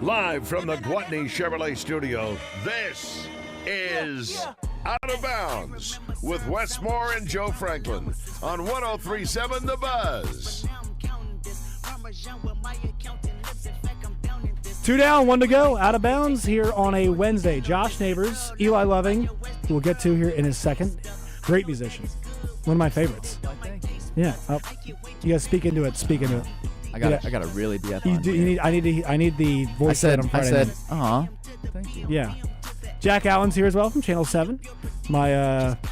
Live from the Gwatney Chevrolet studio, this is Out of Bounds with Wes Moore and Joe Franklin on 103.7 The Buzz. 2 down, 1 to go. Out of Bounds here on a Wednesday. Josh Neighbors, Eli Loving, who we'll get to here in a second. Great musician. One of my favorites. Yeah. You guys speak into it. Speak into it. I gotta really be up. I need the voice set on Friday. I said, thank you. Yeah. Jack Allen's here as well from Channel 7. My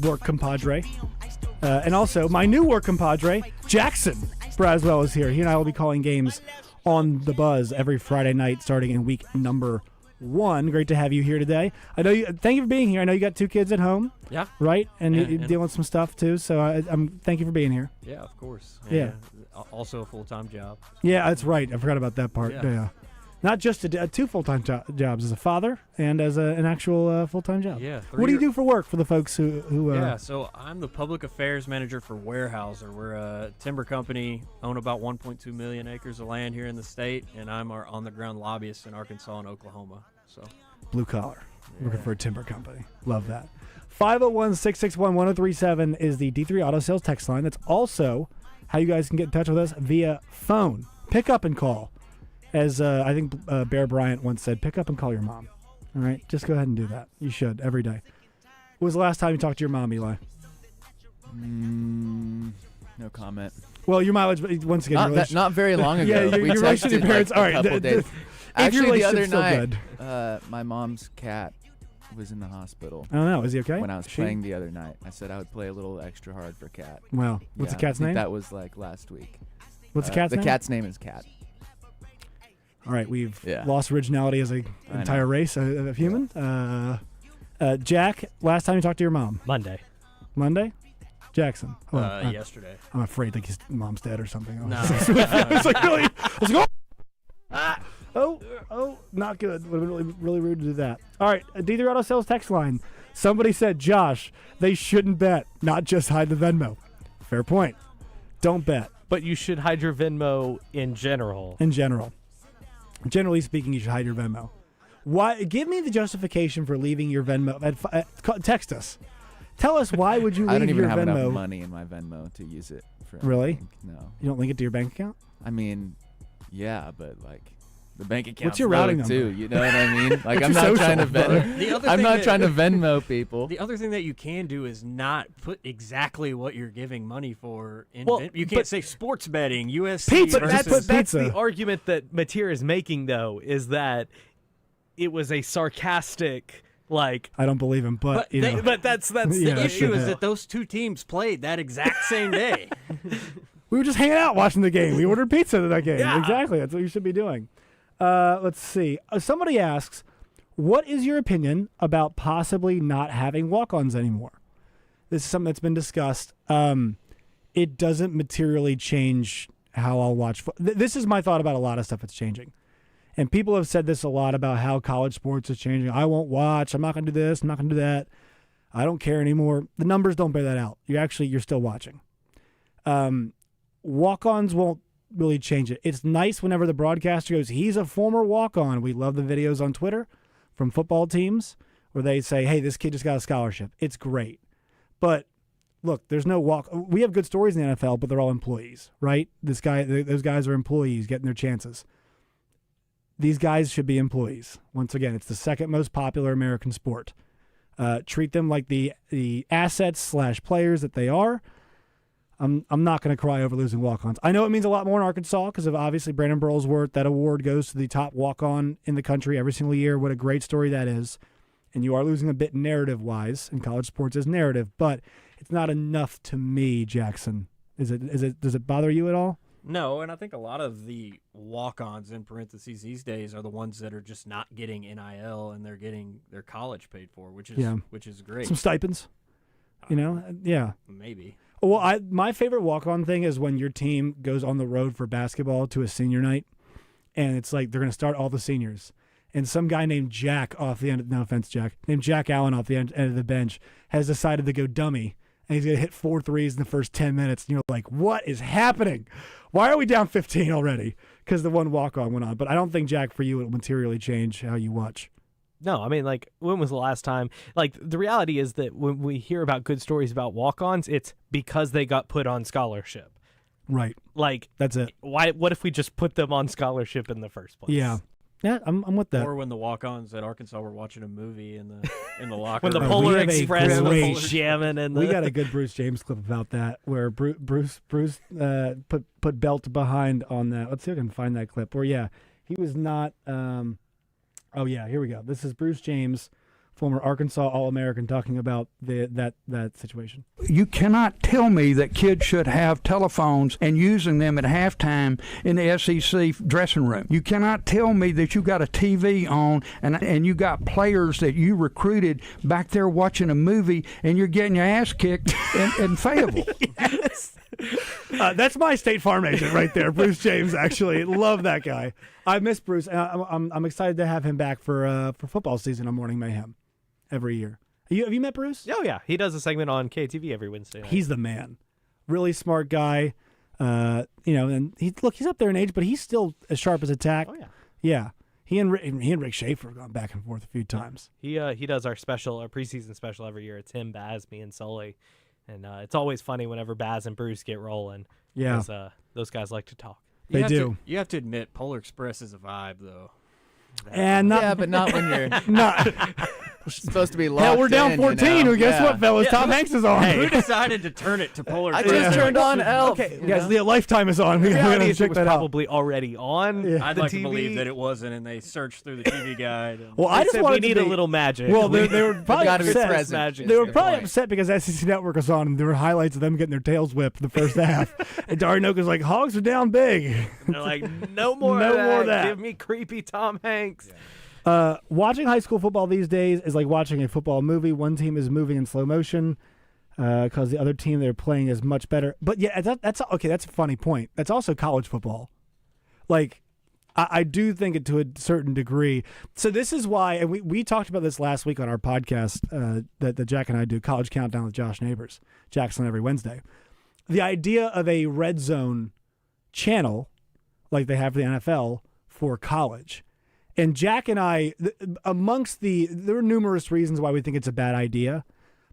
work compadre. And also my new work compadre, Jackson Braswell, is here. He and I will be calling games on The Buzz every Friday night starting in week number 1. Great to have you here today. I know you. Thank you for being here. I know you got 2 kids at home. Yeah. Right? And you're dealing with some stuff too. So I'm thank you for being here. Yeah, of course. Yeah. Also a full-time job. Yeah, that's right. I forgot about that part. Yeah. Not just 2 full-time jobs, as a father and as an actual full-time job. Yeah. What do you do for work for the folks who Yeah, so I'm the public affairs manager for Weyerhaeuser. We're a timber company, own about 1.2 million acres of land here in the state, and I'm our on-the-ground lobbyist in Arkansas and Oklahoma. So blue collar, working for a timber company. Love that. 501-661-1037 is the D3 Auto Sales text line. That's also how you guys can get in touch with us via phone. Pick up and call. As I think Bear Bryant once said, pick up and call your mom. All right? Just go ahead and do that. You should, every day. When was the last time you talked to your mom, Eli? No comment. Well, your mileage, once again, not very long ago. Yeah, your relation to your parents. All right. Actually, the other night, my mom's cat was in the hospital. I don't know. Is he okay? When I was playing the other night, I said I would play a little extra hard for Cat. Wow. What's the cat's name? That was like last week. What's the cat's name? The cat's name is Cat. All right, we've lost originality as an entire race of human. Jack, last time you talked to your mom? Monday. Jackson. Yesterday. I'm afraid like his mom's dead or something. No. It's like really. Let's go. Oh, not good. Would have been really rude to do that. All right, D3 Auto Sales text line. Somebody said, Josh, they shouldn't bet, not just hide the Venmo. Fair point. Don't bet. But you should hide your Venmo in general. Generally speaking, you should hide your Venmo. Why? Give me the justification for leaving your Venmo. Text us Tell us, why would you leave I don't even your have Venmo? enough money in my Venmo to use it for Really? anything. No. You don't link it to your bank account? I mean, yeah, but like the bank account. What's your routing number? too? You know what I mean? Like What's I'm your not social, trying to brother? Venmo. I'm not trying to Venmo people. The other thing that you can do is not put exactly what you're giving money for. You can't say sports betting, USC. Pizza. Versus That's the argument that Mateer is making, though, is that it was a sarcastic, like. I don't believe him, but you know. But that's the Yeah, issue is yeah. that those two teams played that exact same day. We were just hanging out watching the game. We ordered pizza to that game. Yeah. Exactly. That's what you should be doing. Let's see. Somebody asks, what is your opinion about possibly not having walk-ons anymore? This is something that's been discussed. It doesn't materially change how I'll watch. This is my thought about a lot of stuff that's changing. And people have said this a lot about how college sports is changing. I won't watch. I'm not going to do this. I'm not going to do that. I don't care anymore. The numbers don't bear that out. You're still watching. Walk-ons won't really change it. It's nice whenever the broadcaster goes, he's a former walk-on. We love the videos on Twitter from football teams where they say, hey, this kid just got a scholarship. It's great. But look, there's no walk. We have good stories in the NFL, but they're all employees, right? Those guys are employees getting their chances. These guys should be employees. Once again, it's the second most popular American sport. Treat them like the assets / players that they are. I'm not going to cry over losing walk-ons. I know it means a lot more in Arkansas because of obviously Brandon Burlsworth. That award goes to the top walk-on in the country every single year. What a great story that is. And you are losing a bit narrative-wise, and college sports is narrative, but it's not enough to me, Jackson. Does it bother you at all? No, and I think a lot of the walk-ons in parentheses these days are the ones that are just not getting NIL and they're getting their college paid for, which is great. Some stipends, yeah. Maybe. Well, my favorite walk-on thing is when your team goes on the road for basketball to a senior night, and it's like they're going to start all the seniors. And some guy named Jack off the end, no offense, Jack, named Jack Allen off the end of the bench has decided to go dummy, and he's going to hit 4 threes in the first 10 minutes. And you're like, what is happening? Why are we down 15 already? Because the one walk-on went on. But I don't think, Jack, for you, it will materially change how you watch. No, I mean, like, when was the last time? Like, the reality is that when we hear about good stories about walk-ons, it's because they got put on scholarship. Right. Like, that's it. What if we just put them on scholarship in the first place? Yeah. Yeah, I'm with that. Or when the walk-ons at Arkansas were watching a movie in the locker when room. the Polar Express was jamming in the... We got a good Bruce James clip about that where Bruce put belt behind on that. Let's see if I can find that clip. Where, yeah, he was not... Oh, yeah, here we go. This is Bruce James, former Arkansas All-American, talking about that situation. You cannot tell me that kids should have telephones and using them at halftime in the SEC dressing room. You cannot tell me that you got a TV on and you got players that you recruited back there watching a movie and you're getting your ass kicked in Fayetteville. Yes. That's my State Farm agent right there, Bruce James. Actually, love that guy. I miss Bruce. I'm excited to have him back for football season on Morning Mayhem every year. Have you met Bruce? Oh yeah, he does a segment on KTV every Wednesday night. He's the man. Really smart guy. And he's up there in age, but he's still as sharp as a tack. Oh yeah. Yeah. He and Rick Schaefer have gone back and forth a few times. He does our preseason special every year. It's him, Baz, me, and Sully. And it's always funny whenever Baz and Bruce get rolling. Yeah. Because those guys like to talk. They do. You have to admit, Polar Express is a vibe, though. But not when you're not. supposed to be locked Hell, we're down 14. Well, guess what, fellas? Tom Hanks is on. Hey, who decided to turn it to Polar I Express? just turned on Elf. Okay, guys, the Lifetime is on. We The gotta reality is check it was that out. probably already on I'd the like TV. to believe that it wasn't, and they searched through the TV guide. And Well, I They just said wanted we need to a little magic. Well, they were probably gotta be upset. present. They were Good probably point. upset because SEC Network was on, and there were highlights of them getting their tails whipped the first half. And Darnock was like, "Hogs are down big." And they're like, no more No of that. more of that. Give me creepy Tom Hanks. Watching high school football these days is like watching a football movie. One team is moving in slow motion because the other team they're playing is much better. But yeah, that's okay. That's a funny point. That's also college football. Like, I do think it to a certain degree. So this is why, and we talked about this last week on our podcast that Jack and I do, College Countdown with Josh Neighbors, Jackson every Wednesday. The idea of a red zone channel like they have for the NFL for college. And Jack and I, there are numerous reasons why we think it's a bad idea,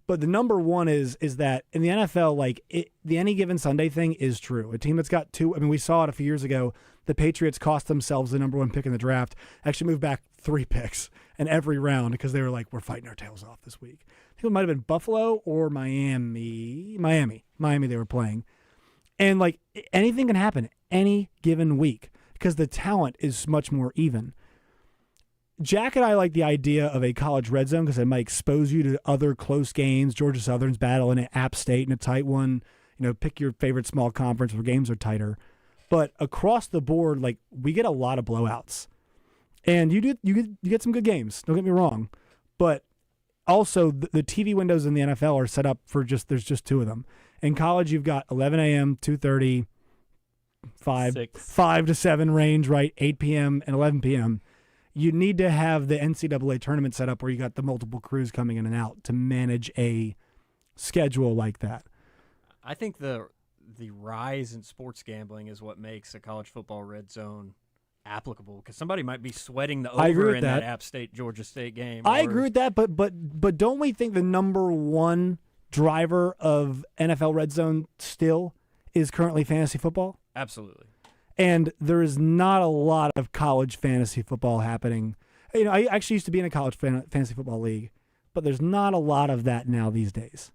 But the number one is that in the NFL, like the any given Sunday thing is true. A team that's got two. I mean, we saw it a few years ago. The Patriots cost themselves the number one pick in the draft. Actually, moved back 3 picks in every round because they were like, we're fighting our tails off this week. I think it might have been Buffalo or Miami. They were playing, and like anything can happen any given week because the talent is much more even. Jack and I like the idea of a college red zone because it might expose you to other close games. Georgia Southern's battling at App State in a tight one. Pick your favorite small conference where games are tighter. But across the board, like we get a lot of blowouts, and you get some good games. Don't get me wrong, but also the TV windows in the NFL are set up for there's just 2 of them. In college, you've got 11 a.m., 2:30, 5 to 7 range, right? 8 p.m. and 11 p.m. You need to have the NCAA tournament set up where you got the multiple crews coming in and out to manage a schedule like that. I think the rise in sports gambling is what makes a college football red zone applicable because somebody might be sweating the over in that App State Georgia State game. I agree with that, but don't we think the number one driver of NFL red zone still is currently fantasy football? Absolutely. And there is not a lot of college fantasy football happening. I actually used to be in a college fantasy football league, but there's not a lot of that now these days.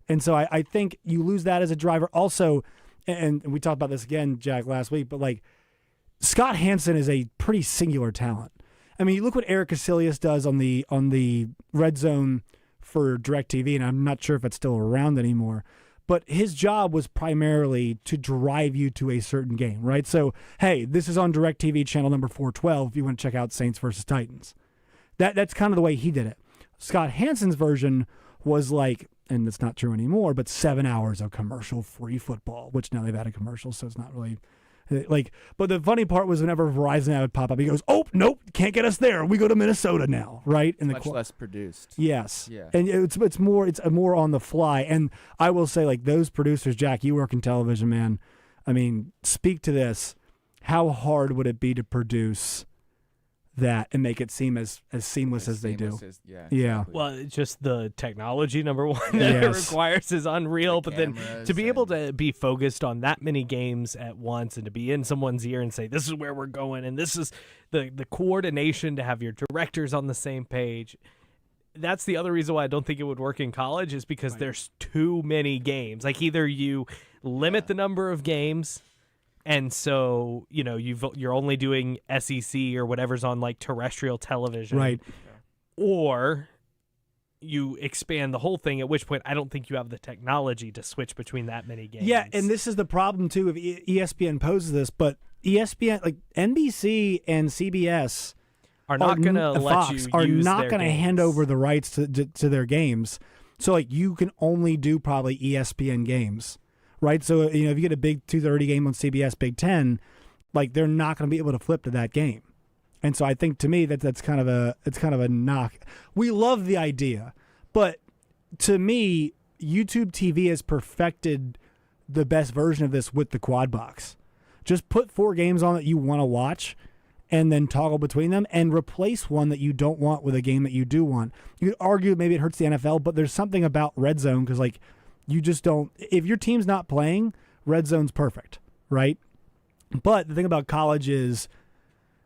And so I think you lose that as a driver. Also, and we talked about this again, Jack, last week, but like Scott Hansen is a pretty singular talent. I mean, you look what Eric Casillas does on the red zone for DirecTV, and I'm not sure if it's still around anymore. But his job was primarily to drive you to a certain game, right? So, hey, this is on DirecTV channel number 412 if you want to check out Saints versus Titans. That's kind of the way he did it. Scott Hansen's version was like, and it's not true anymore, but 7 hours of commercial-free football, which now they've added commercials, so it's not really but the funny part was whenever Verizon ad would pop up, he goes, "Oh, nope, can't get us there. We go to Minnesota now," right? And much less produced. Yes. Yeah. And it's more on the fly. And I will say, like, those producers, Jack, you work in television, man. I mean, speak to this. How hard would it be to produce that and make it seem as seamless as they do? Yeah. Well, it's just the technology, number one, that it requires is unreal. But then to be able to be focused on that many games at once and to be in someone's ear and say, this is where we're going, and this is the coordination to have your directors on the same page. That's the other reason why I don't think it would work in college is because there's too many games. Like either you limit the number of games, and so, you're only doing SEC or whatever's on like terrestrial television. Right. Or you expand the whole thing, at which point I don't think you have the technology to switch between that many games. Yeah, and this is the problem too if ESPN poses this, but ESPN, like NBC and CBS are not going to let you are use not their going to games. hand over the rights to their games. So like you can only do probably ESPN games. Right, so if you get a big 2:30 game on CBS Big Ten, like they're not going to be able to flip to that game, and so I think to me that's kind of a knock. We love the idea, but to me, YouTube TV has perfected the best version of this with the quad box. Just put 4 games on that you want to watch, and then toggle between them, and replace one that you don't want with a game that you do want. You could argue maybe it hurts the NFL, but there's something about red zone because like. You just don't. If your team's not playing, red zone's perfect, right? But the thing about college is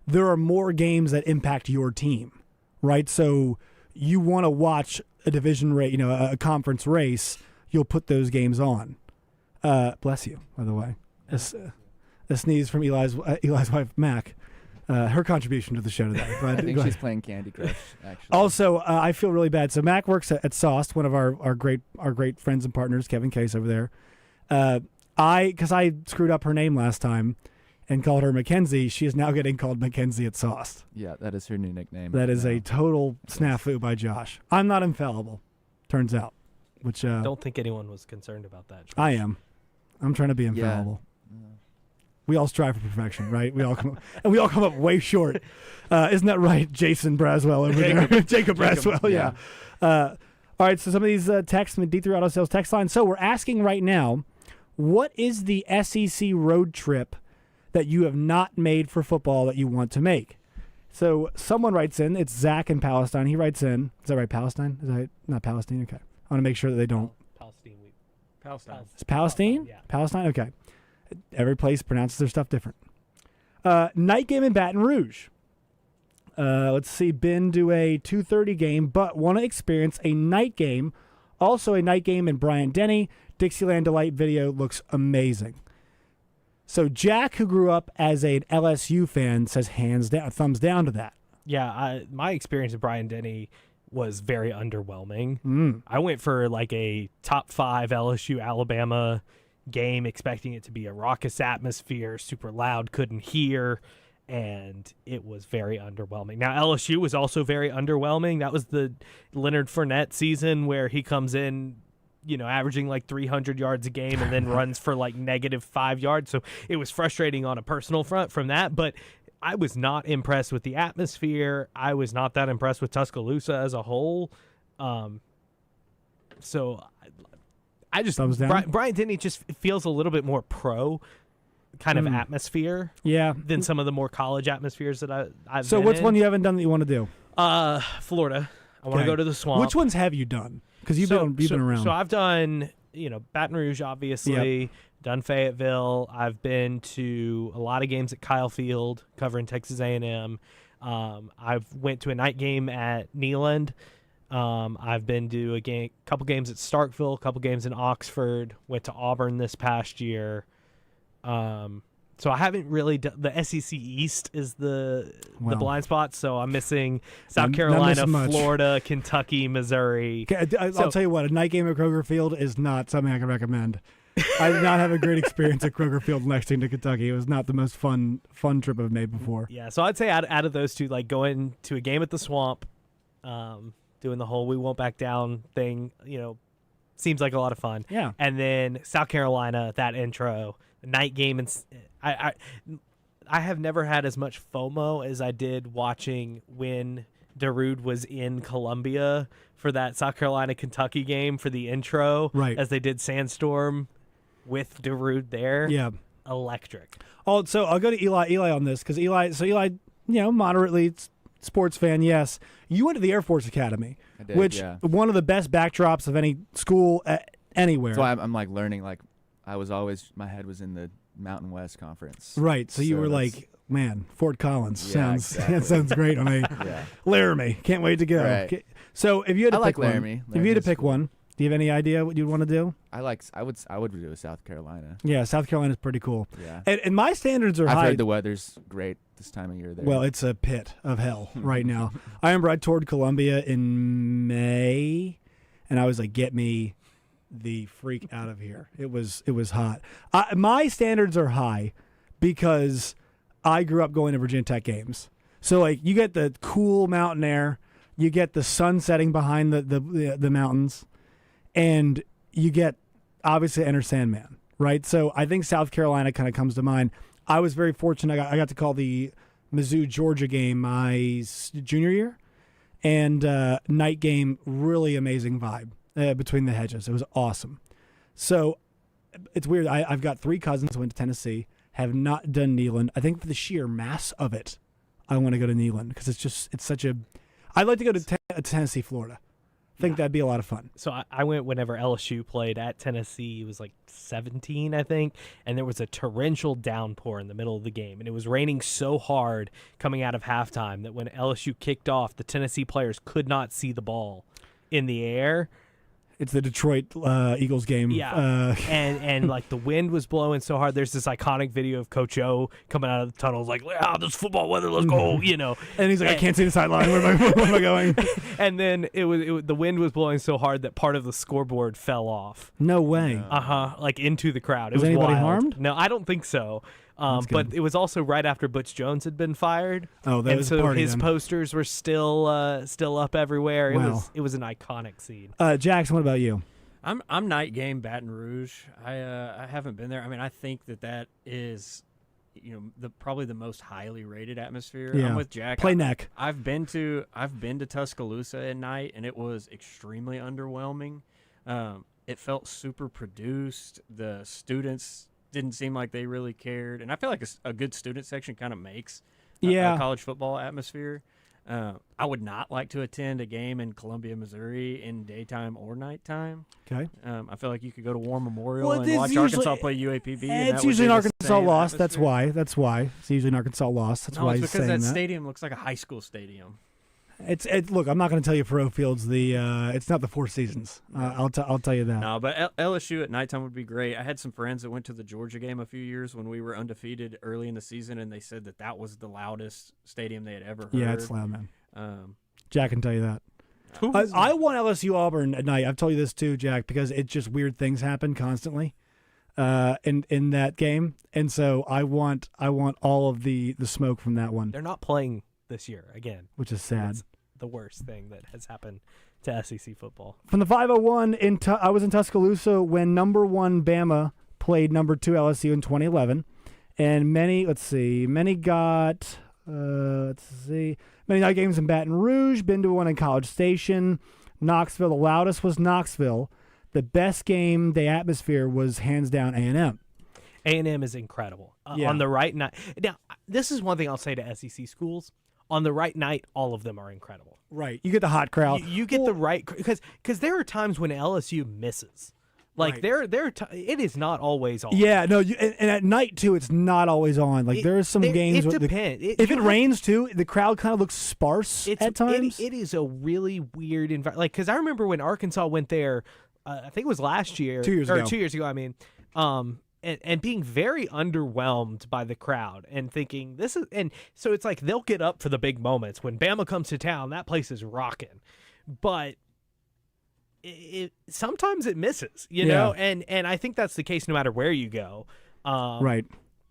there are more games that impact your team, right? So you want to watch a division race, a conference race, you'll put those games on. Bless you, by the way. A sneeze from Eli's wife, Mac. Her contribution to the show today. I think she's playing Candy Crush, actually. Also, I feel really bad. So Mac works at Sauced, one of our great friends and partners, Kevin Case over there. Because I screwed up her name last time and called her Mackenzie, she is now getting called Mackenzie at Sauced. Yeah, that is her new nickname. That is a total snafu by Josh. I'm not infallible, turns out. Which don't think anyone was concerned about that. Josh. I am. I'm trying to be infallible. Yeah. We all strive for perfection, right? We all come up way short. Isn't that right, Jason Braswell over there? Jacob Braswell, yeah. All right, so some of these texts from the D3 Auto Sales text line. So we're asking right now, what is the SEC road trip that you have not made for football that you want to make? So someone writes in, it's Zach in Palestine. He writes in, is that right, Palestine? Is that not Palestine? Okay. I want to make sure that they don't. Palestine. It's Palestine? Yeah. Palestine? Okay. Every place pronounces their stuff different. Night game in Baton Rouge. Let's see. Been to a 2:30 game, but want to experience a night game. Also a night game in Bryant-Denny. Dixieland Delight video looks amazing. So Jack, who grew up as an LSU fan, says hands down, thumbs down to that. Yeah, my experience at Bryant-Denny was very underwhelming. I went for like a top 5 LSU Alabama game, expecting it to be a raucous atmosphere, super loud, couldn't hear, and it was very underwhelming. Now, LSU was also very underwhelming. That was the Leonard Fournette season where he comes in, averaging like 300 yards a game and then runs for like -5 yards. So it was frustrating on a personal front from that, but I was not impressed with the atmosphere. I was not that impressed with Tuscaloosa as a whole. So I just Bryant-Denny just feels a little bit more pro kind of atmosphere, than some of the more college atmospheres that I've. So been what's in. one you haven't done that you want to do? Florida. I want to go to the swamp. Which ones have you done? Because you've been around. So I've done, Baton Rouge, obviously. Yep. Done Fayetteville. I've been to a lot of games at Kyle Field, covering Texas A&M. I've went to a night game at Neyland. I've been to a couple games at Starkville, a couple games in Oxford. Went to Auburn this past year. So I haven't really done the SEC East is the blind spot. So I'm missing South Carolina, Florida, Kentucky, Missouri. I'll tell you what, a night game at Kroger Field is not something I can recommend. I did not have a great experience at Kroger Field in Lexington, Kentucky. It was not the most fun trip I've made before. Yeah, so I'd say out of those two, like going to a game at the Swamp, doing the whole "we won't back down" thing, seems like a lot of fun. Yeah, and then South Carolina, that intro, the night game, and I have never had as much FOMO as I did watching when Darude was in Columbia for that South Carolina Kentucky game for the intro, right? As they did Sandstorm with Darude there. Yeah, electric. Oh, so I'll go to Eli on this because Eli, moderately sports fan. Yes, you went to the Air Force Academy, I did, which one of the best backdrops of any school anywhere. So I'm like learning. Like I was always, my head was in the Mountain West Conference. Right. So you were like, man, Fort Collins sounds great on me. Yeah. Laramie, can't wait to go. Right. So if you had to pick Laramie. one, if you had to pick one, do you have any idea what you'd want to do? I would do South Carolina. Yeah, South Carolina's pretty cool. Yeah. And my standards are high. I've heard the weather's great this time of year there. Well, it's a pit of hell right now. I remember I toured Columbia in May, and I was like, get me the freak out of here. It was hot. My standards are high because I grew up going to Virginia Tech games. So like you get the cool mountain air, you get the sun setting behind the mountains, and you get obviously Enter Sandman, right? So I think South Carolina kind of comes to mind. I was very fortunate. I got to call the Mizzou Georgia game my junior year, and night game, really amazing vibe between the hedges. It was awesome. So it's weird. I've got 3 cousins who went to Tennessee, have not done Neyland. I think for the sheer mass of it, I want to go to Neyland because it's such a. I'd like to go to Tennessee, Florida. I think that'd be a lot of fun. So I went whenever LSU played at Tennessee. It was like 17, I think, and there was a torrential downpour in the middle of the game, and it was raining so hard coming out of halftime that when LSU kicked off, the Tennessee players could not see the ball in the air. It's the Detroit Eagles game. Yeah, and like the wind was blowing so hard. There's this iconic video of Coach O coming out of the tunnels like, this football weather, let's go, And he's like, I can't see the sideline. Where am I going? And then the wind was blowing so hard that part of the scoreboard fell off. No way. Like into the crowd. It was anybody wild. harmed? No, I don't think so. But it was also right after Butch Jones had been fired. Oh, that was so party his then. posters were still up everywhere. Wow. It was an iconic scene. Jackson, what about you? I'm night game Baton Rouge. I haven't been there. I mean, I think that is, probably the most highly rated atmosphere. Yeah. I'm with Jack. Play neck. I've been to Tuscaloosa at night, and it was extremely underwhelming. It felt super produced. The students didn't seem like they really cared, and I feel like a good student section kind of makes a college football atmosphere. I would not like to attend a game in Columbia, Missouri in daytime or nighttime. Okay. I feel like you could go to War Memorial Well, and it's watch usually- Arkansas play UAPB. and It's that would usually be an the Arkansas same loss. That's atmosphere. why. It's usually an Arkansas loss. That's No, why it's he's because saying that that. stadium looks like a high school stadium. It's look. I'm not going to tell you Faroe Field's it's not the Four Seasons. I'll tell you that. No, but LSU at nighttime would be great. I had some friends that went to the Georgia game a few years when we were undefeated early in the season, and they said that was the loudest stadium they had ever heard. Yeah, it's loud, man. Jack can tell you that. I want LSU Auburn at night. I've told you this too, Jack, because it's just weird things happen constantly in that game, and so I want all of the smoke from that one. They're not playing this year again, which is sad. That's the worst thing that has happened to SEC football. From the 501, I was in Tuscaloosa when number 1 Bama played number 2 LSU in 2011, and many got many night games in Baton Rouge. Been to one in College Station, Knoxville. The loudest was Knoxville. The best game, the atmosphere was hands down A&M. A&M is incredible Yeah. on the right night. Now, this is one thing I'll say to SEC schools. On the right night, all of them are incredible. Right. You get the hot crowd. You get the right because there are times when LSU misses. Like it is not always on. Yeah, no, and at night too, it's not always on. Like there are some games. It depends. If it rains too, the crowd kind of looks sparse at times. It is a really weird environment. Like because I remember when Arkansas went there, I think it was last year, 2 years ago. 2 years ago. I mean, and being very underwhelmed by the crowd and thinking this is, and so it's like they'll get up for the big moments when Bama comes to town. That place is rocking, but sometimes it misses, you know, and I think that's the case no matter where you go, right.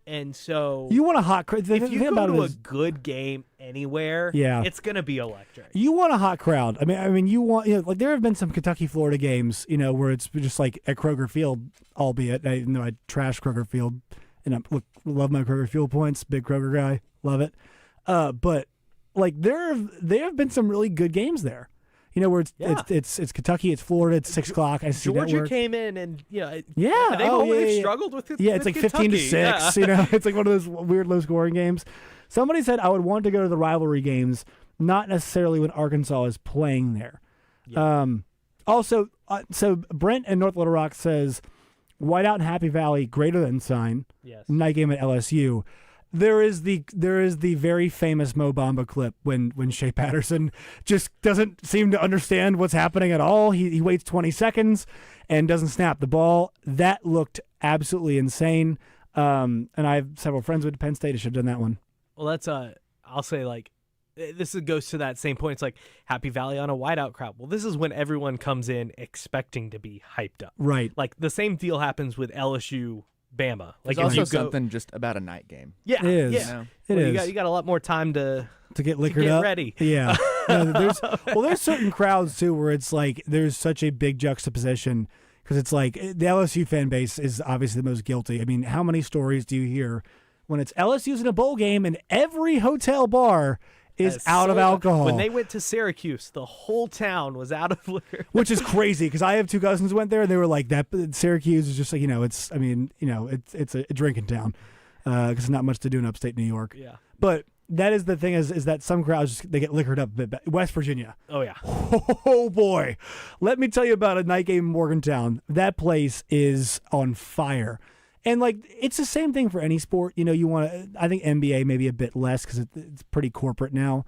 And so You want a hot crowd. if you go to a good game anywhere, Yeah. it's gonna be electric. You want a hot crowd. I mean, you want like there have been some Kentucky Florida games, where it's just like at Kroger Field, albeit I trash Kroger Field, and I love my Kroger Field points. Big Kroger guy, love it. But like there have been some really good games there. Where it's Kentucky, it's Florida, it's 6 o'clock. I see Georgia Network. came in and they've yeah. struggled with it. Yeah, it's like 15 to 6. It's like one of those weird low scoring games. Somebody said I would want to go to the rivalry games, not necessarily when Arkansas is playing there. Yeah. Also, so Brent in North Little Rock says Whiteout and Happy Valley greater than sign. Yes. Night game at LSU. There is the very famous Mo Bamba clip when Shea Patterson just doesn't seem to understand what's happening at all. He waits 20 seconds and doesn't snap the ball. That looked absolutely insane. And I have several friends with Penn State who should have done that one. Well, that's I'll say like this goes to that same point. It's like Happy Valley on a whiteout crowd. Well, this is when everyone comes in expecting to be hyped up. Right. Like the same deal happens with LSU. Bama. There's Like also if you go, something just about a night game. Yeah, It is. yeah. It Well, is. You got a lot more time to get liquored get up. ready. Yeah. No, there's certain crowds too where it's like there's such a big juxtaposition because it's like the LSU fan base is obviously the most guilty. I mean, how many stories do you hear when it's LSU's in a bowl game and every hotel bar is out of alcohol? When they went to Syracuse, the whole town was out of liquor. Which is crazy because I have 2 cousins who went there and they were like that. Syracuse is just like it's a drinking town because there's not much to do in upstate New York. Yeah. But that is the thing is that some crowds they get liquored up a bit. West Virginia. Oh yeah. Oh boy, let me tell you about a night game in Morgantown. That place is on fire. And like it's the same thing for any sport, you want to. I think NBA maybe a bit less because it's pretty corporate now,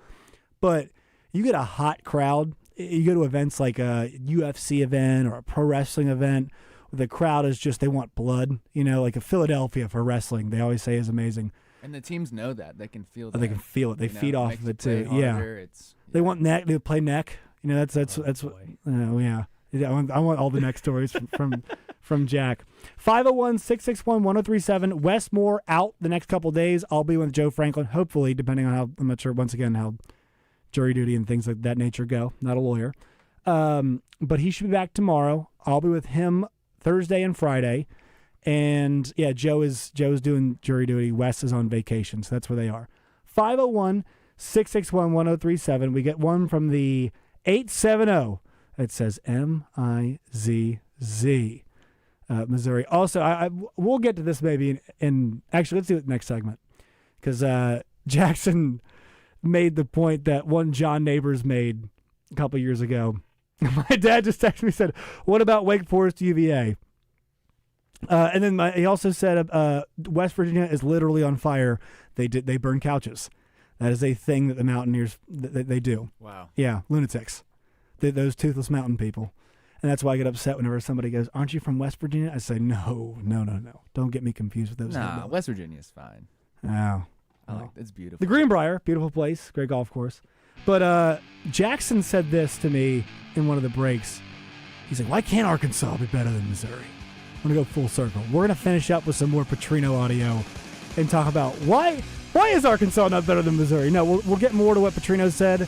but you get a hot crowd. You go to events like a UFC event or a pro wrestling event. The crowd is just they want blood. Like a Philadelphia for wrestling, they always say is amazing. And the teams know that they can feel that. They can feel it. They feed off of it too. Harder. They want neck. They play neck. That's yeah. I want all the next stories from Jack. 501-661-1037. Westmore out the next couple of days. I'll be with Joe Franklin, hopefully, depending on how, I'm not sure, once again, how jury duty and things like that nature go. Not a lawyer. But he should be back tomorrow. I'll be with him Thursday and Friday. And, yeah, Joe's doing jury duty. Wes is on vacation, so that's where they are. 501-661-1037. We get one from the 870. It says MIZZ, Missouri. Also, we'll get to this maybe in actually, let's do it next segment because Jackson made the point that one John Neighbors made a couple years ago. My dad just texted me and said, "What about Wake Forest UVA?" And then he also said, "West Virginia is literally on fire. They burn couches. That is a thing that the Mountaineers they do." Wow. Yeah, lunatics. Those toothless mountain people. And that's why I get upset whenever somebody goes, "Aren't you from West Virginia?" I say, No. Don't get me confused with those. Nah, West Virginia is fine. Oh. It's beautiful. The Greenbrier, beautiful place, great golf course. But Jackson said this to me in one of the breaks. He's like, "Why can't Arkansas be better than Missouri?" I'm going to go full circle. We're going to finish up with some more Petrino audio and talk about why is Arkansas not better than Missouri? No, we'll get more to what Petrino said.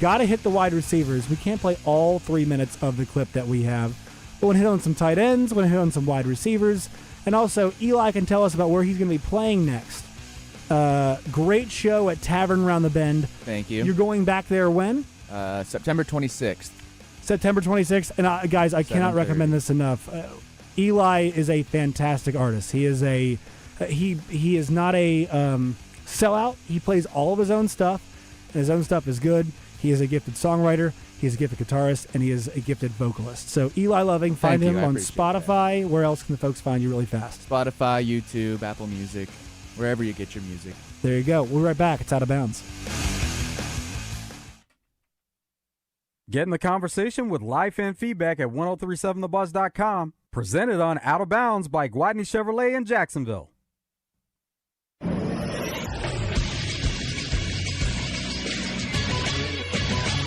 Got to hit the wide receivers. We can't play all 3 minutes of the clip that we have. We're going to hit on some tight ends. We're going to hit on some wide receivers. And also, Eli can tell us about where he's going to be playing next. Great show at Tavern Round the Bend. Thank you. You're going back there when? September 26th. September 26th. And guys, I cannot recommend this enough. Eli is a fantastic artist. He is he is not a sellout. He plays all of his own stuff, and his own stuff is good. He is a gifted songwriter. He is a gifted guitarist, and he is a gifted vocalist. So Eli Loving, find him on Spotify. Where else can the folks find you really fast? Spotify, YouTube, Apple Music, wherever you get your music. There you go. We'll be right back. It's Out of Bounds. Get in the conversation with live fan feedback at 1037thebuzz.com. Presented on Out of Bounds by Gwatney Chevrolet in Jacksonville.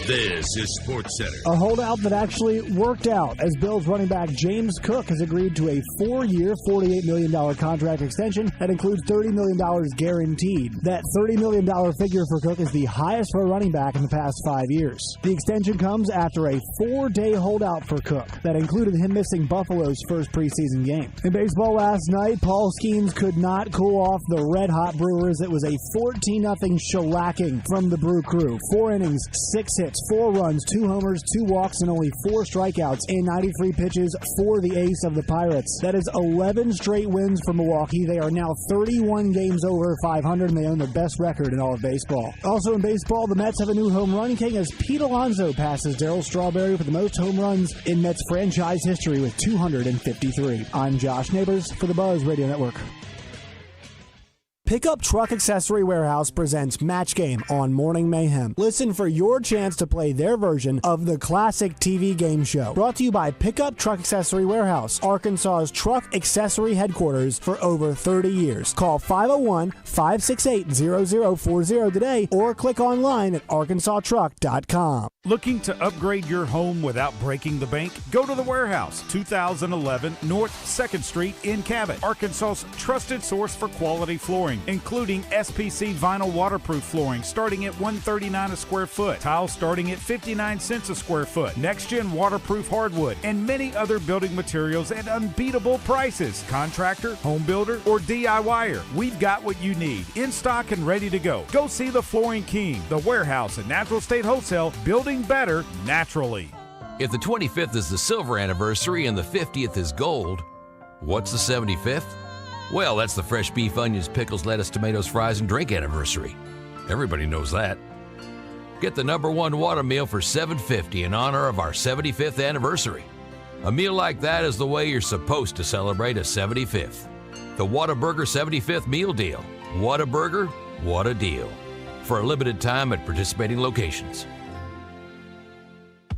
This is Sports Center. A holdout that actually worked out, as Bills running back James Cook has agreed to a 4-year, $48 million contract extension that includes $30 million guaranteed. That $30 million figure for Cook is the highest for a running back in the past 5 years. The extension comes after a 4-day holdout for Cook that included him missing Buffalo's first preseason game. In baseball last night, Paul Skeens could not cool off the red-hot Brewers. It was a 14-0 shellacking from the Brew Crew. 4 innings, 6 hits, 4 runs, 2 homers, 2 walks, and only 4 strikeouts in 93 pitches for the ace of the Pirates. That is 11 straight wins for Milwaukee. They are now 31 games over 500, and they own the best record in all of baseball. Also in baseball, the Mets have a new home run king as Pete Alonso passes Darryl Strawberry for the most home runs in Mets franchise history with 253. I'm Josh Neighbors for the Buzz Radio Network. Pickup Truck Accessory Warehouse presents Match Game on Morning Mayhem. Listen for your chance to play their version of the classic TV game show. Brought to you by Pickup Truck Accessory Warehouse, Arkansas's truck accessory headquarters for over 30 years. Call 501-568-0040 today or click online at arkansastruck.com. Looking to upgrade your home without breaking the bank? Go to the Warehouse, 2011 North 2nd Street in Cabot, Arkansas's trusted source for quality flooring, including SPC vinyl waterproof flooring starting at $139 a square foot, tile starting at 59 cents a square foot, next-gen waterproof hardwood, and many other building materials at unbeatable prices. Contractor, home builder, or DIYer, we've got what you need in stock and ready to go. Go see the Flooring King, the Warehouse at Natural State Wholesale, building better naturally. If the 25th is the silver anniversary and the 50th is gold, what's the 75th? Well, that's the fresh beef, onions, pickles, lettuce, tomatoes, fries, and drink anniversary. Everybody knows that. Get the #1 water meal for $7.50 in honor of our 75th anniversary. A meal like that is the way you're supposed to celebrate a 75th. The Whataburger 75th Meal Deal. Whataburger, what a deal. For a limited time at participating locations.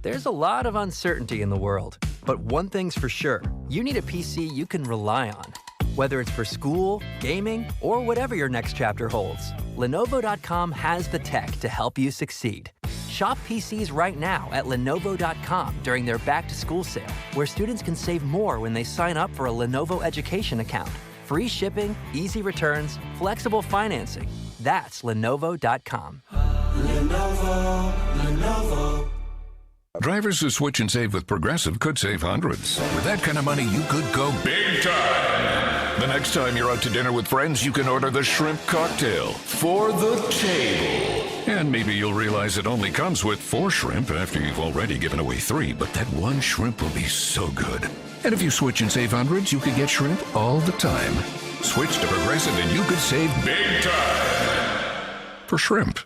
There's a lot of uncertainty in the world, but one thing's for sure. You need a PC you can rely on. Whether it's for school, gaming, or whatever your next chapter holds, Lenovo.com has the tech to help you succeed. Shop PCs right now at Lenovo.com during their back-to-school sale, where students can save more when they sign up for a Lenovo Education account. Free shipping, easy returns, flexible financing. That's Lenovo.com. Lenovo. Drivers who switch and save with Progressive could save hundreds. With that kind of money, you could go big time. The next time you're out to dinner with friends, you can order the shrimp cocktail for the table. And maybe you'll realize it only comes with 4 shrimp after you've already given away 3, but that one shrimp will be so good. And if you switch and save hundreds, you could get shrimp all the time. Switch to Progressive and you could save big time. For shrimp.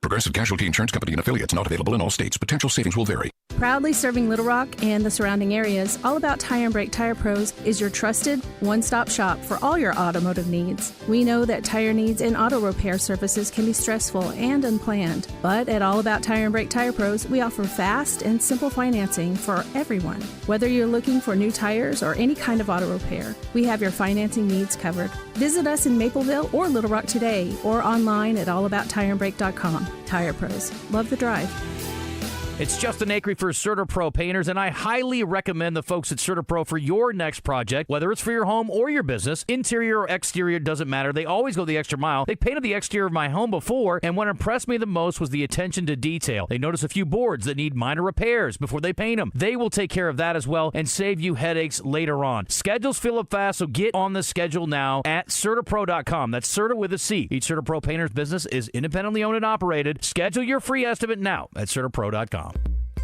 Progressive Casualty Insurance Company and affiliates, not available in all states. Potential savings will vary. Proudly serving Little Rock and the surrounding areas, All About Tire and Brake Tire Pros is your trusted one-stop shop for all your automotive needs. We know that tire needs and auto repair services can be stressful and unplanned, but at All About Tire and Brake Tire Pros, we offer fast and simple financing for everyone. Whether you're looking for new tires or any kind of auto repair, we have your financing needs covered. Visit us in Mapleville or Little Rock today or online at allabouttireandbrake.com. Tire Pros. Love the drive. It's Justin Acree for CertaPro Painters, and I highly recommend the folks at CertaPro for your next project, whether it's for your home or your business. Interior or exterior, doesn't matter. They always go the extra mile. They painted the exterior of my home before, and what impressed me the most was the attention to detail. They notice a few boards that need minor repairs before they paint them. They will take care of that as well and save you headaches later on. Schedules fill up fast, so get on the schedule now at CertaPro.com. That's Certa with a C. Each CertaPro Painters business is independently owned and operated. Schedule your free estimate now at CertaPro.com.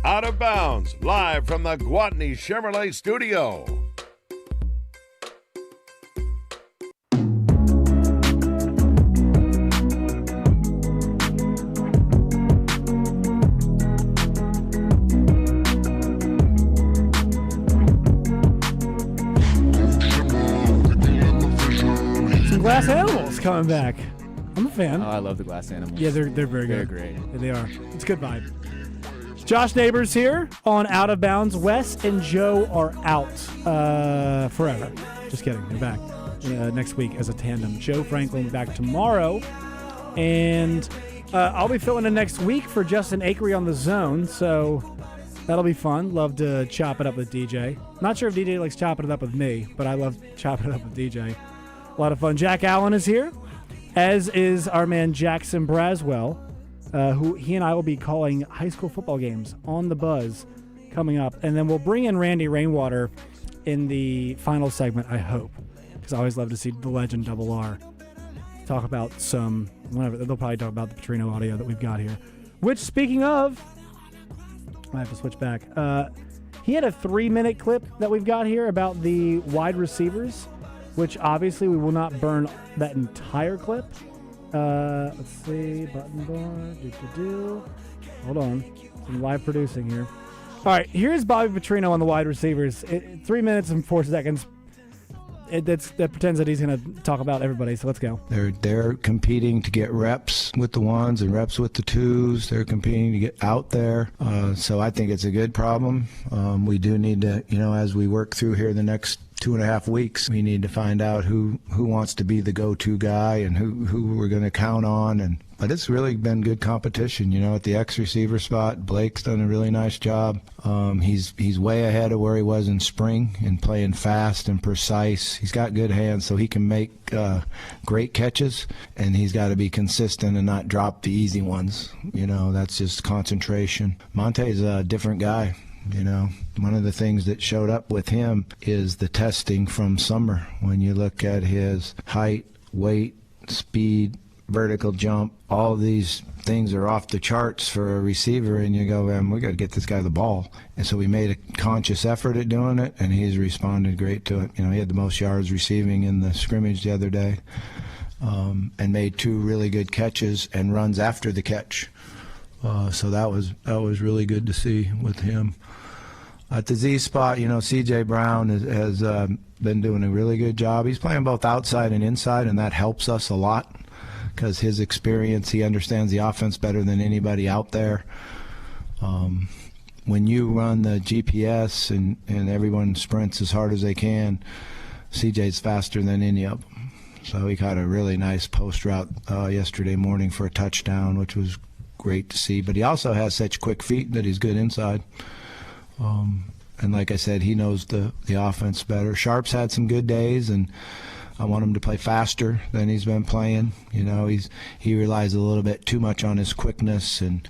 Out of Bounds, live from the Gwatney Chevrolet studio. Some Glass Animals coming back. I'm a fan. Oh, I love the Glass Animals. Yeah, they're very good. They're great. Yeah, they are. It's a good vibe. Josh Neighbors here on Out of Bounds. Wes and Joe are out forever. Just kidding. They're back next week as a tandem. Joe Franklin back tomorrow. And I'll be filling in next week for Justin Acree on the Zone. So that'll be fun. Love to chop it up with DJ. Not sure if DJ likes chopping it up with me, but I love chopping it up with DJ. A lot of fun. Jack Allen is here, as is our man Jackson Braswell. Who he and I will be calling high school football games on the Buzz coming up. And then we'll bring in Randy Rainwater in the final segment, I hope, because I always love to see the legend Double R talk about whatever. They'll probably talk about the Petrino audio that we've got here. Which, speaking of, I have to switch back. He had a 3-minute clip that we've got here about the wide receivers, which obviously we will not burn that entire clip. Let's see, button bar, Hold on, some live producing here. All right, here's Bobby Petrino on the wide receivers. 3 minutes and 4 seconds. That pretends that he's going to talk about everybody, so let's go. They're competing to get reps with the ones and reps with the twos. They're competing to get out there. So I think it's a good problem. We do need to, as we work through here the next 2.5 weeks, we need to find out who wants to be the go-to guy and who we're going to count on. But it's really been good competition, at the X receiver spot. Blake's done a really nice job. He's way ahead of where he was in spring and playing fast and precise. He's got good hands, so he can make great catches, and he's got to be consistent and not drop the easy ones. That's just concentration. Monte's a different guy. One of the things that showed up with him is the testing from summer. When you look at his height, weight, speed, vertical jump, all of these things are off the charts for a receiver, and you go, man, we got to get this guy the ball. And so we made a conscious effort at doing it, and he's responded great to it. He had the most yards receiving in the scrimmage the other day, and made 2 really good catches and runs after the catch. So that was really good to see with him. At the Z spot, C.J. Brown has been doing a really good job. He's playing both outside and inside, and that helps us a lot because his experience, he understands the offense better than anybody out there. When you run the GPS and everyone sprints as hard as they can, C.J.'s faster than any of them. So he caught a really nice post route yesterday morning for a touchdown, which was great to see. But he also has such quick feet that he's good inside. And like I said, he knows the offense better. Sharp's had some good days, and I want him to play faster than he's been playing. He relies a little bit too much on his quickness, and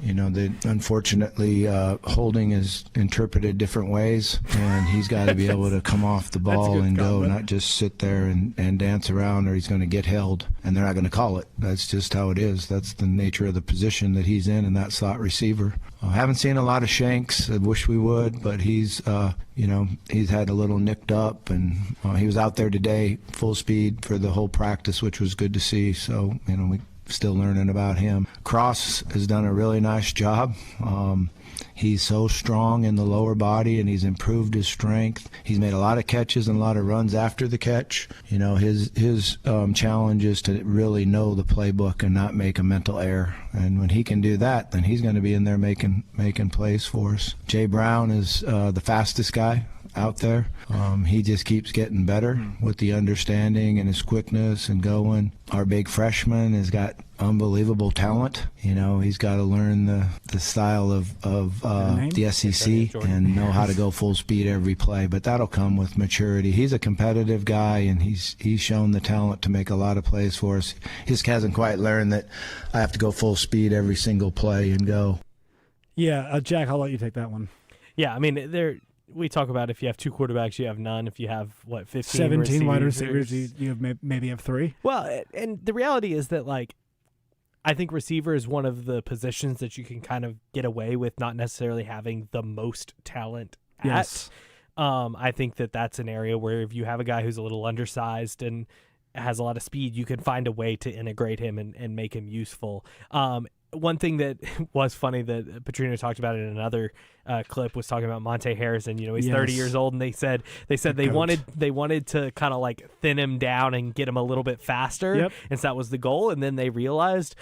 unfortunately holding is interpreted different ways, and he's got to be able to come off the ball and go, not just sit there and dance around, or he's going to get held, and they're not going to call it. That's just how it is. That's the nature of the position that he's in that slot receiver. I haven't seen a lot of Shanks. I wish we would, but he's had a little nicked up, and he was out there today full speed for the whole practice, which was good to see. So, still learning about him. Cross has done a really nice job. He's so strong in the lower body, and he's improved his strength. He's made a lot of catches and a lot of runs after the catch. You know, his challenge is to really know the playbook and not make a mental error. And when he can do that, then he's going to be in there making plays for us. Jay Brown is the fastest guy out there. He just keeps getting better with the understanding and his quickness and going. Our big freshman has got unbelievable talent. You know, he's got to learn the style of the SEC and know how to go full speed every play. But that'll come with maturity. He's a competitive guy, and he's shown the talent to make a lot of plays for us. He just hasn't quite learned that I have to go full speed every single play and go. Yeah, Jack, I'll let you take that one. Yeah, I mean, we talk about if you have 2 quarterbacks, you have none. If you have, 15 17 wide receivers, you have maybe have 3. Well, and the reality is that, I think receiver is one of the positions that you can kind of get away with not necessarily having the most talent at. Yes. I think that's an area where if you have a guy who's a little undersized and has a lot of speed, you can find a way to integrate him and make him useful. One thing that was funny that Petrino talked about in another clip was talking about Monte Harrison. You know, he's 30 years old, and they said they wanted to kind of thin him down and get him a little bit faster. Yep. And so that was the goal. And then they realized,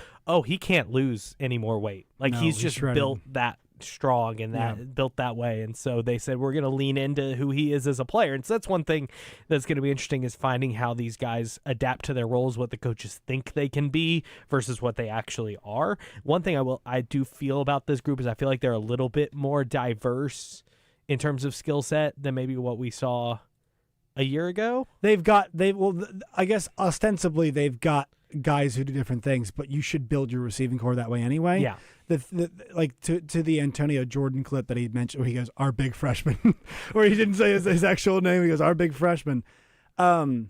he can't lose any more weight. He's just shredded. built that strong and built that way. And so they said, we're going to lean into who he is as a player. And so that's one thing that's going to be interesting, is finding how these guys adapt to their roles, what the coaches think they can be versus what they actually are. One thing I do feel about this group is I feel like they're a little bit more diverse in terms of skill set than maybe what we saw a year ago. I guess ostensibly they've got guys who do different things, but you should build your receiving core that way anyway. Yeah. To the Antonio Jordan clip that he mentioned, where he goes, "Our big freshman," where he didn't say his actual name. He goes, "Our big freshman." I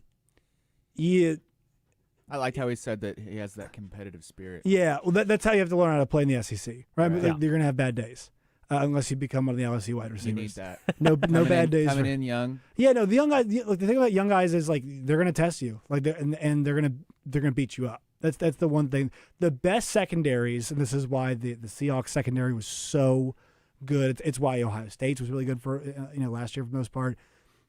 liked how he said that he has that competitive spirit. Yeah, well, that's how you have to learn how to play in the SEC, right? Right. You're going to have bad days unless you become one of the LSU wide receivers. You need that. No bad days. Coming in young. Yeah, no, the young guys. The thing about young guys is they're going to test you, and they're going to beat you up. That's the one thing. The best secondaries, and this is why the Seahawks secondary was so good. It's why Ohio State was really good for last year for the most part,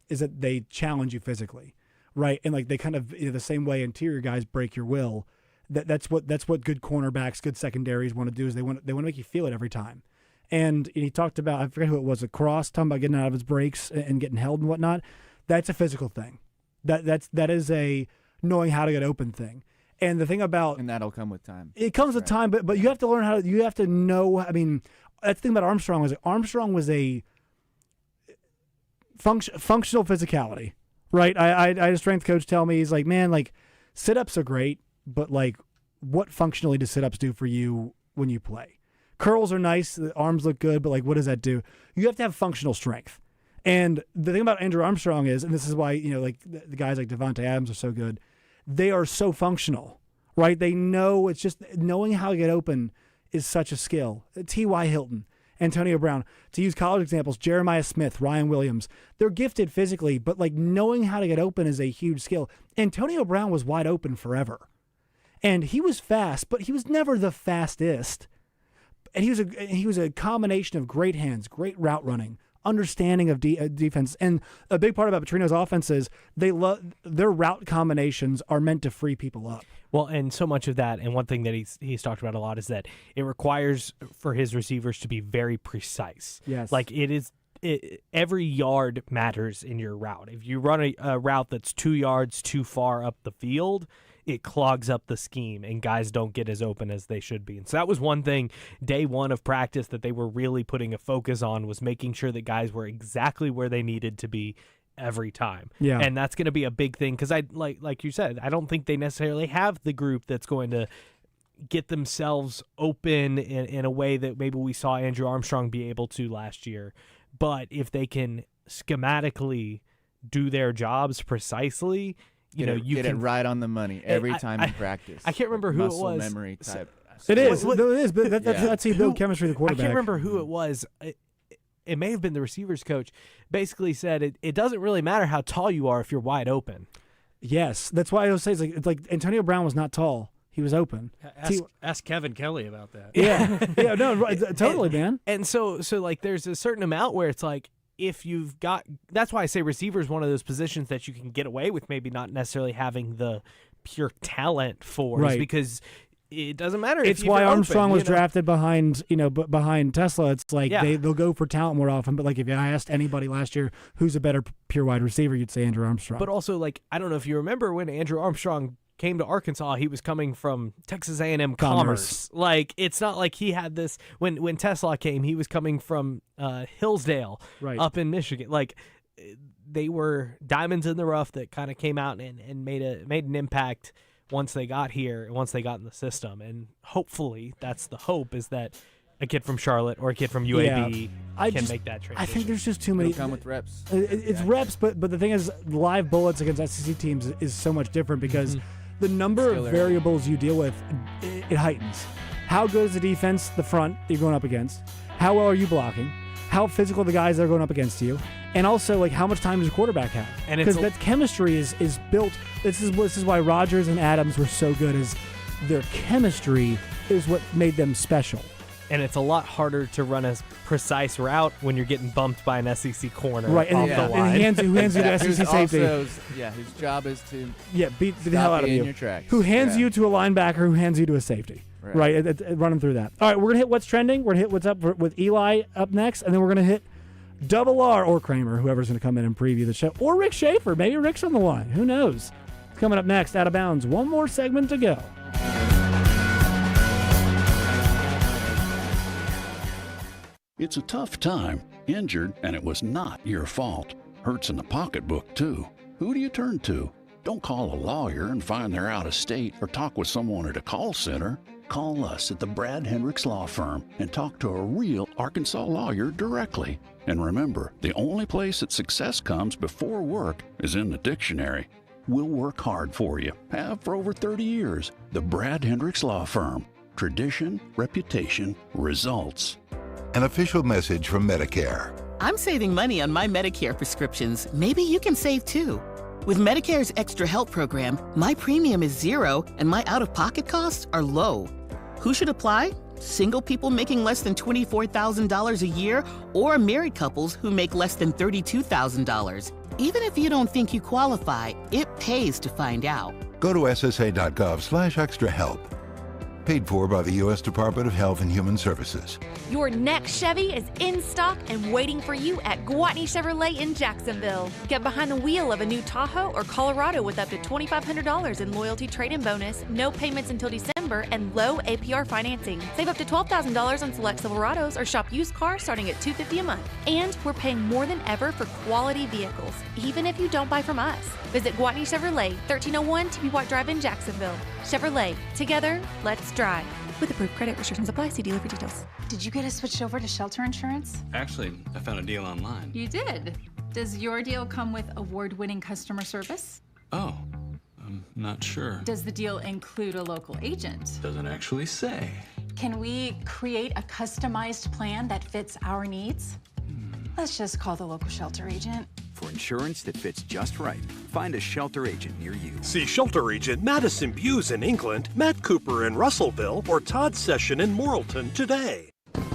is that they challenge you physically, right? And they kind of the same way interior guys break your will. That's what good cornerbacks, good secondaries want to do, is they want to make you feel it every time. And he talked about, I forget who it was, a Cross, talking about getting out of his breaks and getting held and whatnot. That's a physical thing. That is a knowing how to get open thing. And the thing about, and that'll come with time. It comes with time, but you have to learn how. You have to know. I mean, that's the thing about Armstrong was a functional physicality, right? I had a strength coach tell me, he's like, man, sit-ups are great, but what functionally do sit-ups do for you when you play? Curls are nice, the arms look good, but what does that do? You have to have functional strength. And the thing about Andrew Armstrong is, and this is why the guys like Devontae Adams are so good, they are so functional, right? They know, it's just knowing how to get open is such a skill. T.Y. Hilton, Antonio Brown, to use college examples, Jeremiah Smith, Ryan Williams, they're gifted physically, but knowing how to get open is a huge skill. Antonio Brown was wide open forever. And he was fast, but he was never the fastest. And he was a combination of great hands, great route running, understanding of defense. And a big part about Petrino's offense is their route combinations are meant to free people up. Well, and so much of that, and one thing that he's talked about a lot, is that it requires for his receivers to be very precise. Yes. Every yard matters in your route. If you run a route that's 2 yards too far up the field, it clogs up the scheme, and guys don't get as open as they should be. And so that was one thing, day one of practice, that they were really putting a focus on, was making sure that guys were exactly where they needed to be every time. Yeah. And that's going to be a big thing, because like you said, I don't think they necessarily have the group that's going to get themselves open in a way that maybe we saw Andrew Armstrong be able to last year. But if they can schematically do their jobs precisely, you get can it right on the money every time in practice. I can't remember who it was. Memory type. It is, but that's how you build chemistry of the quarterback. I can't remember who it was. It may have been the receivers coach. Basically said it doesn't really matter how tall you are if you're wide open. Yes, that's why I always say it's like Antonio Brown was not tall. He was open. Ask Kevin Kelly about that. Yeah, no, right, totally, man. And so like there's a certain amount where it's like if you've got. That's why I say receiver is one of those positions that you can get away with maybe not necessarily having the pure talent for, Right. because it doesn't matter. It's if why you're Armstrong open, was drafted behind, behind Tesla. It's like Yeah. they'll go for talent more often. But like if I asked anybody last year who's a better pure wide receiver, you'd say Andrew Armstrong. But also, like, I don't know if you remember when Andrew Armstrong came to Arkansas, he was coming from Texas A&M Commerce. Like, it's not like he had this when Tesla came. He was coming from Hillsdale, up in Michigan. Like, they were diamonds in the rough that kind of came out and made an impact once they got here, once they got in the system. And hopefully, that's the hope, is that a kid from Charlotte or a kid from UAB can make that transition. I think there's just too many. It'll come with reps. It's reps, but the thing is, live bullets against SEC teams is so much different because the number of variables you deal with, it heightens. How good is the defense, the front that you're going up against? How well are you blocking? How physical are the guys that are going up against you? And also, like, how much time does your quarterback have? Because that chemistry is built. This is why Rodgers and Adams were so good, is their chemistry is what made them special. And it's a lot harder to run a precise route when you're getting bumped by an SEC corner Right, off the line. And who hands you to SEC safety. Whose job is to beat the hell out of in you. your tracks. Who hands you to a linebacker who hands you to a safety. Right, running through that. All right, we're going to hit What's Trending. We're going to hit What's Up with Eli up next, and then we're going to hit Double R or Kramer, whoever's going to come in and preview the show. Or Rick Schaefer. Maybe Rick's on the line. Who knows? Coming up next, Out of Bounds. One more segment to go. It's a tough time. Injured, and it was not your fault. Hurts in the pocketbook, too. Who do you turn to? Don't call a lawyer and find they're out of state or talk with someone at a call center. Call us at the Brad Hendricks Law Firm and talk to a real Arkansas lawyer directly. And remember, the only place that success comes before work is in the dictionary. We'll work hard for you. Have for over 30 years. The Brad Hendricks Law Firm. Tradition, reputation, results. An official message from Medicare. I'm saving money on my Medicare prescriptions. Maybe you can save too. With Medicare's Extra Help program, my premium is zero and my out-of-pocket costs are low. Who should apply? Single people making less than $24,000 a year or married couples who make less than $32,000. Even if you don't think you qualify, it pays to find out. Go to ssa.gov/extrahelp. Paid for by the U.S. Department of Health and Human Services. Your next Chevy is in stock and waiting for you at Gwatney Chevrolet in Jacksonville. Get behind the wheel of a new Tahoe or Colorado with up to $2,500 in loyalty trade-in bonus, no payments until December, and low APR financing. Save up to $12,000 on select Silverados or shop used cars starting at $250 a month. And we're paying more than ever for quality vehicles, even if you don't buy from us. Visit Gwatney Chevrolet, 1301 TP White Drive in Jacksonville. Chevrolet, together, let's drive. With approved credit, restrictions apply. See dealer for details. Did you get us switched over to shelter insurance? Actually, I found a deal online. You did? Does your deal come with award-winning customer service? Oh, I'm not sure. Does the deal include a local agent? Doesn't actually say. Can we create a customized plan that fits our needs? Let's just call the local shelter agent. For insurance that fits just right, find a shelter agent near you. See shelter agent Madison Buse in England, Matt Cooper in Russellville, or Todd Session in Morrilton today.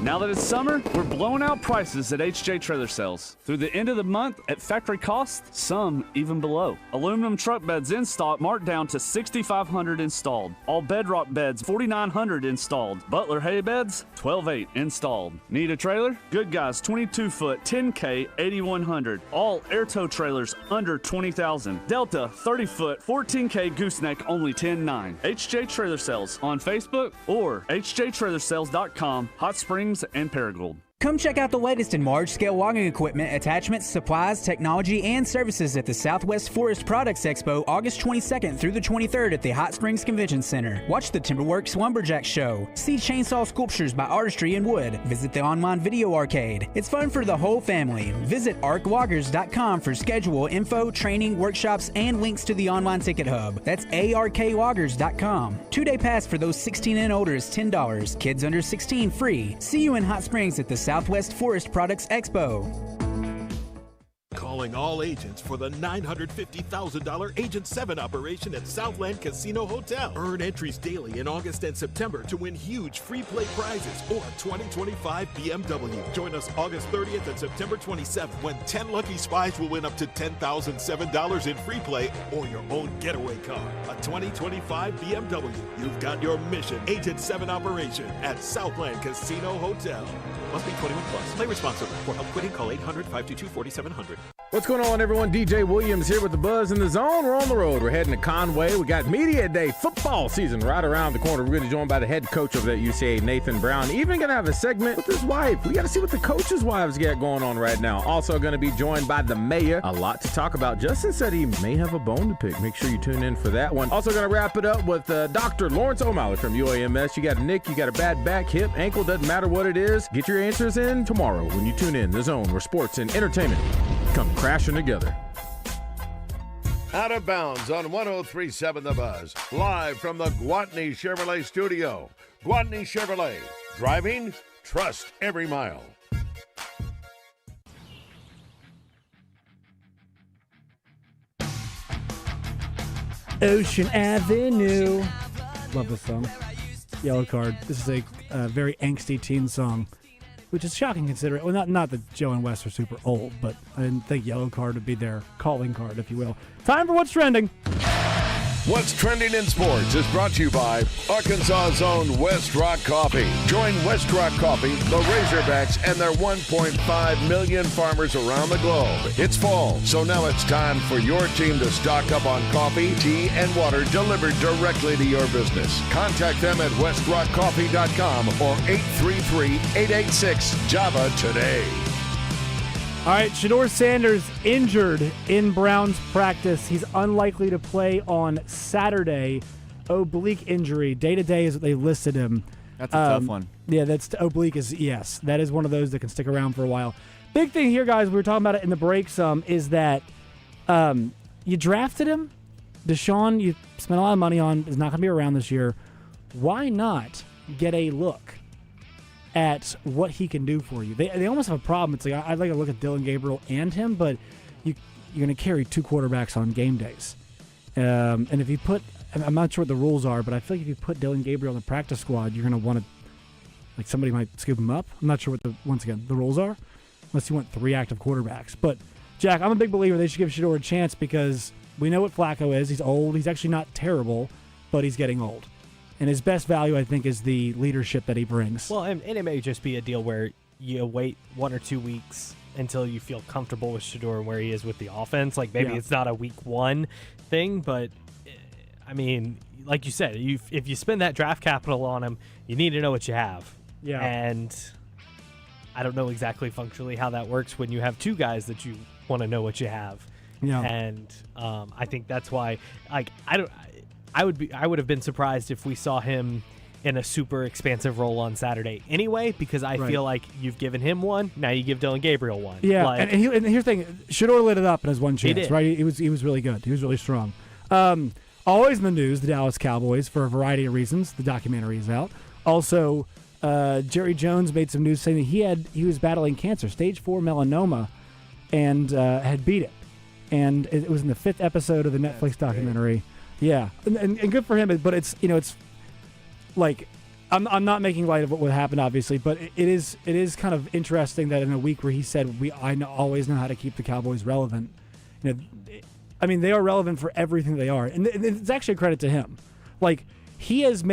Now that it's summer, we're blowing out prices at HJ Trailer Sales. Through the end of the month at factory cost, some even below. Aluminum truck beds in stock marked down to $6,500 installed. All bedrock beds $4,900 installed. Butler hay beds $12,800 installed. Need a trailer? Good Guys 22-foot 10K $8,100. All air tow trailers under $20,000. Delta 30-foot 14K gooseneck only $10,900. HJ Trailer Sales on Facebook or hjtrailersales.com. Hot Springs and Paragould. Come check out the latest in large-scale logging equipment, attachments, supplies, technology, and services at the Southwest Forest Products Expo August 22nd through the 23rd at the Hot Springs Convention Center. Watch the Timberworks Lumberjack Show. See chainsaw sculptures by Artistry in Wood. Visit the online video arcade. It's fun for the whole family. Visit arcloggers.com for schedule, info, training, workshops, and links to the online ticket hub. That's arcloggers.com. 2-day pass for those 16 and older is $10. Kids under 16 free. See you in Hot Springs at the Southwest Forest Products Expo. Call calling all agents for the $950,000 Agent 7 operation at Southland Casino Hotel. Earn entries daily in August and September to win huge free play prizes or a 2025 BMW. Join us August 30th and September 27th when 10 lucky spies will win up to $10,007 in free play or your own getaway car, a 2025 BMW. You've got your mission. Agent 7 operation at Southland Casino Hotel. Must be 21 plus. Play responsibly. For help quitting, call 800-522-4700. What's going on, everyone? DJ Williams here with the Buzz in the Zone. We're on the road. We're heading to Conway. We got Media Day football season right around the corner. We're going to be joined by the head coach of that UCA, Nathan Brown. Even going to have a segment with his wife. We got to see what the coaches' wives got going on right now. Also going to be joined by the mayor. A lot to talk about. Justin said he may have a bone to pick. Make sure you tune in for that one. Also going to wrap it up with Dr. Lawrence O'Malley from UAMS. You got Nick. You got a bad back, hip, ankle. Doesn't matter what it is. Get your answers in tomorrow when you tune in. The Zone, where sports and entertainment come crashing together. Out of Bounds on 103.7 The Buzz. Live from the Gwatney Chevrolet studio. Gwatney Chevrolet. Driving, trust every mile. Ocean Avenue. Love this song. Yellow Card. This is a very angsty teen song, which is shocking considering, well, not that Joe and Wes are super old, but I didn't think Yellow Card would be their calling card, if you will. Time for What's Trending. What's Trending in Sports is brought to you by Arkansas's own West Rock Coffee. Join West Rock Coffee, the Razorbacks, and their 1.5 million farmers around the globe. It's fall, so now it's time for your team to stock up on coffee, tea, and water delivered directly to your business. Contact them at westrockcoffee.com or 833-886-JAVA today. All right, Shedeur Sanders injured in Browns practice. He's unlikely to play on Saturday. Oblique injury. Day-to-day is what they listed him. That's a tough one. Yeah, oblique is, yes. That is one of those that can stick around for a while. Big thing here, guys, we were talking about it in the break some, is that you drafted him. Deshaun, you spent a lot of money on, is not going to be around this year. Why not get a look at what he can do for you? They almost have a problem. It's like, I'd like to look at Dylan Gabriel and him, but you're going to carry two quarterbacks on game days. And if you put, I'm not sure what the rules are, but I feel like if you put Dylan Gabriel on the practice squad, you're going to want to, like, somebody might scoop him up. I'm not sure what once again, the rules are, unless you want three active quarterbacks. But, Jack, I'm a big believer they should give Shedeur a chance because we know what Flacco is. He's old. He's actually not terrible, but he's getting old. And his best value, I think, is the leadership that he brings. Well, and it may just be a deal where you wait 1 or 2 weeks until you feel comfortable with Shedeur and where he is with the offense. Like, maybe it's not a week one thing, but, I mean, like you said, if you spend that draft capital on him, you need to know what you have. Yeah. And I don't know exactly functionally how that works when you have two guys that you want to know what you have. Yeah. And I think that's why, like, I would have been surprised if we saw him in a super expansive role on Saturday anyway, because I feel like you've given him one, now you give Dylan Gabriel one. Yeah, like, and here's the thing, Shedeur lit it up in his one chance, did. right? He was really good. He was really strong. Always in the news, the Dallas Cowboys, for a variety of reasons. The documentary is out. Also, Jerry Jones made some news saying that he was battling cancer, stage 4 melanoma, and had beat it. And it was in the 5th episode of the Netflix documentary. Yeah, and good for him. But it's like I'm not making light of what happened, obviously, but it is kind of interesting that in a week where he said always know how to keep the Cowboys relevant. I mean, they are relevant for everything they are, and it's actually a credit to him. Like he is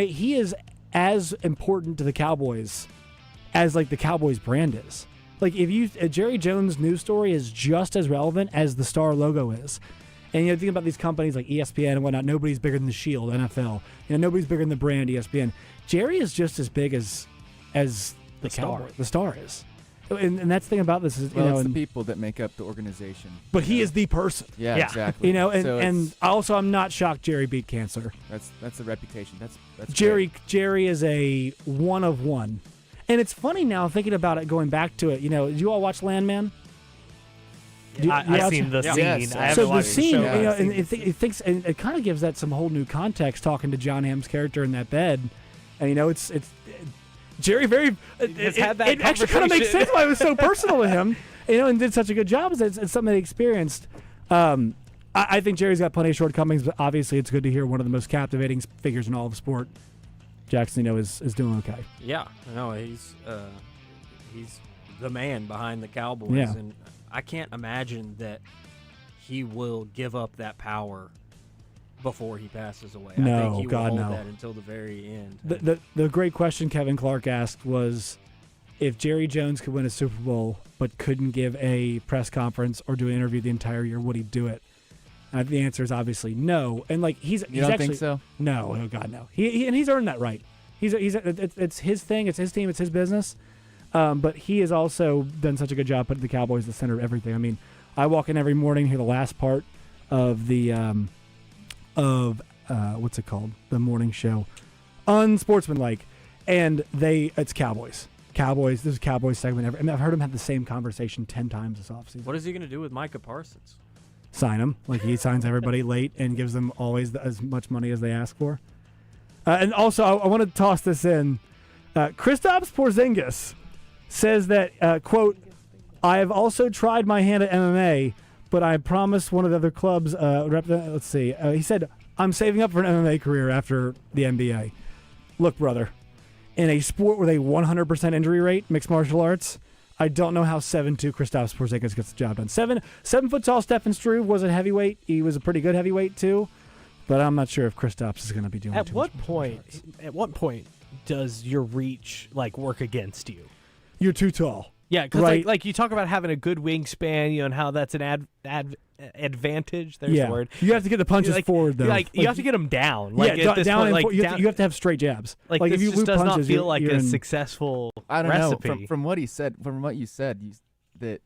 as important to the Cowboys as like the Cowboys brand is. Like if Jerry Jones' news story is just as relevant as the star logo is. And think about these companies like ESPN and whatnot. Nobody's bigger than the Shield, NFL. Nobody's bigger than the brand ESPN. Jerry is just as big as the star. The star is, and that's the thing about this is it's the people that make up the organization. But he is the person. Yeah, exactly. And also I'm not shocked Jerry beat cancer. That's the reputation. That's Jerry. Great. Jerry is a one of one, and it's funny now thinking about it, going back to it. Did you all watch Landman? I've seen the scene. Yes. I haven't watched the scene, the show. and it kind of gives that some whole new context. Talking to John Hamm's character in that bed, and it's Jerry very. It actually kind of makes sense why it was so personal to him. and did such a good job. It's something they experienced. I think Jerry's got plenty of shortcomings, but obviously it's good to hear one of the most captivating figures in all of sport, Jackson, is doing okay. Yeah, no, he's the man behind the Cowboys, Yeah. and I can't imagine that he will give up that power before he passes away. I think he will hold that until the very end. The great question Kevin Clark asked was, if Jerry Jones could win a Super Bowl but couldn't give a press conference or do an interview the entire year, would he do it? The answer is obviously no. And he's You don't actually, think so? No, oh God, no. And he's earned that right. It's his thing. It's his team. It's his business. But he has also done such a good job putting the Cowboys at the center of everything. I mean, I walk in every morning, hear the last part of the what's it called? The morning show, Unsportsmanlike, and it's Cowboys. This is Cowboys segment. I've heard him have the same conversation 10 times this offseason. What is he going to do with Micah Parsons? Sign him. He signs everybody late and gives them always as much money as they ask for. And also, I want to toss this in. Kristaps Porzingis says that, quote, I have also tried my hand at MMA, but I promised one of the other clubs, let's see. He said, I'm saving up for an MMA career after the NBA. Look, brother, in a sport with a 100% injury rate, mixed martial arts, I don't know how 7'2" Kristaps Porzingis gets the job done. 7 foot tall Stephen Struve was a heavyweight. He was a pretty good heavyweight too, but I'm not sure if Kristaps is going to be doing. At what point does your reach work against you? You're too tall. Yeah, because right? you talk about having a good wingspan, and how that's an advantage. There's the word. You have to get the punches forward though. You have to get them down. Down. You have to have straight jabs. If you just does punches, not feel like you're a in, successful I don't recipe. know. From what he said, from what you said, that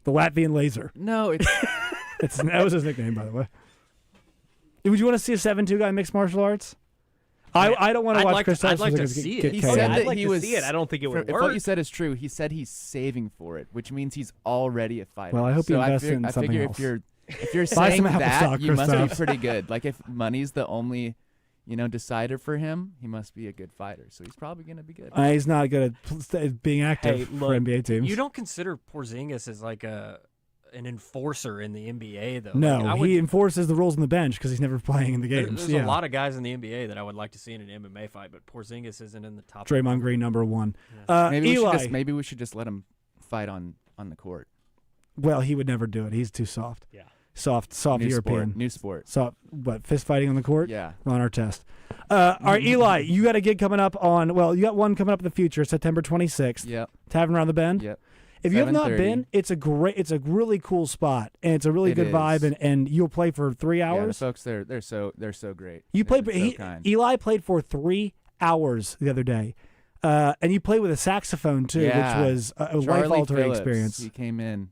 the Latvian laser. No, it's that was his nickname, by the way. Would you want to see a 7'2" guy mixed martial arts? I don't want to watch Kristaps. I'd like to see it. He said that I'd like he to was. see it. I don't think it would If work. what you said is true, he said he's saving for it, which means he's already a fighter. Well, I hope he invests in I something figure else. if you're Buy saying some Apple that, stock, you must Kristaps. be pretty good. If money's the only, decider for him, he must be a good fighter. So he's probably going to be good. He's not good at being active for NBA teams. You don't consider Porzingis as an enforcer in the NBA, though. No, he enforces the rules on the bench because he's never playing in the games. There's a lot of guys in the NBA that I would like to see in an MMA fight, but Porzingis isn't in the top. Draymond Green, number one. Yeah. Maybe we should just let him fight on the court. Well, he would never do it. He's too soft. Yeah. Soft New European. New sport. So, fist fighting on the court? Yeah. Ron Artest. All right, Eli, you got a gig coming up you got one coming up in the future, September 26th. Yep. Tavern Around the Bend? Yep. If you have not 7:30. been, it's a really cool spot, and it's a really good vibe, and you'll play for 3 hours. Yeah, the folks there, they're so great. You They're played. so kind. Eli played for 3 hours the other day, and you played with a saxophone too, Yeah. which was a Charlie life-altering Phillips, experience. He came in,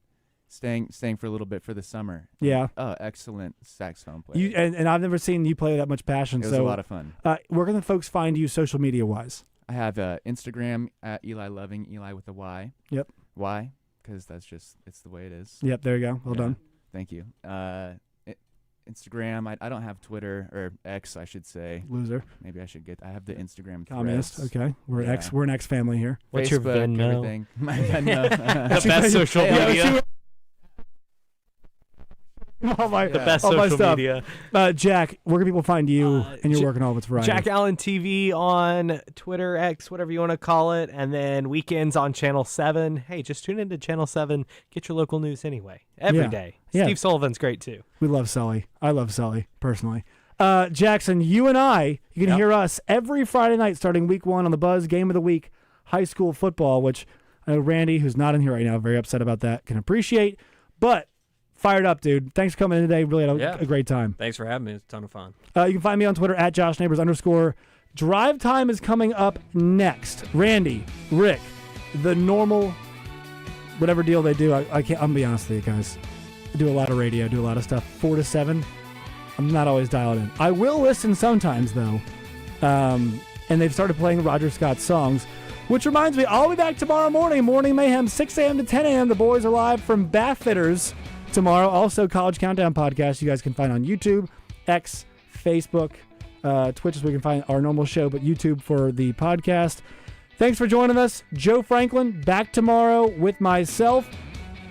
staying for a little bit for the summer. Yeah. Oh, excellent saxophone player. And I've never seen you play with that much passion. It was a lot of fun. Where can the folks find you social media wise? I have Instagram at Eli Loving, Eli with a Y. Yep. Why? Because it's the way it is. Yep. There you go. Well done. Thank you. Instagram. I don't have Twitter or X, I should say. Loser. Maybe I should I have the Instagram. Communist. Threads. Okay. We're an X family here. What's Facebook, your Venmo? Everything. My Venmo. The best social media. The best social media. Jack, where can people find you and your work and all of its variety? Jack Allen TV on Twitter, X, whatever you want to call it, and then weekends on Channel 7. Hey, just tune into Channel 7. Get your local news anyway. Every day. Yeah. Steve Sullivan's great too. We love Sully. I love Sully, personally. Jackson, you can hear us every Friday night starting week 1 on the Buzz Game of the Week, high school football, which I know Randy, who's not in here right now, very upset about that, can appreciate. But fired up, dude. Thanks for coming in today. Really had a great time. Thanks for having me. It's a ton of fun. You can find me on Twitter at @JoshNeighbors_. Drive Time is coming up next. Randy, Rick, the normal, whatever deal they do. I'm gonna be honest with you guys. I do a lot of radio, do a lot of stuff. 4 to 7. I'm not always dialed in. I will listen sometimes though. And they've started playing Roger Scott's songs, which reminds me, I'll be back tomorrow morning. Morning Mayhem, 6 a.m. to 10 a.m. The boys are live from Bath Fitters tomorrow. Also, College Countdown podcast you guys can find on YouTube, X, Facebook, Twitch is where you can find our normal show, but YouTube for the podcast. Thanks for joining us. Joe Franklin back tomorrow with myself.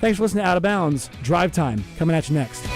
Thanks for listening to Out of Bounds. Drive Time coming at you next.